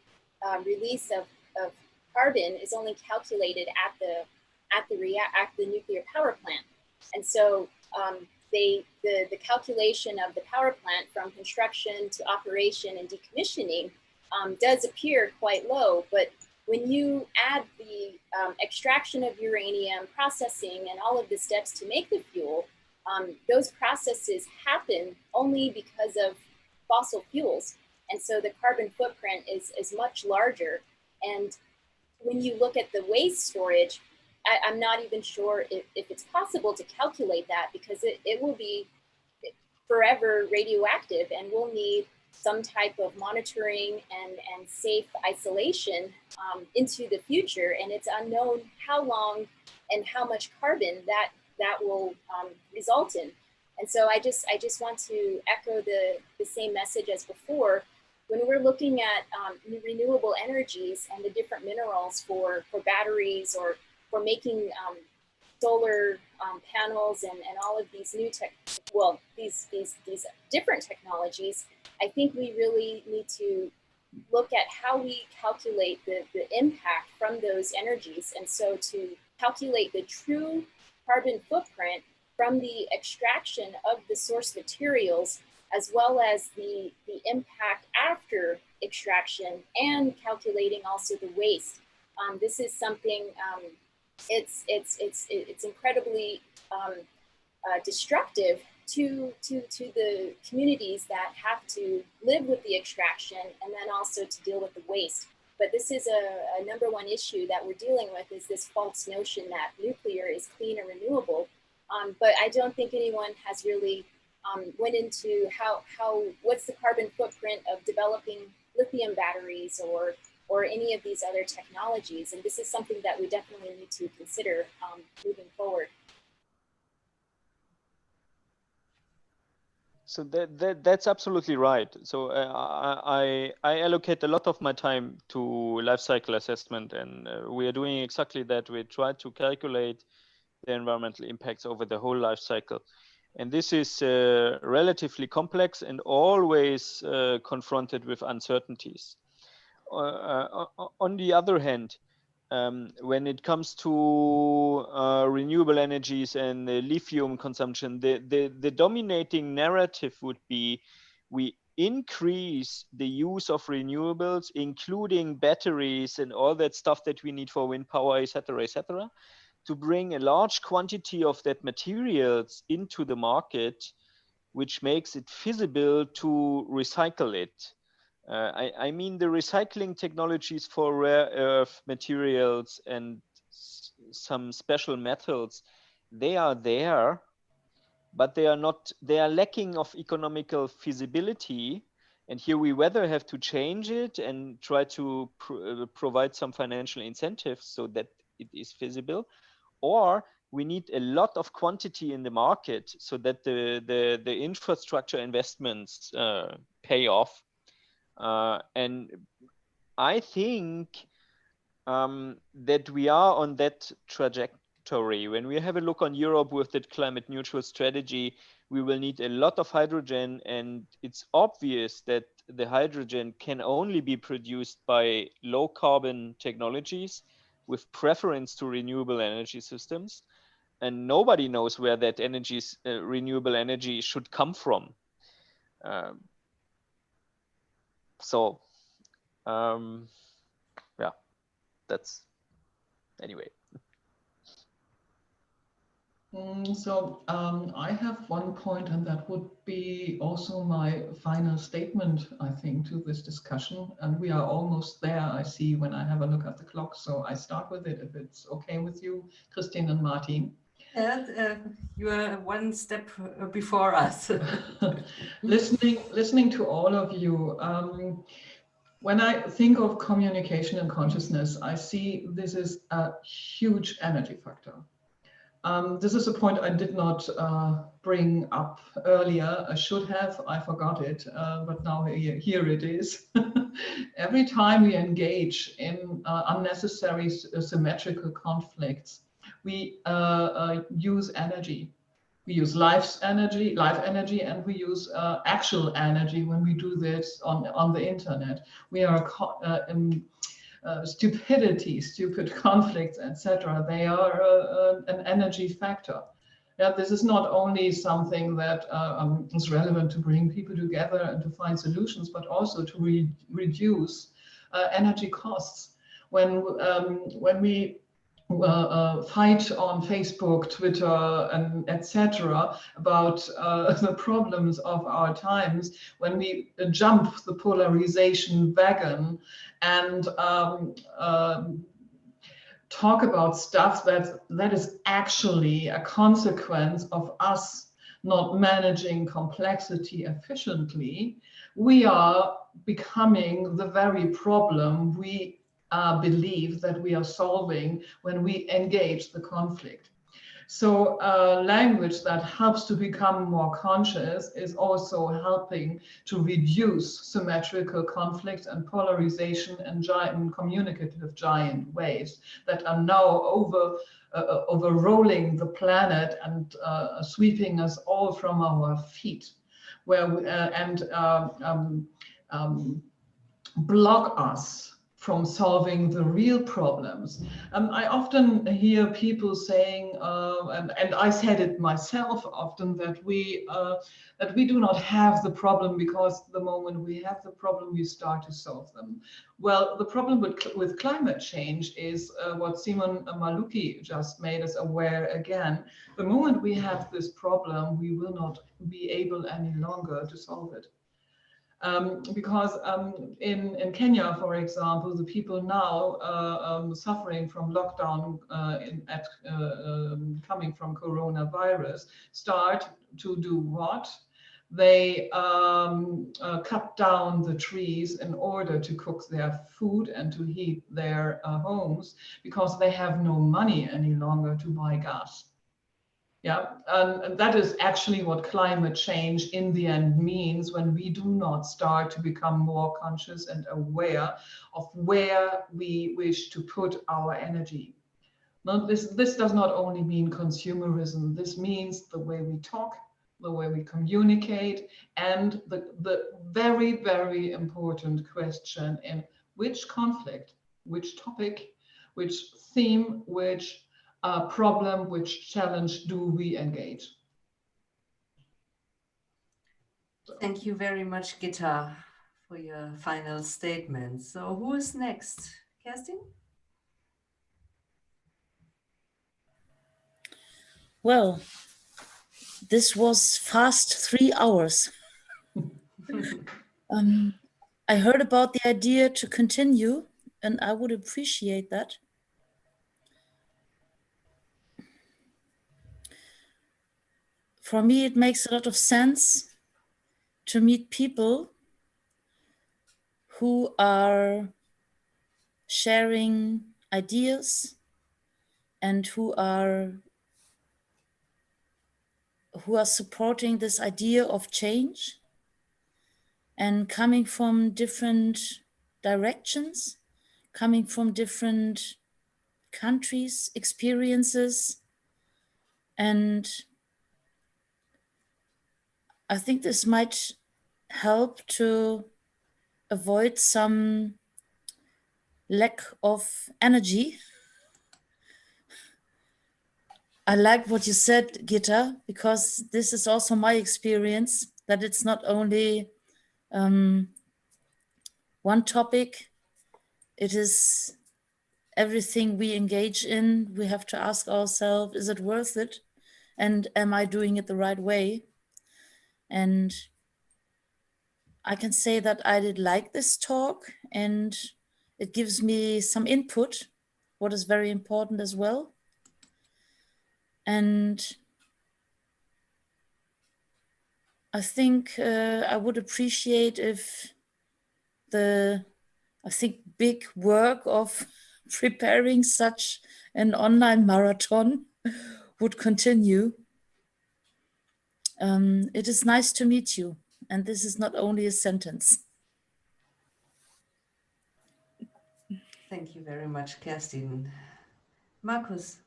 release of carbon is only calculated at the nuclear power plant, and so the calculation of the power plant from construction to operation and decommissioning does appear quite low, but when you add the extraction of uranium, processing, and all of the steps to make the fuel, those processes happen only because of fossil fuels. And so the carbon footprint is much larger. And when you look at the waste storage, I'm not even sure if it's possible to calculate that, because it will be forever radioactive, and we'll need some type of monitoring and safe isolation into the future. And it's unknown how long and how much carbon that will result in. And so I just want to echo the same message as before. When we're looking at renewable energies and the different minerals for batteries or for making solar panels and all of these new these different technologies, I think we really need to look at how we calculate the impact from those energies. And so to calculate the true carbon footprint from the extraction of the source materials, as well as the impact after extraction, and calculating also the waste. This is something, it's incredibly destructive to the communities that have to live with the extraction and then also to deal with the waste. But this is a number one issue that we're dealing with, is this false notion that nuclear is clean and renewable. But I don't think anyone has really went into what's the carbon footprint of developing lithium batteries or any of these other technologies. And this is something that we definitely need to consider moving forward. So that's absolutely right. So I allocate a lot of my time to life cycle assessment, and we are doing exactly that. We try to calculate the environmental impacts over the whole life cycle. And this is relatively complex and always confronted with uncertainties. On the other hand, when it comes to renewable energies and lithium consumption, the dominating narrative would be we increase the use of renewables, including batteries and all that stuff that we need for wind power, etc., to bring a large quantity of that materials into the market, which makes it feasible to recycle it. I mean, the recycling technologies for rare earth materials and some special metals, they are there, but they are lacking of economical feasibility. And here we whether have to change it and try to provide some financial incentives so that it is feasible, or we need a lot of quantity in the market so that the infrastructure investments pay off. And I think that we are on that contradictory. When we have a look on Europe with that climate neutral strategy, we will need a lot of hydrogen, and it's obvious that the hydrogen can only be produced by low carbon technologies with preference to renewable energy systems. And nobody knows where that renewable energy should come from. Yeah, that's anyway. So I have one point, and that would be also my final statement, I think, to this discussion. And we are almost there, I see, when I have a look at the clock. So I start with it, if it's okay with you, Kristin and Martin. You are one step before us. Listening to all of you, when I think of communication and consciousness, I see this is a huge energy factor. This is a point I did not bring up earlier. I should have, I forgot it, but now here it is. Every time we engage in unnecessary symmetrical conflicts, we use energy. We use life energy, and we use actual energy when we do this on the internet. We are stupid conflicts, etc. They are an energy factor. Yeah, this is not only something that is relevant to bring people together and to find solutions, but also to reduce energy costs. When we fight on Facebook, Twitter, and etc. about the problems of our times, when we jump the polarization wagon and talk about stuff that is actually a consequence of us not managing complexity efficiently, we are becoming the very problem we believe that we are solving when we engage the conflict. So language that helps to become more conscious is also helping to reduce symmetrical conflict and polarization and communicative giant waves that are now overrolling the planet and sweeping us all from our feet, block us from solving the real problems. I often hear people saying, and I said it myself often, that we do not have the problem because the moment we have the problem, we start to solve them. Well, the problem with climate change is what Simon Maluki just made us aware again. The moment we have this problem, we will not be able any longer to solve it. Because in Kenya, for example, the people now suffering from lockdown coming from coronavirus start to do what? They cut down the trees in order to cook their food and to heat their homes because they have no money any longer to buy gas. Yeah, and that is actually what climate change in the end means when we do not start to become more conscious and aware of where we wish to put our energy. Now, this does not only mean consumerism, this means the way we talk, the way we communicate, and the very, very important question in which conflict, which topic, which theme, which problem, which challenge do we engage? Thank you very much, Gitta, for your final statement. So who is next? Kerstin? Well, this was fast 3 hours. I heard about the idea to continue, and I would appreciate that. For me, it makes a lot of sense to meet people who are sharing ideas and who are supporting this idea of change and coming from different directions, coming from different countries' experiences. And I think this might help to avoid some lack of energy. I like what you said, Gitta, because this is also my experience, that it's not only one topic, it is everything we engage in. We have to ask ourselves, is it worth it? And am I doing it the right way? And I can say that I did like this talk, and it gives me some input, what is very important as well. And I think I would appreciate if the, big work of preparing such an online marathon would continue. It is nice to meet you. And this is not only a sentence. Thank you very much, Kerstin. Markus.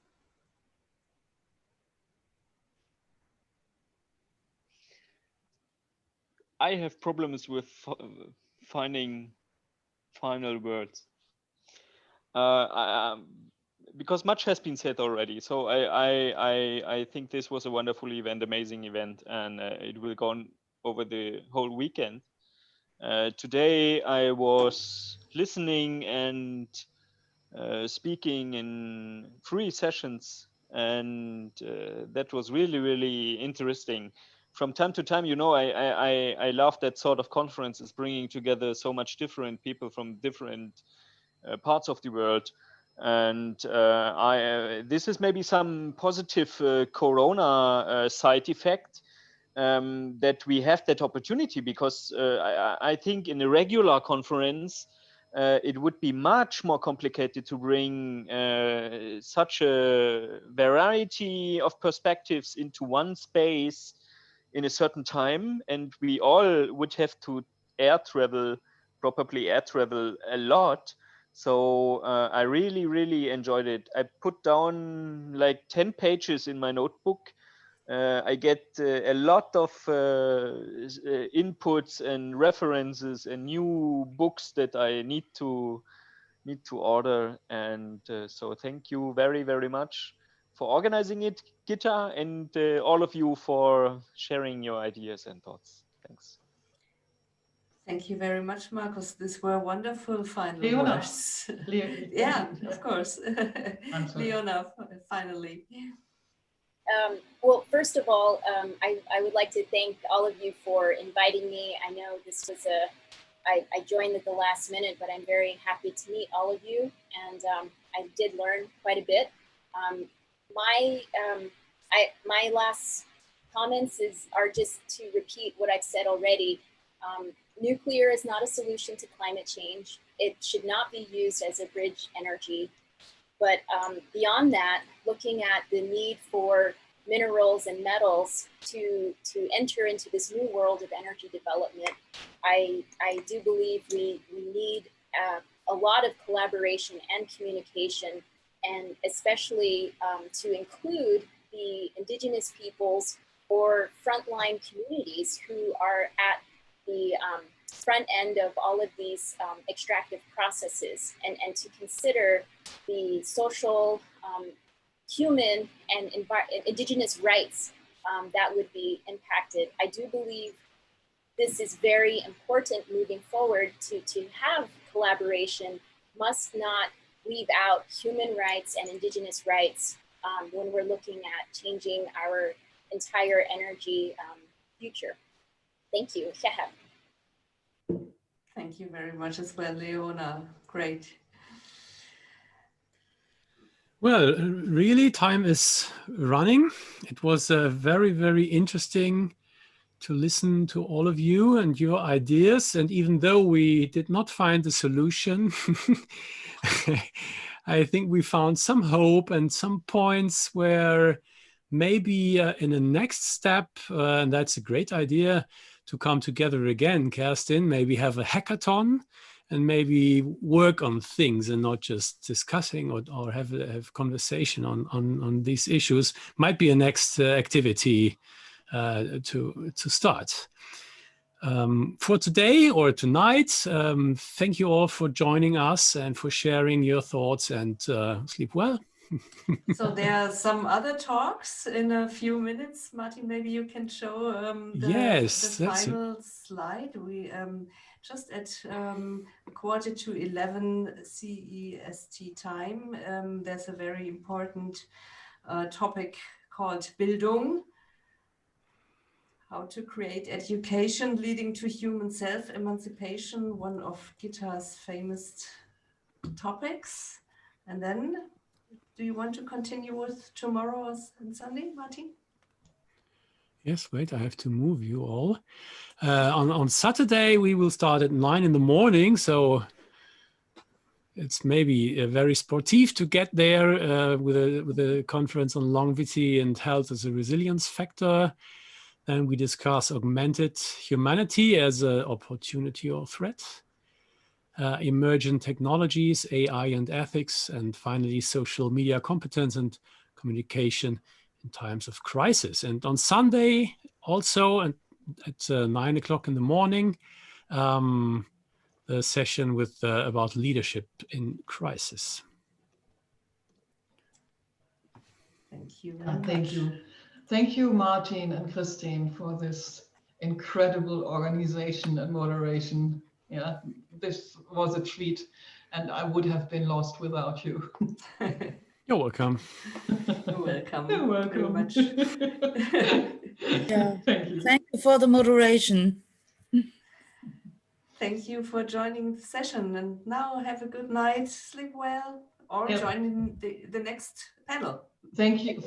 I have problems with finding final words. Because much has been said already. So I think this was a wonderful event, amazing event, and it will go on over the whole weekend. Today I was listening and speaking in 3 sessions, and that was really, really interesting. From time to time, you know, I love that sort of conferences, bringing together so much different people from different parts of the world. And this is maybe some positive corona side effect, that we have that opportunity, because I think in a regular conference, it would be much more complicated to bring such a variety of perspectives into one space in a certain time, and we all would have to probably air travel a lot. So I really, really enjoyed it. I put down like 10 pages in my notebook. I get a lot of inputs and references and new books that I need to order. And so thank you very, very much for organizing it, Gitta, and all of you for sharing your ideas and thoughts. Thanks. Thank you very much, Markus. These were wonderful final Leona. words. Yeah, of course. Leona, finally. Well, first of all, I would like to thank all of you for inviting me. I know this was I joined at the last minute, but I'm very happy to meet all of you. And I did learn quite a bit. My last comments are just to repeat what I've said already. Nuclear is not a solution to climate change. It should not be used as a bridge energy. But beyond that, looking at the need for minerals and metals to enter into this new world of energy development, I do believe we need a lot of collaboration and communication, and especially to include the indigenous peoples or frontline communities who are at the front end of all of these extractive processes, and to consider the social, human, and indigenous rights that would be impacted. I do believe this is very important moving forward. To have collaboration must not leave out human rights and indigenous rights when we're looking at changing our entire energy future. Thank you. Thank you very much as well, Leona. Great. Well, really, time is running. It was very, very interesting to listen to all of you and your ideas. And even though we did not find the solution, I think we found some hope and some points where maybe in the next step, and that's a great idea, to come together again, Kerstin, maybe have a hackathon and maybe work on things and not just discussing or have conversation on these issues might be a next activity to start. For today or tonight, thank you all for joining us and for sharing your thoughts, and sleep well. So there are some other talks in a few minutes. Martin, maybe you can show the final slide. We just at 11:45 CEST time, there's a very important topic called Bildung. How to create education leading to human self-emancipation, one of Gitta's famous topics. And then, do you want to continue with tomorrow and Sunday, Martin? Yes, wait, I have to move you all. On Saturday, we will start at 9 in the morning. So it's maybe very sportive to get there with a conference on longevity and health as a resilience factor. Then we discuss augmented humanity as an opportunity or threat. Emergent technologies, AI and ethics, and finally social media competence and communication in times of crisis. And on Sunday also at 9 o'clock in the morning, the session with about leadership in crisis. Thank you. Thank you. Thank you, Martin and Kristin, for this incredible organization and moderation. Yeah, this was a treat, and I would have been lost without you. You're welcome. You're welcome. You're welcome. Very much. Yeah. Thank you. Thank you for the moderation. Thank you for joining the session, and now have a good night, sleep well, or join in the next panel. Thank you.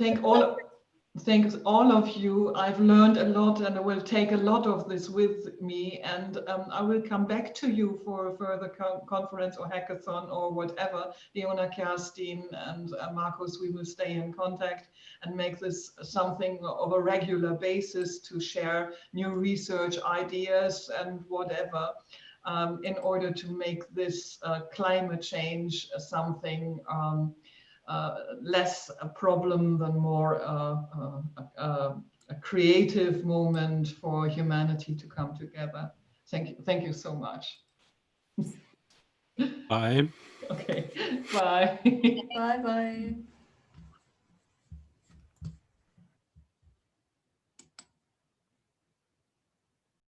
Thanks all of you. I've learned a lot, and I will take a lot of this with me, and I will come back to you for a further conference or hackathon or whatever. Leona, Kerstin, and Markus, we will stay in contact and make this something of a regular basis to share new research ideas and whatever, in order to make this climate change something less a problem than more a creative moment for humanity to come together. Thank you so much. Bye. Okay, bye. Bye-bye.